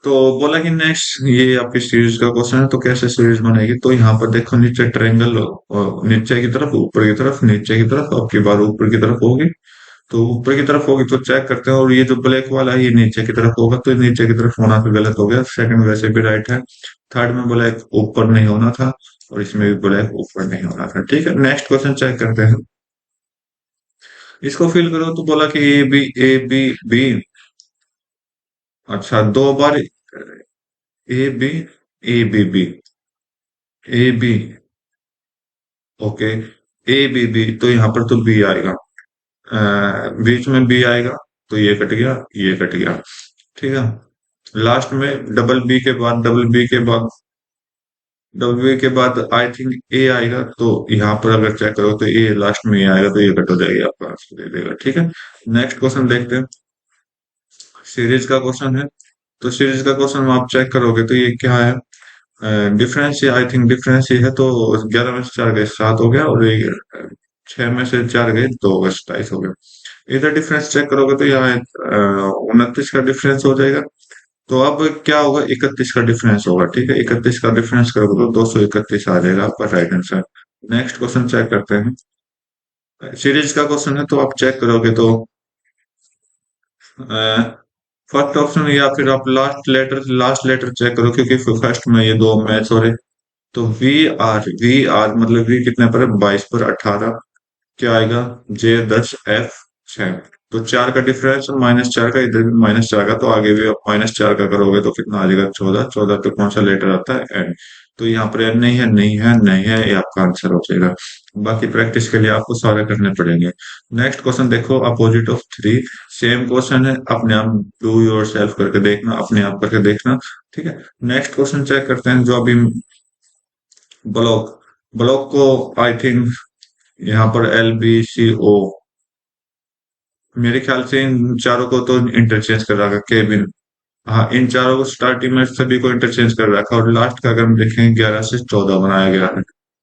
तो बोला कि नेक्स्ट ये आपकी सीरीज का क्वेश्चन है। तो कैसे सीरीज बनेगी? तो यहाँ पर देखो नीचे ट्रायंगल, नीचे की तरफ ऊपर की तरफ, नीचे की तरफ, आपकी बार ऊपर की तरफ होगी। तो ऊपर की तरफ होगी तो चेक करते हैं। और ये जो ब्लैक वाला है ये नीचे की तरफ होगा, तो नीचे की तरफ होना तो गलत हो गया। सेकंड वैसे भी राइट है। थर्ड में ब्लैक ऊपर नहीं होना था और इसमें भी ब्लैक ऊपर नहीं होना था, ठीक है। नेक्स्ट क्वेश्चन चेक करते हैं। इसको फिल करो। तो बोला कि ए बी बी। अच्छा, दो बार A B, A B B, A B, okay. A B B तो यहाँ पर तो बी आएगा। बीच में बी आएगा तो ये कट गया, ये कट गया, ठीक है। लास्ट में डबल बी के बाद, डबल बी के बाद आई थिंक ए आएगा। तो यहाँ पर अगर चेक करो तो ए लास्ट में आएगा तो ये कट हो जाएगा, आपका आंसर दे देगा, ठीक है। नेक्स्ट क्वेश्चन देखते हैं। सीरीज का क्वेश्चन है। तो सीरीज का क्वेश्चन आप चेक करोगे तो ये क्या है? डिफरेंस, ये आई थिंक डिफरेंस ये है। तो 11 में से 4 गए 7 हो गया, और ये 6 में से 4 गए 2 गए 27 हो गया। इधर डिफरेंस चेक करोगे तो यहाँ 29 का डिफरेंस हो जाएगा। तो अब क्या होगा? 31 का डिफरेंस होगा, ठीक है। 31 का डिफरेंस करोगे तो 231 आ जाएगा आपका right answer. Next question check करते हैं। सीरीज का क्वेश्चन है। तो आप चेक करोगे तो फर्स्ट ऑप्शन या फिर आप लास्ट लेटर चेक करो, क्योंकि फर्स्ट में ये दो मैच हो रहे। तो वी आर मतलब वी कितने पर है? 22 पर 18 क्या आएगा? जे 10 एफ 6। तो 4 का डिफरेंस, -4 का, इधर भी -4 का। तो आगे भी आप -4 का करोगे तो कितना आ जाएगा? 14। 14 पे कौन सा लेटर आता है? एन। तो यहाँ पर नहीं है, नहीं है, नहीं है, ये आपका आंसर हो जाएगा। बाकी प्रैक्टिस के लिए आपको सारे करने पड़ेंगे। नेक्स्ट क्वेश्चन देखो, opposite of three. Same question है, अपने आप डू योर सेल्फ करके देखना, अपने आप करके देखना। ठीक है। नेक्स्ट क्वेश्चन चेक करते हैं, जो अभी ब्लॉक ब्लॉक को आई थिंक यहाँ पर LBCO, मेरे ख्याल से इन चारों को तो इंटरचेंज कर रखा है, केबिन। हाँ, इन चारों को स्टार्टिंग में सभी को इंटरचेंज कर रखा है, और लास्ट का अगर हम देखें 11 से 14 बनाया गया है।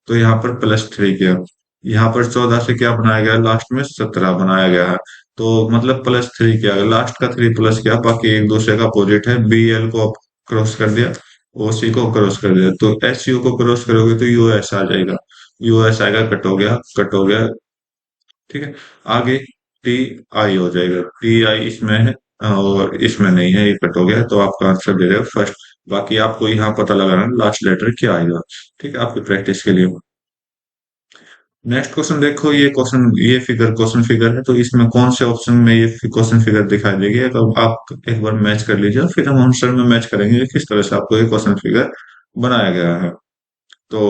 तो यहाँ पर +3 किया, यहाँ पर 14 से क्या बनाया गया, लास्ट में 17 बनाया गया है। तो मतलब +3 किया, लास्ट का 3 प्लस किया, बाकी एक दूसरे का अपोजिट है। BL को क्रॉस कर दिया, OC को क्रॉस कर दिया, तो SU को क्रॉस करोगे तो US आ जाएगा। US आएगा, कट हो गया, कट हो गया। ठीक है। आगे TI हो जाएगा, TI इसमें है और इसमें नहीं है, ये कट हो गया, तो आपका आंसर दे देगा फर्स्ट। बाकी आपको यहाँ पता लगाना लास्ट लेटर क्या आएगा। ठीक है, आपकी प्रैक्टिस के लिए। नेक्स्ट क्वेश्चन देखो, ये क्वेश्चन, ये फिगर क्वेश्चन फिगर है, तो इसमें कौन से ऑप्शन में ये क्वेश्चन फिगर दिखाई देगी, तो आप एक बार मैच कर लीजिए, फिर हम आंसर में मैच करेंगे कि किस तरह से आपको ये क्वेश्चन फिगर बनाया गया है। तो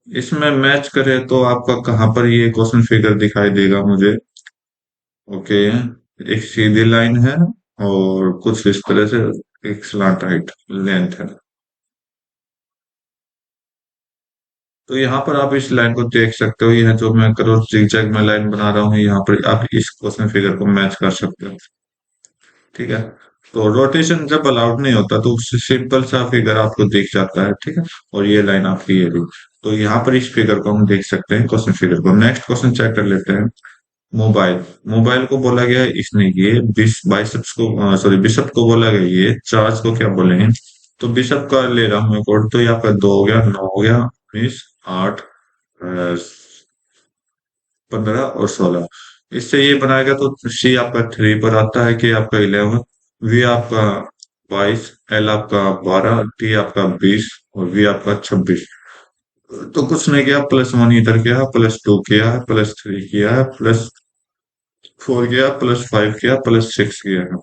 इसमें मैच करें तो आपका कहाँ पर ये क्वेश्चन फिगर दिखाई देगा मुझे। ओके, एक सीधी लाइन है और कुछ इस तरह से एक स्लांट हाइट लेंथ है। तो यहाँ पर आप इस लाइन को देख सकते हो, यह जो मैं क्रॉस जिगजैग में लाइन बना रहा हूँ, यहाँ पर आप इस क्वेश्चन फिगर को मैच कर सकते हो। ठीक है। तो रोटेशन जब अलाउड नहीं होता तो सिंपल सा फिगर आपको दिख जाता है। ठीक है। और ये लाइन आपकी ये रही। तो यहाँ पर इस फिगर को हम देख सकते हैं, क्वेश्चन फिगर को। नेक्स्ट क्वेश्चन चेक कर लेते हैं। मोबाइल मोबाइल को बोला गया है, इसने ये बाइसेप्स को, सॉरी, बिशप को बोला गया, ये चार्ज को क्या बोलेंगे। तो बिशप का ले रहा हूँ मैं कोड, तो यहाँ पर 2 हो गया, 9 हो गया, 19, 8, 15 और 16। इससे ये बनाएगा तो C आपका 3 पर आता है, K आपका 11, V आपका 22, L आपका 12, T आपका 20 और V आपका 26। तो कुछ नहीं किया, +1 इधर किया, +2 किया, +3 किया, +4 किया, +5 किया, +6 किया है।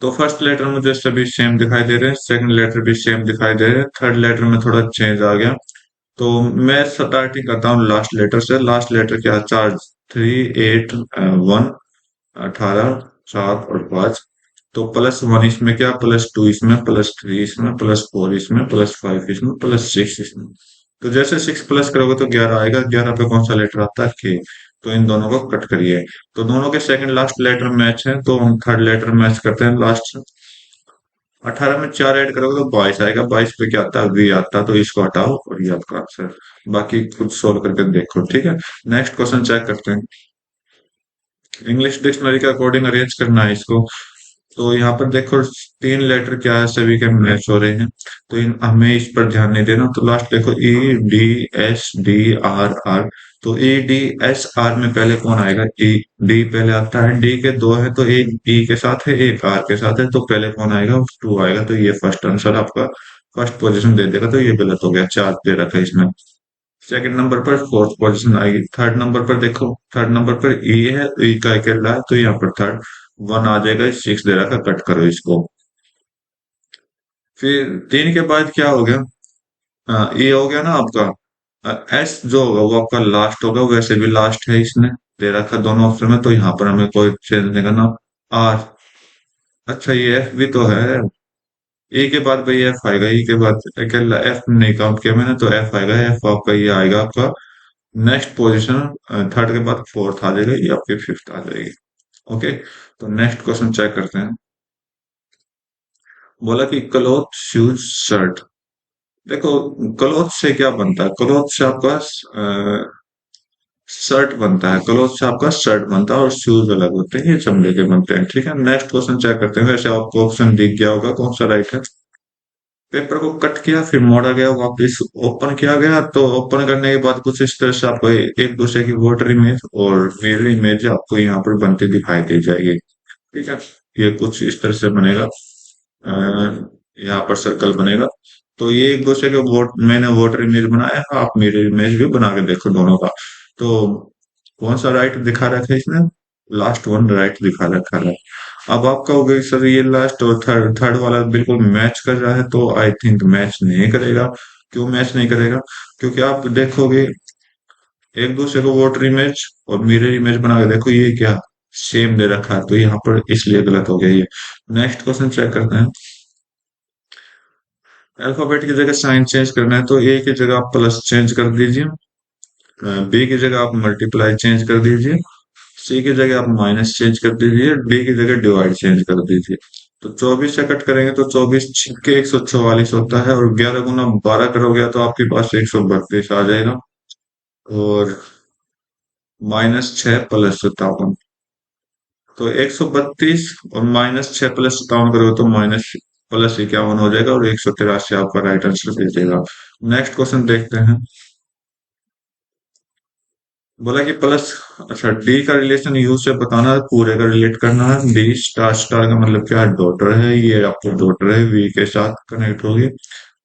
तो फर्स्ट लेटर मुझे सभी सेम दिखाई दे रहे हैं, सेकंड लेटर भी सेम दिखाई दे रहे हैं, थर्ड लेटर में थोड़ा चेंज आ गया। तो मैं स्टार्टिंग करता हूँ लास्ट लेटर से। लास्ट लेटर क्या है, 4, 3, 8, 1, 18, 7 और 5। तो +1 इसमें, क्या +2 इसमें, +3 इसमें, +4 इसमें, +5 इसमें, +6 इसमें। तो जैसे 6 प्लस करोगे तो 11 आएगा। 11 पे कौन सा लेटर आता है, के। तो इन दोनों को कट करिए। तो दोनों के सेकंड लास्ट लेटर मैच है, तो हम थर्ड लेटर मैच करते हैं लास्ट। 18 में 4 ऐड करोगे तो 22 आएगा। 22 पे क्या आता है, V आता है, तो इसको हटाओ और ये आपका आंसर। बाकी खुद सोल्व करके देखो। ठीक है। नेक्स्ट क्वेश्चन चेक करते हैं। इंग्लिश डिक्शनरी के अकॉर्डिंग अरेंज करना है इसको। तो यहाँ पर देखो, 3 लेटर क्या है, सभी के मैच हो रहे हैं, तो हमें इस पर ध्यान नहीं देना। तो लास्ट देखो, EDSDRR। तो EDSR में पहले कौन आएगा, D पहले आता है। D के 2 है, तो एक E के साथ है, एक R के साथ है, तो पहले कौन आएगा, 2 आएगा। तो ये फर्स्ट आंसर आपका फर्स्ट पोजीशन दे देगा, तो ये गलत हो गया, 4 दे रखा है इसमें। सेकंड नंबर पर फोर्थ पोजीशन आएगी। थर्ड नंबर पर देखो, थर्ड नंबर पर E है, E का अकेला है, तो यहाँ पर थर्ड 1 आ जाएगा। 6 दे रखा, कट करो इसको। फिर 3 के बाद क्या हो गया, ये हो गया ना आपका। S जो होगा वो आपका लास्ट होगा, वैसे भी लास्ट है, इसने दे रखा दोनों ऑप्शन में, तो यहाँ पर हमें कोई चेंज नहीं करना। R, अच्छा ये F भी तो है। E के बाद भाई F आएगा, E के बाद अकेला F नहीं काउंट किया मैंने, तो F आएगा। F आपका ये आएगा आपका नेक्स्ट पोजीशन। थर्ड के बाद फोर्थ आ जाएगा, ये आपकी फिफ्थ आ जाएगी। ओके। तो नेक्स्ट क्वेश्चन चेक करते हैं। बोला कि क्लॉथ, शूज, शर्ट। देखो, क्लॉथ से क्या बनता है, क्लॉथ से आपका शर्ट बनता है, क्लॉथ से आपका शर्ट बनता है, और शूज अलग होते हैं, ये चमड़े के बनते हैं। ठीक है। नेक्स्ट क्वेश्चन चेक करते हैं। वैसे आपको ऑप्शन दिख गया होगा कौन सा राइट है। पेपर को कट किया, फिर मोड़ा गया, वापस ओपन किया गया, तो ओपन करने के बाद कुछ इस तरह से आपको एक दूसरे की वोटर इमेज और मेरी इमेज आपको यहाँ पर बनती दिखाई दे जाएगी। ठीक है। ये कुछ इस तरह से बनेगा, यहाँ पर सर्कल बनेगा। तो ये एक दूसरे के मैंने वोटर इमेज बनाया, आप मेरे इमेज भी बना के देखो दोनों का। तो कौन सा राइट दिखा रखा है इसमें, लास्ट वन राइट दिखा रखा है। अब आप कहोगे सर ये लास्ट और थर्ड थर्ड वाला बिल्कुल मैच कर रहा है, तो आई थिंक मैच नहीं करेगा। क्यों मैच नहीं करेगा? क्योंकि आप देखोगे एक दूसरे को वोटर इमेज और मिरर इमेज बना के देखो, ये क्या सेम दे रखा है, तो यहाँ पर इसलिए गलत हो गया ये। नेक्स्ट क्वेश्चन चेक करते हैं। अल्फाबेट की जगह साइन चेंज करना है, तो ए की जगह आप प्लस चेंज कर दीजिए, बी की जगह आप मल्टीप्लाई चेंज कर दीजिए, सी की जगह आप माइनस चेंज कर दीजिए, डी की जगह डिवाइड चेंज कर दीजिए। तो 24 से कट करेंगे तो 24 के 144 होता है, और 11 गुना 12 करोगे तो आपके पास 132 आ जाएगा। और -6 + 57, तो 132 और -6 + 57 करोगे तो +51 हो जाएगा, और 183 आपका राइट आंसर दे देगा। नेक्स्ट क्वेश्चन देखते हैं। बोला कि प्लस, अच्छा डी का रिलेशन यू से बताना है, पूरे का रिलेट करना है। डी स्टार स्टार का मतलब क्या है? डॉटर है, ये आपको डॉटर है, वी के साथ कनेक्ट होगी।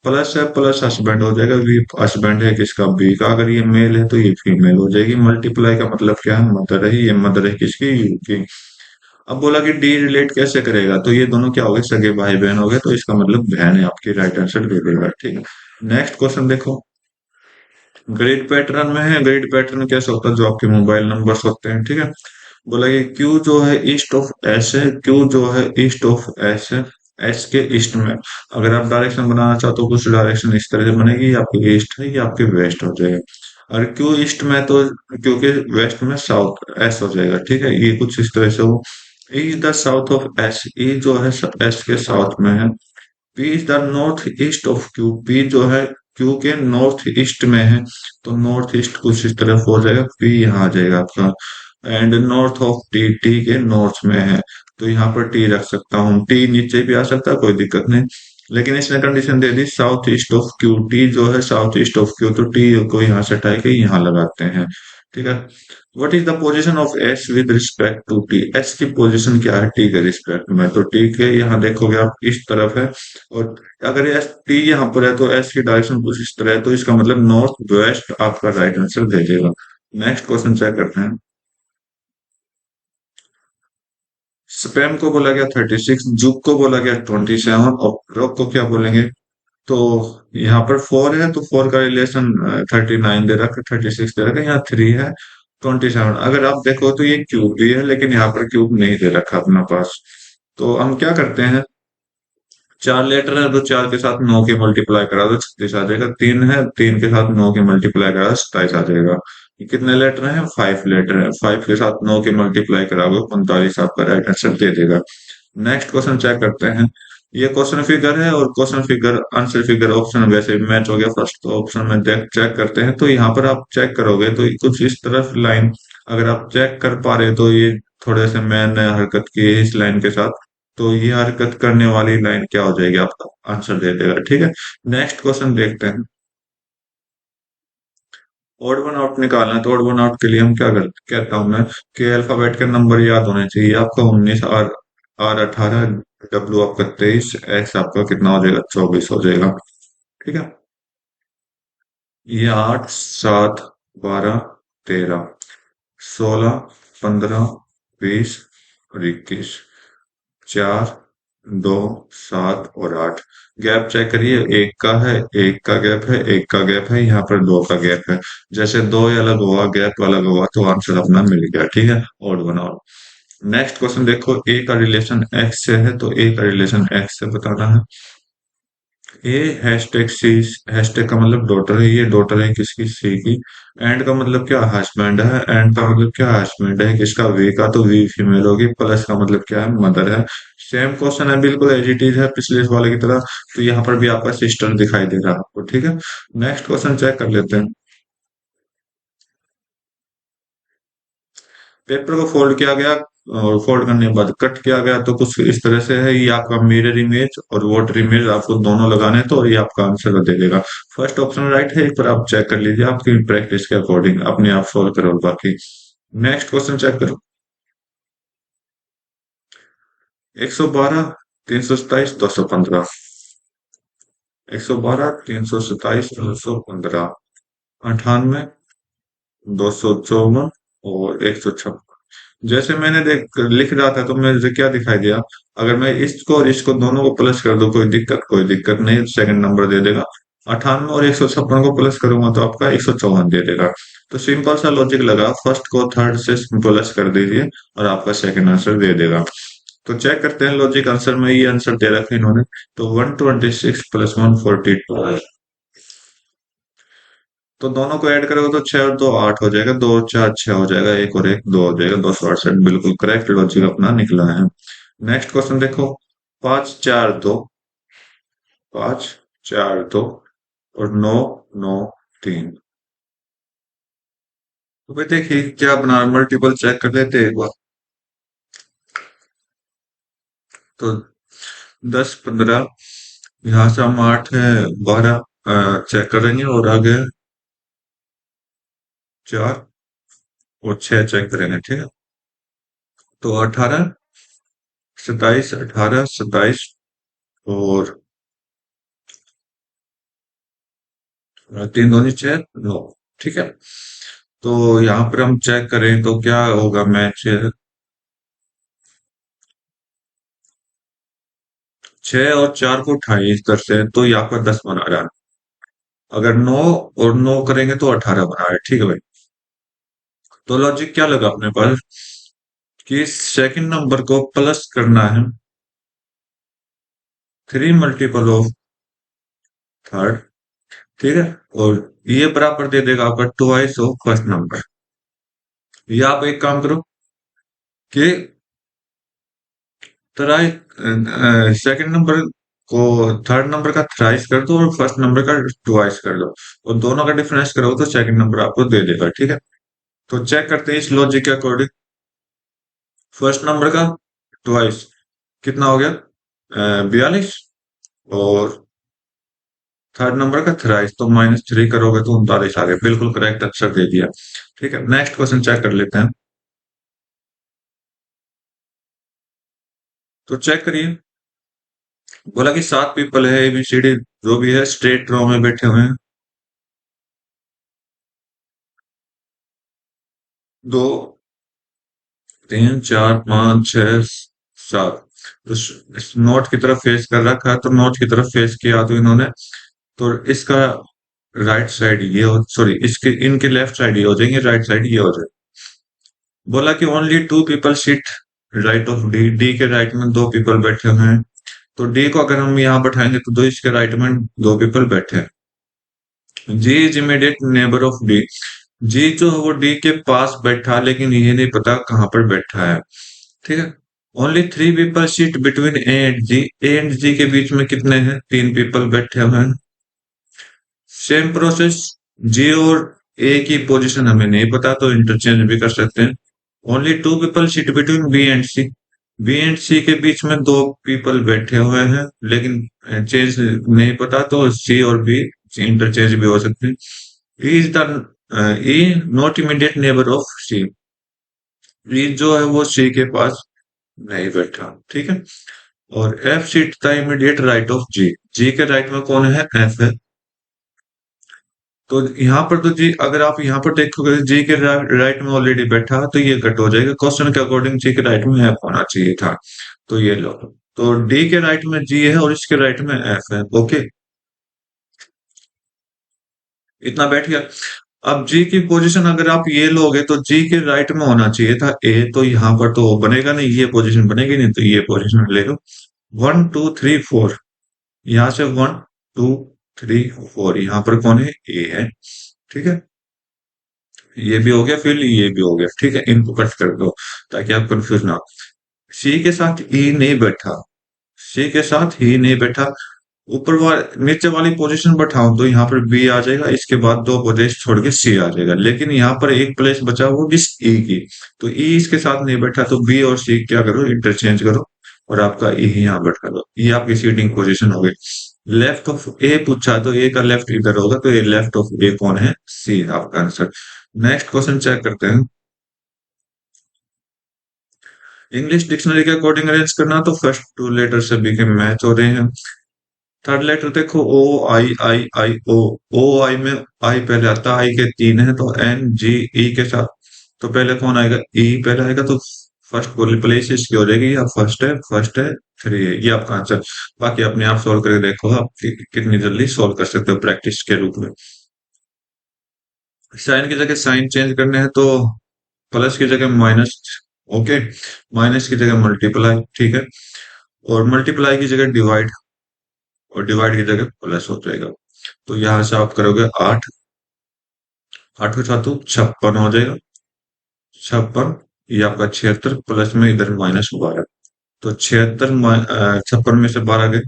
प्लस है, प्लस हस्बैंड हो जाएगा, वी हस्बैंड है किसका? बी का। अगर ये मेल है तो ये फीमेल हो जाएगी। मल्टीप्लाई का मतलब क्या है? मदर है, ये मदर है किसकी? यू की। अब बोला कि डी रिलेट कैसे करेगा, तो ये दोनों क्या हो गए? सगे भाई बहन हो गए, तो इसका मतलब बहन है आपकी, राइट आंसर दे देगा। ठीक है, नेक्स्ट क्वेश्चन देखो। ग्रिड पैटर्न में है। ग्रिड पैटर्न कैसे होता है? जो आपके मोबाइल नंबर्स होते हैं, ठीक है। बोला कि क्यू जो है ईस्ट ऑफ एस है, क्यू जो है ईस्ट ऑफ एस है, एस के ईस्ट में। अगर आप डायरेक्शन बनाना चाहते हो, कुछ डायरेक्शन इस तरह से बनेगी, ये आपके ईस्ट है, ये आपके वेस्ट हो जाएगा। और क्यू ईस्ट में तो क्यू के वेस्ट में साउथ एस हो जाएगा, ठीक है, ये कुछ इस तरह से हो। E is the south of S, E जो है एस के साउथ में है। P is the north east of Q, P जो है क्यू के नॉर्थ ईस्ट में है, तो नॉर्थ ईस्ट कुछ इस तरफ हो जाएगा, पी यहाँ आ जाएगा आपका। And north of T, T के नॉर्थ में है, तो यहाँ पर टी रख सकता हूँ। टी नीचे भी आ सकता है, कोई दिक्कत नहीं। लेकिन इसने condition they the south east of Q, T जो है साउथ ईस्ट ऑफ क्यू, तो टी को यहाँ से हटा के यहाँ लगाते हैं, ठीक है। What is the position of S with respect to T, S की पोजीशन क्या है टी के रिस्पेक्ट में? तो टी के यहाँ देखोगे आप इस तरफ है, और अगर एस टी यहाँ पर है तो एस की डायरेक्शन कुछ इस तरह है, तो इसका मतलब नॉर्थ वेस्ट आपका राइट आंसर दे देगा। नेक्स्ट क्वेश्चन चेक करते हैं। स्पैम को बोला गया 36, जुक को बोला गया 27, और रॉक को क्या बोलेंगे? तो यहाँ पर 4 है, तो 4 का रिलेशन 39 दे रखा, 36 दे रखा, यहाँ 3 है, 27। अगर आप देखो तो ये क्यूब भी है, लेकिन यहाँ पर क्यूब नहीं दे रखा अपना पास। तो हम क्या करते हैं, 4 लेटर है तो 4 के साथ 9 के मल्टीप्लाई करा दो, 36 आ जाएगा। 3 है, 3 के साथ 9 के मल्टीप्लाई करा दो, 27 आ जाएगा। ये कितने लेटर हैं? 5 लेटर है, 5 के साथ 9 के मल्टीप्लाई कराओगे 45 आपका राइट आंसर दे देगा। नेक्स्ट क्वेश्चन चेक करते हैं। ये क्वेश्चन फिगर है, और question figure answer figure option वैसे भी मैच हो गया फर्स्ट, तो ऑप्शन में देख चेक करते हैं। तो यहाँ पर आप चेक करोगे तो कुछ इस तरफ लाइन, अगर आप चेक कर पा रहे हो तो ये थोड़े से मैंने हरकत की है इस लाइन के साथ, तो ये हरकत करने वाली लाइन क्या हो जाएगी? आपका आंसर दे देगा, ठीक है। नेक्स्ट क्वेश्चन देखते हैं। ओड वन आउट निकालना है, तो ओड वन आउट के लिए हम क्या करते, कहता हूं मैं कि अल्फाबेट के नंबर याद होने चाहिए आपका। 19, आर आर 18, डब्ल्यू आपका 23, एक्स आपका कितना हो जाएगा? 24 हो जाएगा, ठीक है। ये 8, 7, 12, 13, 16, 15, 20 और 21, 4, 2, 7 और 8। गैप चेक करिए, एक का है, एक का गैप है, एक का गैप है, यहाँ पर दो का गैप है। जैसे दो अलग हुआ, गैप अलग हुआ, तो आंसर अपना मिल गया, ठीक है, और बनाओ। नेक्स्ट क्वेश्चन देखो। ए का रिलेशन एक्स से है, तो ए का रिलेशन एक्स से बताना है। ए हैशटैग सी, हैशटैग का मतलब डॉटर है, ये डॉटर है किसकी? सी की। एंड का मतलब क्या? हस्बैंड है। एंड का मतलब क्या? हस्बैंड है किसका? वी का, तो वी फीमेल होगी। प्लस का मतलब क्या है? मदर है। सेम क्वेश्चन है, बिल्कुल एज इट इज है पिछले वाले की तरह, तो यहाँ पर भी आपका सिस्टर दिखाई दे रहा है आपको, ठीक है। नेक्स्ट क्वेश्चन चेक कर लेते हैं। पेपर को फोल्ड किया गया, और फोल्ड करने के बाद कट किया गया, तो कुछ इस तरह से है। ये आपका मिरर इमेज और वाटर इमेज आपको दोनों लगाने हैं, तो ये आपका आंसर दे देगा। फर्स्ट ऑप्शन राइट है, एक बार आप चेक कर लीजिए आपकी प्रैक्टिस के अकॉर्डिंग, अपने आप सोल्व करो बाकी। नेक्स्ट क्वेश्चन चेक करो। 112, 327, 215, 112, 327, 215, 98, 254 और 156। जैसे मैंने देख लिख रहा था तो मुझे क्या दिखाई दिया, अगर मैं इसको और इसको दोनों को प्लस कर दूं, कोई दिक्कत नहीं, सेकंड नंबर दे देगा। 98 और 156 को प्लस करूंगा तो आपका 154 दे देगा। तो सिंपल सा लॉजिक लगा, फर्स्ट को थर्ड से प्लस कर दीजिए और आपका सेकंड आंसर दे देगा। तो चेक करते हैं लॉजिक आंसर में, ये आंसर दे रखा है इन्होंने। तो 126 प्लस 142, तो दोनों को ऐड करोगे तो 6 और 2 8 हो जाएगा, 2 और 4 6 हो जाएगा, एक और एक 2 हो जाएगा, 268। बिल्कुल करेक्ट लॉजिक अपना निकला है। नेक्स्ट क्वेश्चन देखो, 5 4 2, 5 4 2 और 9 9 3। तो भाई देखिए क्या बना, मल्टीपल चेक कर लेते हैं एक बार। तो 10 15, यहाँ से हम 8 है 12 चेक करेंगे, और आगे 4 और 6 चेक करेंगे, ठीक है। तो 18 27, 18 27 और 3 दूनी 6 9, ठीक है। तो यहाँ पर हम चेक करें तो क्या होगा, मैच 6 और 4 को उठाइए इस तरह से, तो यहाँ पर 10 बना रहा है। अगर 9 और 9 करेंगे तो 18 बना रहा है, ठीक है भाई। तो लॉजिक क्या लगा अपने पास, कि सेकंड नंबर को प्लस करना है 3 मल्टीपल ऑफ थर्ड, ठीक है। और ये बराबर दे देगा आपका ट्वाइस ऑफ फर्स्ट नंबर। ये आप एक काम करो कि थ्राइस, सेकंड नंबर को थर्ड नंबर का थ्राइस कर दो और फर्स्ट नंबर का ट्वाइस कर दो, और दोनों का डिफरेंस करो तो सेकंड नंबर आपको दे देगा, ठीक है। तो चेक करते हैं इस लॉजिक के अकॉर्डिंग। फर्स्ट नंबर का ट्वाइस कितना हो गया, 42, और थर्ड नंबर का थ्राइस तो -3 करोगे तो 39 आ गया, बिल्कुल करेक्ट आंसर दे दिया। ठीक है, नेक्स्ट क्वेश्चन चेक कर लेते हैं। तो चेक करिए, बोला कि 7 पीपल है, एबीसीडी जो भी है स्ट्रेट रो में बैठे हुए हैं। 2 3 4 5 6 7, तो इस नोट की तरफ फेस कर रखा है, तो नोट की तरफ फेस किया तो इन्होंने, तो इसका राइट साइड ये हो, सॉरी इसके इनके लेफ्ट साइड ये हो जाएंगे, राइट साइड ये हो जाएगा। बोला कि only 2 people seat right of D, D के राइट में 2 पीपल बैठे हुए हैं। तो डी को अगर हम यहाँ बैठाएंगे तो दो इसके राइट में 2 पीपल बैठे हैं। G is immediate neighbour of D, G जो है वो डी के पास बैठा, लेकिन ये नहीं पता कहाँ पर बैठा है, ठीक है। Only 3 people seat between A and G, A and G के बीच में कितने हैं, 3 पीपल बैठे हुए हैं। सेम प्रोसेस, जी और ए की पोजीशन हमें नहीं पता तो इंटरचेंज भी कर सकते हैं। Only 2 people seat between B and C, B and C के बीच में 2 पीपल बैठे हुए हैं, लेकिन चेंज नहीं पता तो सी और बी इंटरचेंज भी हो सकते हैं। E is the E not immediate neighbour of C, E जो है वो सी के पास नहीं बैठा, ठीक है। और F seat the immediate right of G, G के राइट में कौन है, एफ है। तो यहाँ पर तो जी अगर आप यहाँ पर देखोगे जी के राइट में ऑलरेडी बैठा है, तो ये कट हो जाएगा, क्वेश्चन के अकॉर्डिंग जी के राइट में एफ होना चाहिए था। तो ये लो, तो डी के राइट में जी है और इसके राइट में एफ है, ओके, इतना बैठ गया। अब जी की पोजीशन अगर आप ये लोगे तो जी के राइट में होना चाहिए था ए, तो यहाँ पर तो बनेगा नहीं, ये पोजीशन बनेगी नहीं, तो ये पोजीशन ले लो। 1 2 3 4, यहाँ से 1 2 3 4, यहाँ पर कौन है, ए है, ठीक है। ये भी हो गया, फिर ये भी हो गया, ठीक है। इनको कट कर दो ताकि आप कंफ्यूज ना हो। सी के साथ ई नहीं बैठा, सी के साथ ही नहीं बैठा, ऊपर वाले नीचे वाली पोजीशन बैठाऊं तो यहाँ पर बी आ जाएगा, इसके बाद 2 पोजीशन छोड़ के सी आ जाएगा, लेकिन यहाँ पर एक प्लेस बचा वो किस, ई की। तो ई इसके साथ नहीं बैठा, तो बी और सी क्या करो, इंटरचेंज करो और आपका ई यहाँ बैठा दो, ये आपकी सीटिंग पोजीशन हो गई। लेफ्ट ऑफ ए पूछा तो ए का लेफ्ट इधर होगा, तो ये लेफ्ट ऑफ ए कौन है, सी आपका आंसर। नेक्स्ट क्वेश्चन चेक करते हैं। इंग्लिश डिक्शनरी के अकॉर्डिंग अरेंज करना, तो फर्स्ट 2 लेटर सभी के मैच हो रहे हैं। थर्ड लेटर देखो, ओ आई आई आई ओ, ओ आई में आई पहले आता है, आई के 3 है तो एन जी ई के साथ तो पहले कौन आएगा, ई पहले आएगा, तो फर्स्ट प्लेस इसकी हो जाएगी, या फर्स्ट है, थ्री है, ये आपका आंसर। बाकी अपने आप सॉल्व करके देखो आप कितनी जल्दी सॉल्व कर सकते हो प्रैक्टिस के रूप में। साइन की जगह साइन चेंज करने हैं तो प्लस की जगह माइनस। ओके, माइनस की जगह मल्टीप्लाई, ठीक है, और मल्टीप्लाई की जगह डिवाइड, और डिवाइड की जगह प्लस हो जाएगा। तो यहां से आप करोगे 8, 8 को 7 56 हो जाएगा, 56, ये आपका 76, प्लस में इधर माइनस 12। तो 76 56 में से 12 गए,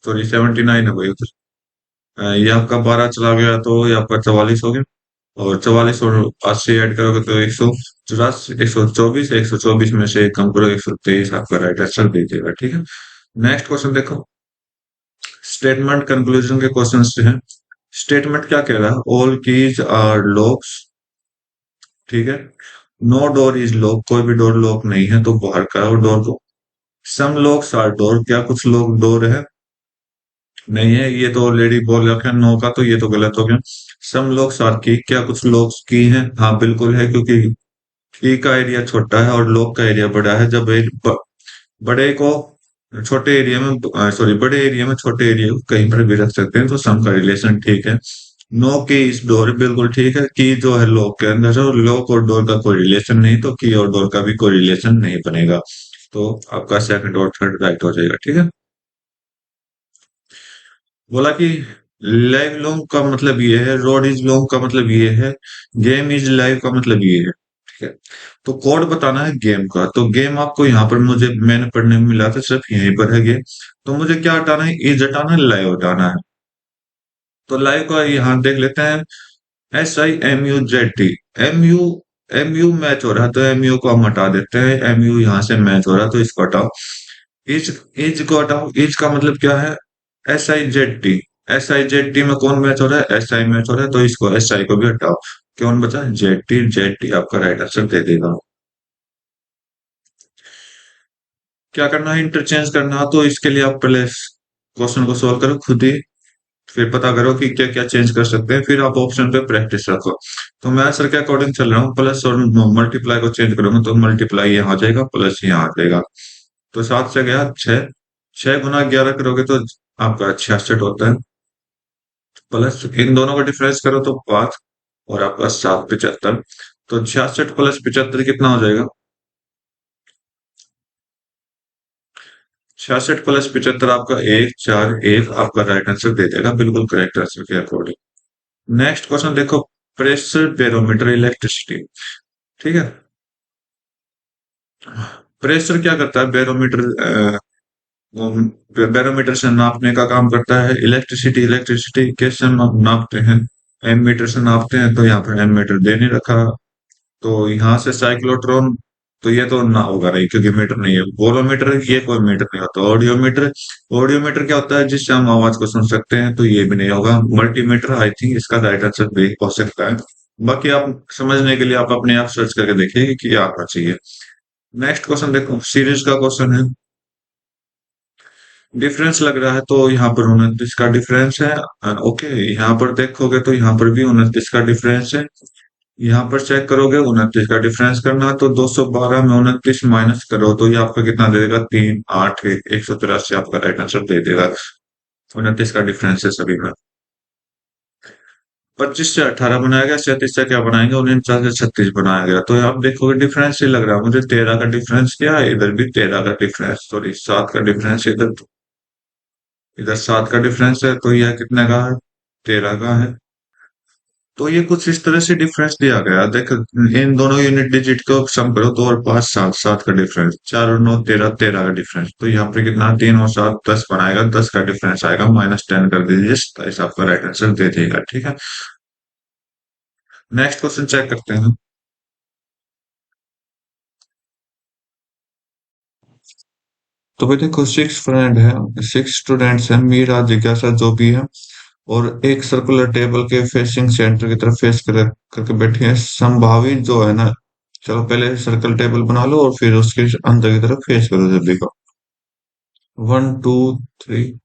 सॉरी 79 है भाई उधर। ये आपका 12 चला गया तो ये आपका 44 हो गया, और 44 और 80 ऐड करोगे तो 184, 124, 124 में से एक कम करो, 123 आपका राइट आंसर दे देगा, ठीक है। नेक्स्ट क्वेश्चन देखो, स्टेटमेंट कंक्लूजन के क्वेश्चन से हैं। स्टेटमेंट क्या कह रहा है, ऑल कीज आर लॉक्स, ठीक है, नो डोर इज लॉक, कोई भी डोर लॉक नहीं है तो बाहर का और डोर को। सम लॉक्स आर डोर, क्या कुछ लोग डोर है, नहीं है, ये तो ऑलरेडी बोल रखा है नो का, तो ये तो गलत हो गया। सम लॉक्स आर की, क्या कुछ लॉक्स की हैं, हाँ बिल्कुल है, क्योंकि की का एरिया छोटा है और लॉक का एरिया बड़ा है। जब एक बड़े को छोटे एरिया में, सॉरी बड़े एरिया में छोटे एरिया को कहीं पर भी रख सकते हैं, तो सम का रिलेशन ठीक है। नो की इस डोर बिल्कुल ठीक है, की जो है लॉक के अंदर है, और लॉक और डोर का कोई रिलेशन नहीं, तो की और डोर का भी कोई रिलेशन नहीं बनेगा। तो आपका सेकंड और थर्ड राइट हो जाएगा, ठीक है। बोला कि लाइव लॉन्ग का मतलब ये है, रोड इज लॉन्ग का मतलब ये है, गेम इज लाइव का मतलब ये है, ठीक है। तो कोड बताना है गेम का, तो गेम आपको यहाँ पर मुझे मैंने पढ़ने में मिला था सिर्फ यहीं पर है गेम। तो मुझे क्या हटाना है, इज हटाना है, लाइव हटाना है। तो लाइव का यहाँ देख लेते हैं, SIMUZT, M U, M U match हो रहा है तो एम यू को हम हटा देते हैं, एम यू यहाँ से मैच हो रहा है तो इसको हटाओ। इज, इज को हटाओ, इज का मतलब क्या है, SIZT, SIZT में कौन मैच हो रहा है, SI मैच हो रहा है, तो इसको SI को भी हटाओ। कौन बचा, ZT, ZT आपका राइट आंसर दे देगा। क्या करना है, इंटरचेंज करना है, तो इसके लिए आप पहले क्वेश्चन को सोल्व करो खुद ही, फिर पता करो कि क्या क्या चेंज कर सकते हैं, फिर आप ऑप्शन पे प्रैक्टिस रखो। तो मैं आंसर के अकॉर्डिंग चल रहा हूँ, प्लस और मल्टीप्लाई को चेंज करूंगा तो मल्टीप्लाई यहाँ आ जाएगा, प्लस यहाँ आ जाएगा। तो 7 से गया 6, 6 गुना 11 करोगे तो आपका 66 होता है, प्लस इन दोनों का डिफरेंस करो तो 5, और आपका 7 75। तो 66 प्लस 75 कितना हो जाएगा, 66 प्लस 75 आपका 141 आपका राइट आंसर दे देगा, बिल्कुल करेक्ट आंसर के अकॉर्डिंग। नेक्स्ट क्वेश्चन देखो, प्रेशर बैरोमीटर इलेक्ट्रिसिटी, ठीक है। प्रेशर क्या करता है, बैरोमीटर, बैरोमीटर से नापने का काम करता है, इलेक्ट्रिसिटी, इलेक्ट्रिसिटी कैसे नापते हैं, एमीटर से नापते हैं, तो यहाँ पर एमीटर दे नहीं रखा, तो यहाँ से साइक्लोट्रॉन, तो ये तो ना होगा नहीं क्योंकि मीटर नहीं है। वोलोमीटर, ये कोई मीटर नहीं होता। ऑडियोमीटर, ऑडियोमीटर क्या होता है, जिससे हम आवाज को सुन सकते हैं, तो ये भी नहीं होगा। मल्टीमीटर, आई थिंक इसका राइट आंसर भी हो सकता है। बाकी आप समझने के लिए आप अपने आप सर्च करके देखिए कि क्या आना चाहिए। नेक्स्ट क्वेश्चन देखो, सीरीज का क्वेश्चन है, डिफरेंस लग रहा है तो यहाँ पर 29 का डिफरेंस है। ओके, यहाँ पर देखोगे तो यहाँ पर भी 29 का डिफरेंस है। यहाँ पर चेक करोगे 29 का डिफरेंस करना है तो 212 में 29 माइनस करो तो ये आपका कितना दे देगा, 3 8 183 आपका राइट आंसर दे देगा। 29 का डिफरेंस है सभी में। 25 से 18 बनाया गया, 37 से क्या बनाएंगे, 49 से 36 बनाया गया, तो आप देखोगे डिफरेंस ही लग रहा है मुझे, 13 का डिफरेंस क्या है, इधर भी 13 का डिफरेंस, सॉरी 7 का डिफरेंस, इधर इधर 7 का डिफरेंस है, तो यह कितने का है, 13 का है। तो ये कुछ इस तरह से डिफरेंस दिया गया, देख इन दोनों यूनिट डिजिट को सम करो, 2 और 5 7, 7 का डिफरेंस, 4 और 9 13, 13 का डिफरेंस, तो यहाँ पे कितना, 3 और 7 10 बनाएगा, 10 का डिफरेंस आएगा, -10 कर दीजिए, 27 आपका राइट आंसर दे देगा, ठीक है। नेक्स्ट क्वेश्चन चेक करते हैं। तो भाई देखो, 6 फ्रेंड है, 6 स्टूडेंट्स हैं, मीरा जिज्ञासा जो भी है, और एक सर्कुलर टेबल के फेसिंग सेंटर की तरफ फेस करके बैठे हैं। संभावित जो है ना, चलो पहले सर्कल टेबल बना लो और फिर उसके अंदर की तरफ फेस करो सभी को। 1 2 3,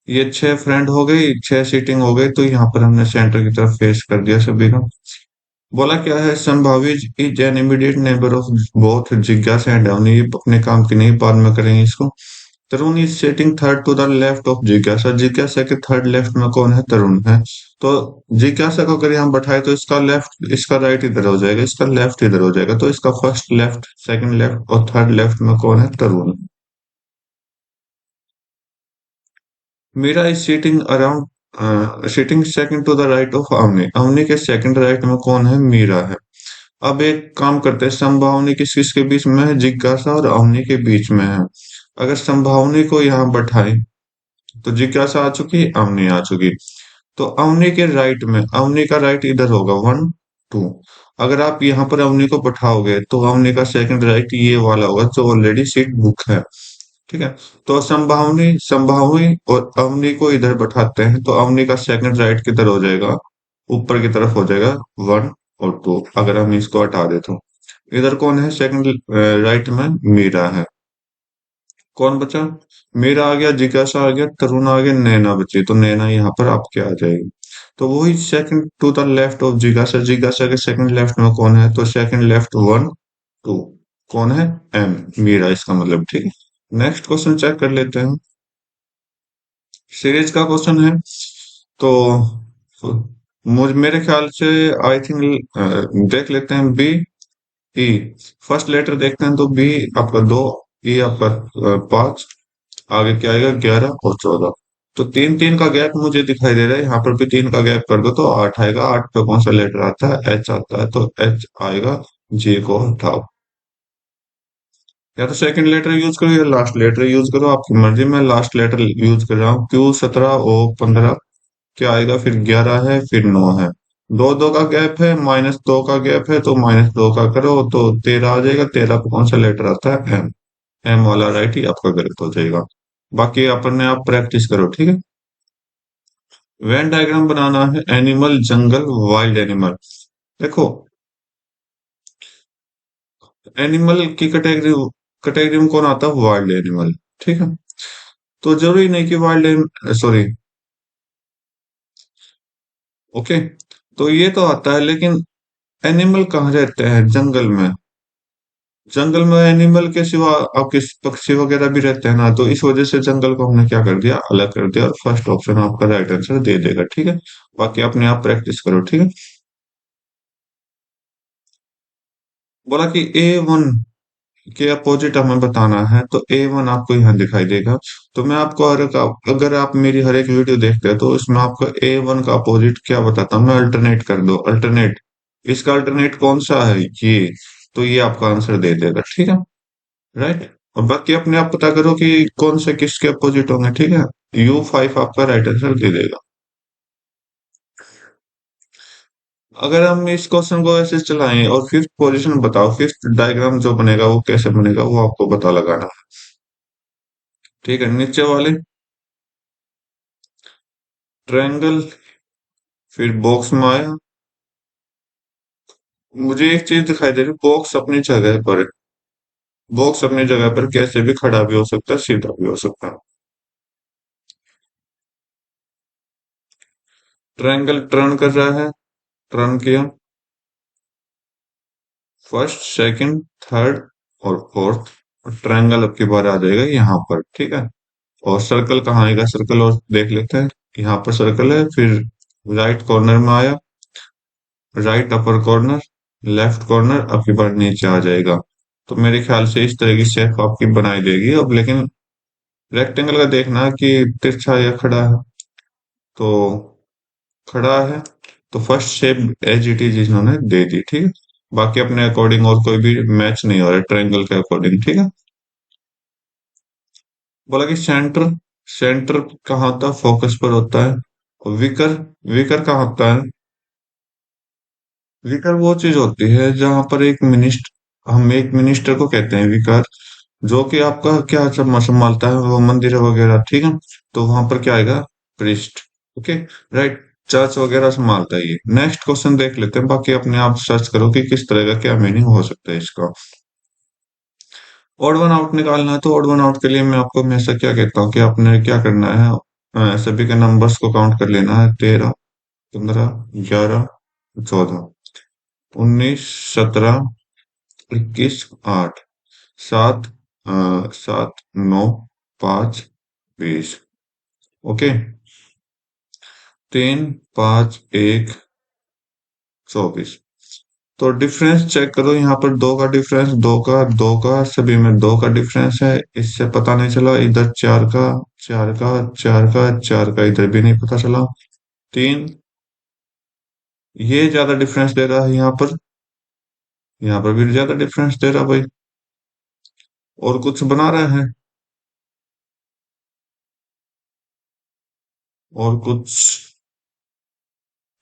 ये 6 फ्रेंड हो गई, 6 सीटिंग हो गई, तो यहाँ पर हमने सेंटर की तरफ फेस कर दिया सभी को। बोला क्या है, संभावित is an immediate neighbour of both जिज्ञासा एंड अवनी। ये अपने काम की नहीं, बाद में करेंगे इसको। तरुण is setting third to the left of जिज्ञासा। जिज्ञासा के थर्ड लेफ्ट में कौन है? तरुण है। तो जिज्ञासा को अगर यहाँ बैठाए तो इसका लेफ्ट, इसका राइट इधर हो जाएगा, इसका लेफ्ट इधर हो जाएगा। तो इसका फर्स्ट लेफ्ट, सेकंड लेफ्ट और थर्ड लेफ्ट में कौन है? Tarun. Meera is sitting around, sitting second to the right of Avni. Avni के सेकंड राइट में कौन है? मीरा है। अब एक काम करते हैं, संभावनी किस किस के बीच में है? जिज्ञासा और अवनी के बीच में है। अगर संभावनी को यहाँ बैठाए तो जिज्ञासा आ चुकी, अवनी आ चुकी। तो अवनी के राइट में, अवनी का राइट इधर होगा, वन टू। अगर आप यहाँ पर अवनी को बैठाओगे तो अवनी का सेकंड राइट ये वाला होगा जो ऑलरेडी सीट बुक है। ठीक है। तो संभावनी, संभावनी और अवनी को इधर बैठाते हैं तो अवनी का सेकंड राइट किधर हो जाएगा? ऊपर की तरफ हो जाएगा, वन और टू। अगर हम इसको हटा दे तो इधर कौन है? सेकंड राइट में मीरा है। कौन बचा? मीरा आ गया, जिज्ञासा आ गया, तरुण आ गया, नैना बची। तो नैना यहाँ पर आपके आ जाएगी। तो वही second to the left of जिज्ञासा। जिज्ञासा के सेकंड लेफ्ट में कौन है? तो सेकंड लेफ्ट, वन टू। कौन है? एम, मीरा, इसका मतलब। ठीक है। नेक्स्ट क्वेश्चन चेक कर लेते हैं। सीरीज का क्वेश्चन है। तो मुझ मेरे ख्याल से आई थिंक देख लेते हैं बी, ई। फर्स्ट लेटर देखते हैं तो बी आपका दो, ई आपका पांच, आगे क्या आएगा? 11 और 14। तो तीन तीन का गैप मुझे दिखाई दे रहा है। यहाँ पर भी तीन का गैप कर दो तो आठ आएगा। आठ पे कौन सा लेटर आता है? एच आता है। तो एच आएगा। जी को हटाओ। या तो सेकंड लेटर यूज करो या लास्ट लेटर यूज करो, आपकी मर्जी। मैं लास्ट लेटर यूज कर रहा हूँ। क्यू 17, ओ 15, क्या आएगा फिर? 11 है, फिर 9 है। दो दो का गैप है, -2 का गैप है, तो -2 का करो तो 13 आ जाएगा। 13 पे कौन सा लेटर आता है? एम। एम वाला राइट ही आपका गलत हो जाएगा। बाकी अपने आप प्रैक्टिस करो, ठीक है। वेन डायग्राम बनाना है, एनिमल, जंगल, वाइल्ड एनिमल। देखो, एनिमल की कैटेगरी, कैटेगरी में कौन आता है? Wild animal. ठीक है। तो जरूरी नहीं कि वाइल्ड, सॉरी, ओके। तो ये तो आता है, लेकिन एनिमल कहाँ रहते हैं? जंगल में। जंगल में एनिमल के सिवा आपके पक्षी वगैरह भी रहते हैं ना, तो इस वजह से जंगल को हमने क्या कर दिया? अलग कर दिया। और फर्स्ट ऑप्शन आपका राइट आंसर दे देगा, ठीक है। बाकी अपने आप प्रैक्टिस करो, ठीक है। बोला कि A1 के अपोजिट हमें बताना है, तो A1 आपको यहाँ दिखाई देगा। तो मैं आपको अगर आप मेरी हर एक वीडियो देखते हैं तो इसमें आपको A1 का अपोजिट क्या बताता हूँ मैं? अल्टरनेट कर दो, अल्टरनेट। इसका अल्टरनेट कौन सा है? ये। तो ये आपका आंसर दे देगा, ठीक है। राइट। और बाकी अपने आप पता करो कि कौन से किसके अपोजिट होंगे, ठीक है। U5 आपका राइट आंसर दे देगा। अगर हम इस क्वेश्चन को ऐसे चलाएं और फिफ्थ पोजीशन बताओ, फिफ्थ डायग्राम जो बनेगा वो कैसे बनेगा, वो आपको पता लगाना है। ठीक है। नीचे वाले ट्रायंगल, फिर बॉक्स में आया। मुझे एक चीज दिखाई दे रही, बॉक्स अपनी जगह पर है। बॉक्स अपनी जगह पर कैसे भी खड़ा भी हो सकता है, सीधा भी हो सकता है। ट्रायंगल टर्न कर रहा है, टर्न किया। फर्स्ट, सेकंड, थर्ड और फोर्थ। ट्रायंगल अब की बार आ जाएगा यहाँ पर, ठीक है। और सर्कल कहाँ आएगा? सर्कल और देख लेते हैं। यहाँ पर सर्कल है, फिर राइट कॉर्नर में आया, right upper corner, left corner, अब की बार नीचे आ जाएगा। तो मेरे ख्याल से इस तरह की शेप आपकी बनाई देगी। अब लेकिन रेक्टेंगल का देखना है कि तिरछा या खड़ा है। तो खड़ा है, तो first shape as it is इन्होंने दे दी, ठीक है। बाकी अपने अकॉर्डिंग और कोई भी मैच नहीं हो रहा है ट्रायंगल के अकॉर्डिंग, ठीक है। बोला कि सेंटर, सेंटर कहाँ होता है? फोकस पर होता है। और विकर, विकर कहाँ होता है? विकर वो चीज होती है जहां पर एक मिनिस्टर, हम एक मिनिस्टर को कहते हैं विकार, जो कि आपका क्या सब संभालता है? वो मंदिर वगैरह, ठीक है। तो वहां पर क्या आएगा? प्रिस्ट। ओके। राइट। चर्च वगैरह संभालता है ये। नेक्स्ट क्वेश्चन देख लेते हैं, बाकी अपने आप सर्च करो कि किस तरह का क्या मीनिंग हो सकता है इसका। ऑड वन आउट निकालना है, तो ऑड वन आउट के लिए मैं आपको हमेशा क्या कहता हूँ कि आपने क्या करना है? सभी के नंबर्स को काउंट कर लेना है। 13, 15, 11, 14। 19, 17, 21, 8, 7, 7, 9, 5, 20। ओके। 3, 5, 1, 24। तो डिफरेंस चेक करो, यहाँ पर दो का डिफरेंस, दो का सभी में दो का डिफरेंस है। इससे पता नहीं चला इधर चार का, चार का, चार का, चार का इधर भी नहीं पता चला। तीन, ये ज्यादा डिफरेंस दे रहा है यहाँ पर भी ज्यादा डिफरेंस दे रहा भाई। और कुछ बना रहा है, और कुछ।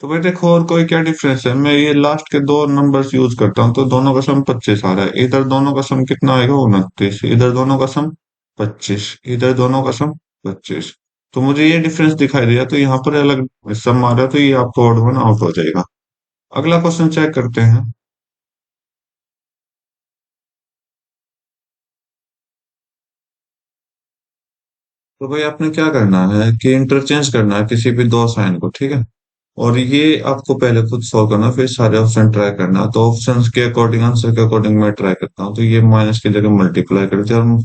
तो भाई देखो और कोई क्या डिफरेंस है, मैं ये लास्ट के दो नंबर्स यूज करता हूँ तो दोनों का सम 25 आ रहा है। इधर दोनों का सम कितना आएगा, 29। इधर दोनों का सम 25, इधर दोनों का सम 25। तो मुझे ये डिफरेंस दिखाई दिया, तो यहाँ पर अलग सम आ रहा है, तो ये आपको ऑड वन आउट हो जाएगा। अगला क्वेश्चन चेक करते हैं। तो भाई आपने क्या करना है कि इंटरचेंज करना है किसी भी दो साइन को, ठीक है। और ये आपको पहले खुद सॉल्व करना, फिर सारे ऑप्शन ट्राई करना। तो ऑप्शंस के अकॉर्डिंग, आंसर के अकॉर्डिंग मैं ट्राई करता हूँ। तो ये माइनस की जगह मल्टीप्लाई कर दिया और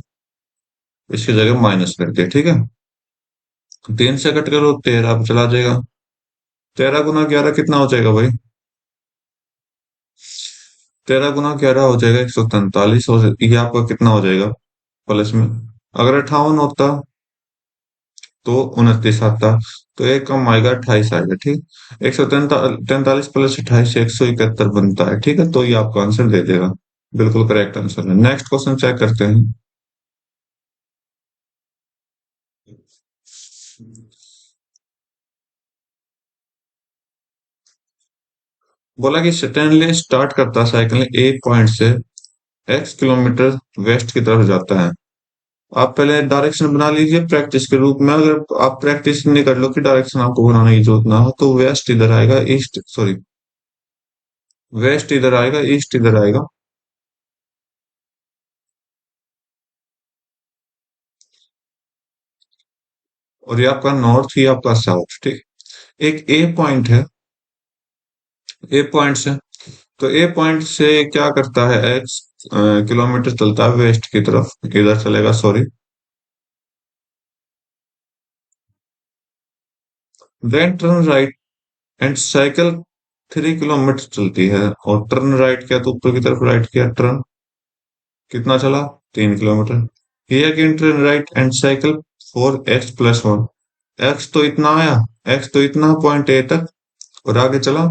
इसकी जगह माइनस कर दिया, ठीक है। 3 से कट करो, 13 पे चला जाएगा। 13 गुना 11 कितना हो जाएगा भाई? 13 गुना 11 हो जाएगा 143। ये आपका कितना हो जाएगा प्लस में? अगर 58 होता तो 29 आता, तो एक कम आएगा, 28 आएगा, ठीक। 143 प्लस 28 171 बनता है, ठीक है। तो ये आपको आंसर दे देगा, बिल्कुल करेक्ट आंसर है। नेक्स्ट क्वेश्चन चेक करते हैं। बोला कि स्टैनली स्टार्ट करता साइकिल एक पॉइंट से एक्स किलोमीटर वेस्ट की तरफ जाता है। आप पहले डायरेक्शन बना लीजिए प्रैक्टिस के रूप में। अगर आप प्रैक्टिस नहीं कर लो कि डायरेक्शन आपको बनाने की जरूरत ना हो, तो वेस्ट इधर आएगा, ईस्ट सॉरी, वेस्ट इधर आएगा, ईस्ट इधर आएगा। और ये आपका नॉर्थ, ही आपका साउथ, ठीक। एक ए पॉइंट है, ए पॉइंट से, तो ए पॉइंट से क्या करता है, एक्स किलोमीटर चलता है वेस्ट की तरफ, इधर चलेगा, sorry. Then turn right and cycle 3 kilometre चलती है। और टर्न राइट किया तो ऊपर की तरफ राइट किया, टर्न कितना चला, 3 kilometre. He again turn right and cycle 4x+1। X तो इतना आया, एक्स तो इतना पॉइंट ए तक, और आगे चला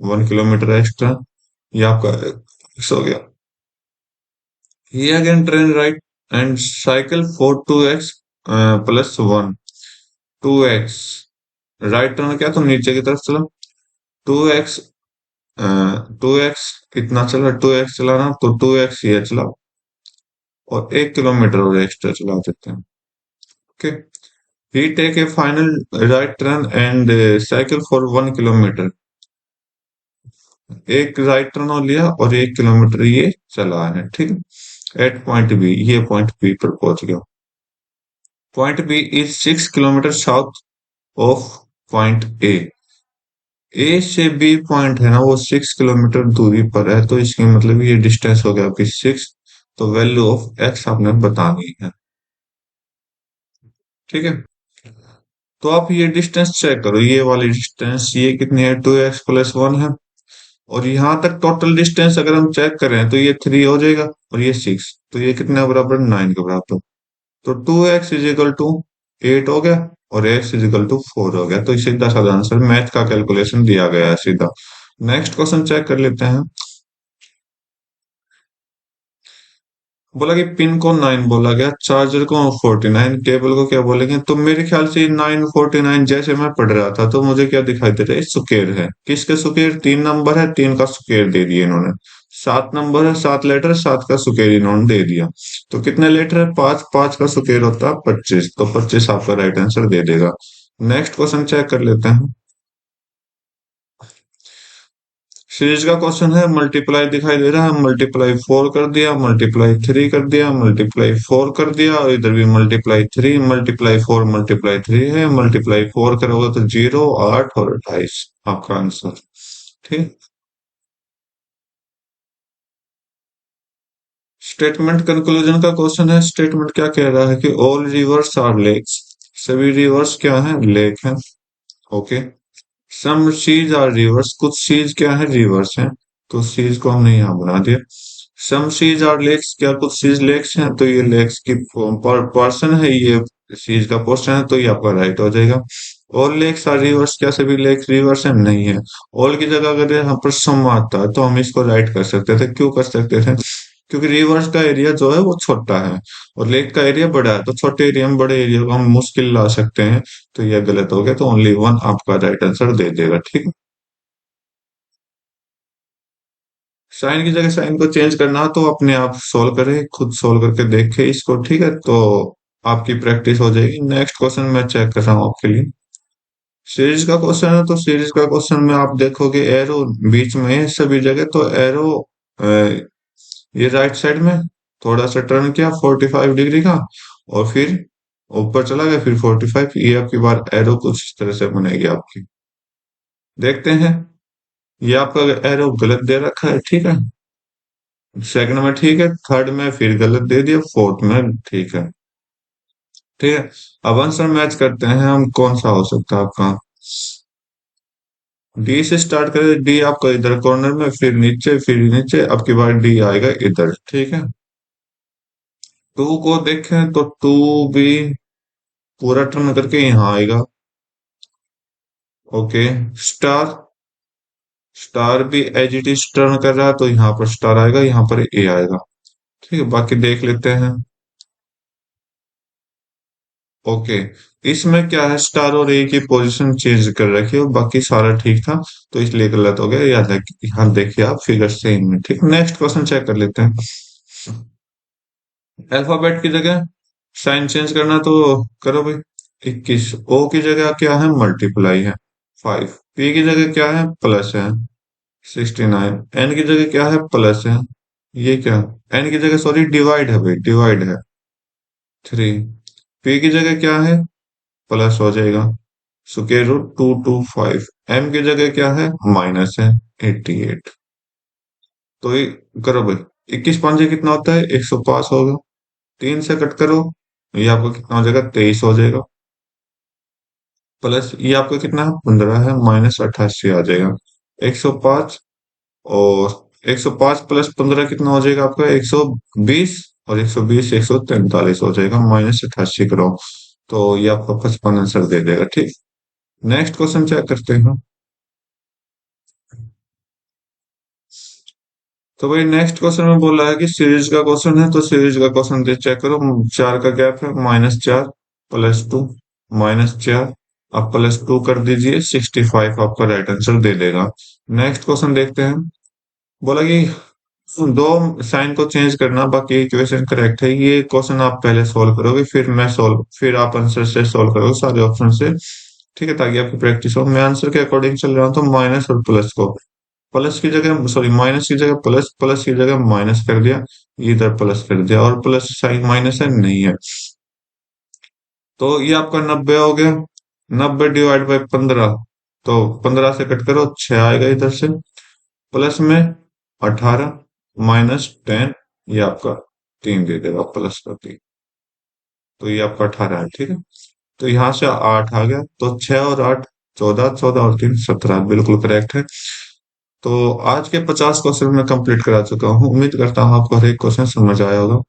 1 किलोमीटर एक्स्ट्रा। ये आपका x हो गया। He again turn right and cycle 4 2x+1। 2x right turn किया तो नीचे की तरफ चला, 2x, 2x कितना चला, 2x चलाना तो 2x ये चला, और 1 किलोमीटर और एक्स्ट्रा चला देते हैं। Okay. He take a final right turn and cycle for 1 kilometre. एक राइट टर्न और लिया और 1 किलोमीटर ये चला है, ठीक है। एट पॉइंट बी, ये पॉइंट बी पर पहुंच गया। Point B is 6 kilometre south of point A. A से बी पॉइंट है ना, वो 6 किलोमीटर दूरी पर है, तो इसकी मतलब ये डिस्टेंस हो गया आपकी 6। तो वैल्यू ऑफ एक्स आपने बतानी है, ठीक है। तो आप ये डिस्टेंस चेक करो, ये वाली डिस्टेंस ये कितनी है, 2x+1 है। और यहां तक टोटल डिस्टेंस अगर हम चेक करें तो ये 3 हो जाएगा, और ये 6, तो ये कितने बराबर, 9 के बराबर। तो 2x = 8 हो गया, और x = 4 हो गया। तो सीधा साधा आंसर मैथ का कैलकुलेशन दिया गया है सीधा। नेक्स्ट क्वेश्चन चेक कर लेते हैं। बोला कि पिन को 9 बोला गया, चार्जर को 49, केबल को क्या बोलेंगे? तो मेरे ख्याल से 949 जैसे मैं पढ़ रहा था तो मुझे क्या दिखाई दे रहा है, स्क्वायर है। किसके स्क्वायर? 3 नंबर है, 3 का स्क्वायर दे दिए इन्होंने। 7 नंबर है, 7 लेटर, 7 का स्क्वायर इन्होंने दे दिया। तो कितने लेटर है, 5, 5 का स्क्वायर होता है 25, तो 25 आपका राइट आंसर दे देगा। नेक्स्ट क्वेश्चन चेक कर लेते हैं। सीरीज का क्वेश्चन है, मल्टीप्लाई दिखाई दे रहा है, मल्टीप्लाई 4 कर दिया, मल्टीप्लाई 3 कर दिया, मल्टीप्लाई 4 कर दिया, और इधर भी मल्टीप्लाई 3, मल्टीप्लाई 4, मल्टीप्लाई 3 है। मल्टीप्लाई 4 करोगे तो 0, 8 और 28 आपका आंसर, ठीक। स्टेटमेंट कंक्लूजन का क्वेश्चन है। स्टेटमेंट क्या कह रहा है कि ऑल रिवर्स आर लेक्स, सभी रिवर्स क्या है, लेक है। Okay. Some seas are rivers, कुछ सीज क्या है, रिवर्स है। तो सीज को हमने यहाँ बना दिया। सम सीज आर लेक्स, क्या कुछ सीज लेक्स हैं, तो ये लेक्स की पर्सन है, ये सीज का पोर्शन है, तो ये आपका राइट हो जाएगा। ऑल लेक्स आर रिवर्स, क्या सभी लेक्स रिवर्स है, नहीं है। ऑल की जगह अगर यहाँ पर सम आता है तो हम इसको राइट कर सकते थे। क्यों कर सकते थे? क्योंकि रिवर्स का एरिया जो है वो छोटा है और लेक का एरिया बड़ा है, तो छोटे एरिया में बड़े एरिया को हम मुश्किल ला सकते हैं। तो यह गलत हो गया, तो ओनली वन आपका राइट आंसर दे देगा। ठीक है। साइन की जगह साइन को चेंज करना हो तो अपने आप सोल्व करें, खुद सोल्व करके देखें इसको। ठीक है, तो आपकी प्रैक्टिस हो जाएगी। नेक्स्ट क्वेश्चन मैं चेक कर रहा हूँ आपके लिए। सीरीज का क्वेश्चन है, तो सीरीज का क्वेश्चन में आप देखोगे एरो बीच में है सभी जगह, तो एरो ये राइट साइड में थोड़ा सा टर्न किया 45 डिग्री का, और फिर ऊपर चला गया, फिर 45। ये आपकी बार एरो कुछ इस तरह से बनेगी आपकी। देखते हैं। ये आपका एरो गलत दे रखा है। ठीक है, सेकंड में ठीक है, थर्ड में फिर गलत दे दिया, फोर्थ में ठीक है। ठीक है, अब आंसर मैच करते हैं हम, कौन सा हो सकता है आपका। डी से स्टार्ट करें, डी आपका इधर कॉर्नर में, फिर नीचे, अब की बार डी आएगा इधर। ठीक है, टू को देखें तो टू भी पूरा टर्न करके यहाँ आएगा। ओके। स्टार, स्टार भी एज इट इज टर्न कर रहा है, तो यहाँ पर स्टार आएगा, यहाँ पर ए आएगा। ठीक है, बाकी देख लेते हैं। ओके, इसमें क्या है, स्टार और ए की पोजीशन चेंज कर रखी है और बाकी सारा ठीक था, तो इसलिए गलत हो गया। यहाँ देखिए आप फिगर सेम में। ठीक, नेक्स्ट क्वेश्चन चेक कर लेते हैं। अल्फाबेट की जगह साइन चेंज करना तो करो भाई। 21, ओ की जगह क्या है, मल्टीप्लाई है 5, पी की जगह क्या है, प्लस है 69, एन की जगह क्या है, प्लस है। ये क्या, एन की जगह सॉरी डिवाइड है भाई, डिवाइड है 3, पी की जगह क्या है, प्लस हो जाएगा स्क्वायर रूट 225, एम की जगह क्या है, माइनस है 88। तो ये करो भाई, 21 5 कितना होता है, 105 होगा। 3 से कट करो, ये आपको कितना हो जाएगा, 23 हो जाएगा। प्लस ये आपका कितना है, 15 है, -88 आ जाएगा। 105 और 105 प्लस 15 कितना हो जाएगा आपका, 120, और 120 143 हो जाएगा, -88 करो, तो ये आपका 55 आंसर दे देगा। ठीक, नेक्स्ट क्वेश्चन चेक करते हैं। तो भाई नेक्स्ट क्वेश्चन में बोला है कि सीरीज का क्वेश्चन है, तो सीरीज का क्वेश्चन दे चेक करो। 4 का गैप है, -4 +2 -4, आप +2 कर दीजिए, 65 आपका राइट आंसर दे देगा। नेक्स्ट क्वेश्चन देखते हैं। बोला कि दो साइन को चेंज करना, बाकी इक्वेशन करेक्ट है। ये क्वेश्चन आप पहले सोल्व करोगे, फिर आप आंसर से सोल्व करोगे सारे ऑप्शन से। ठीक है, ताकि आपकी प्रैक्टिस हो। मैं आंसर के अकॉर्डिंग चल रहा हूँ, तो माइनस और प्लस को, प्लस की जगह सॉरी माइनस की जगह प्लस, प्लस की जगह माइनस कर दिया, इधर प्लस कर दिया, और प्लस साइन माइनस है नहीं है, तो ये आपका 90 हो गया। 90 डिवाइड बाई 15, तो 15 से कट करो, 6 आएगा इधर से, प्लस में 18 -10, ये आपका 3 दे देगा, प्लस का 3, तो ये आपका 18 है। ठीक है, तो यहाँ से 8 आ गया, तो 6 और 8 14, 14 और 3 17, बिल्कुल करेक्ट है। तो आज के 50 क्वेश्चन मैं कंप्लीट करा चुका हूँ। उम्मीद करता हूँ आपको हर एक क्वेश्चन समझ आया होगा।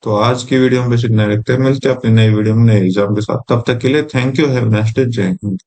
तो आज की वीडियो में बस इतना रखते हैं, मिलते हैं अपनी नई वीडियो में नए एग्जाम के साथ। तब तक के लिए thank you, have next day, जय हिंद।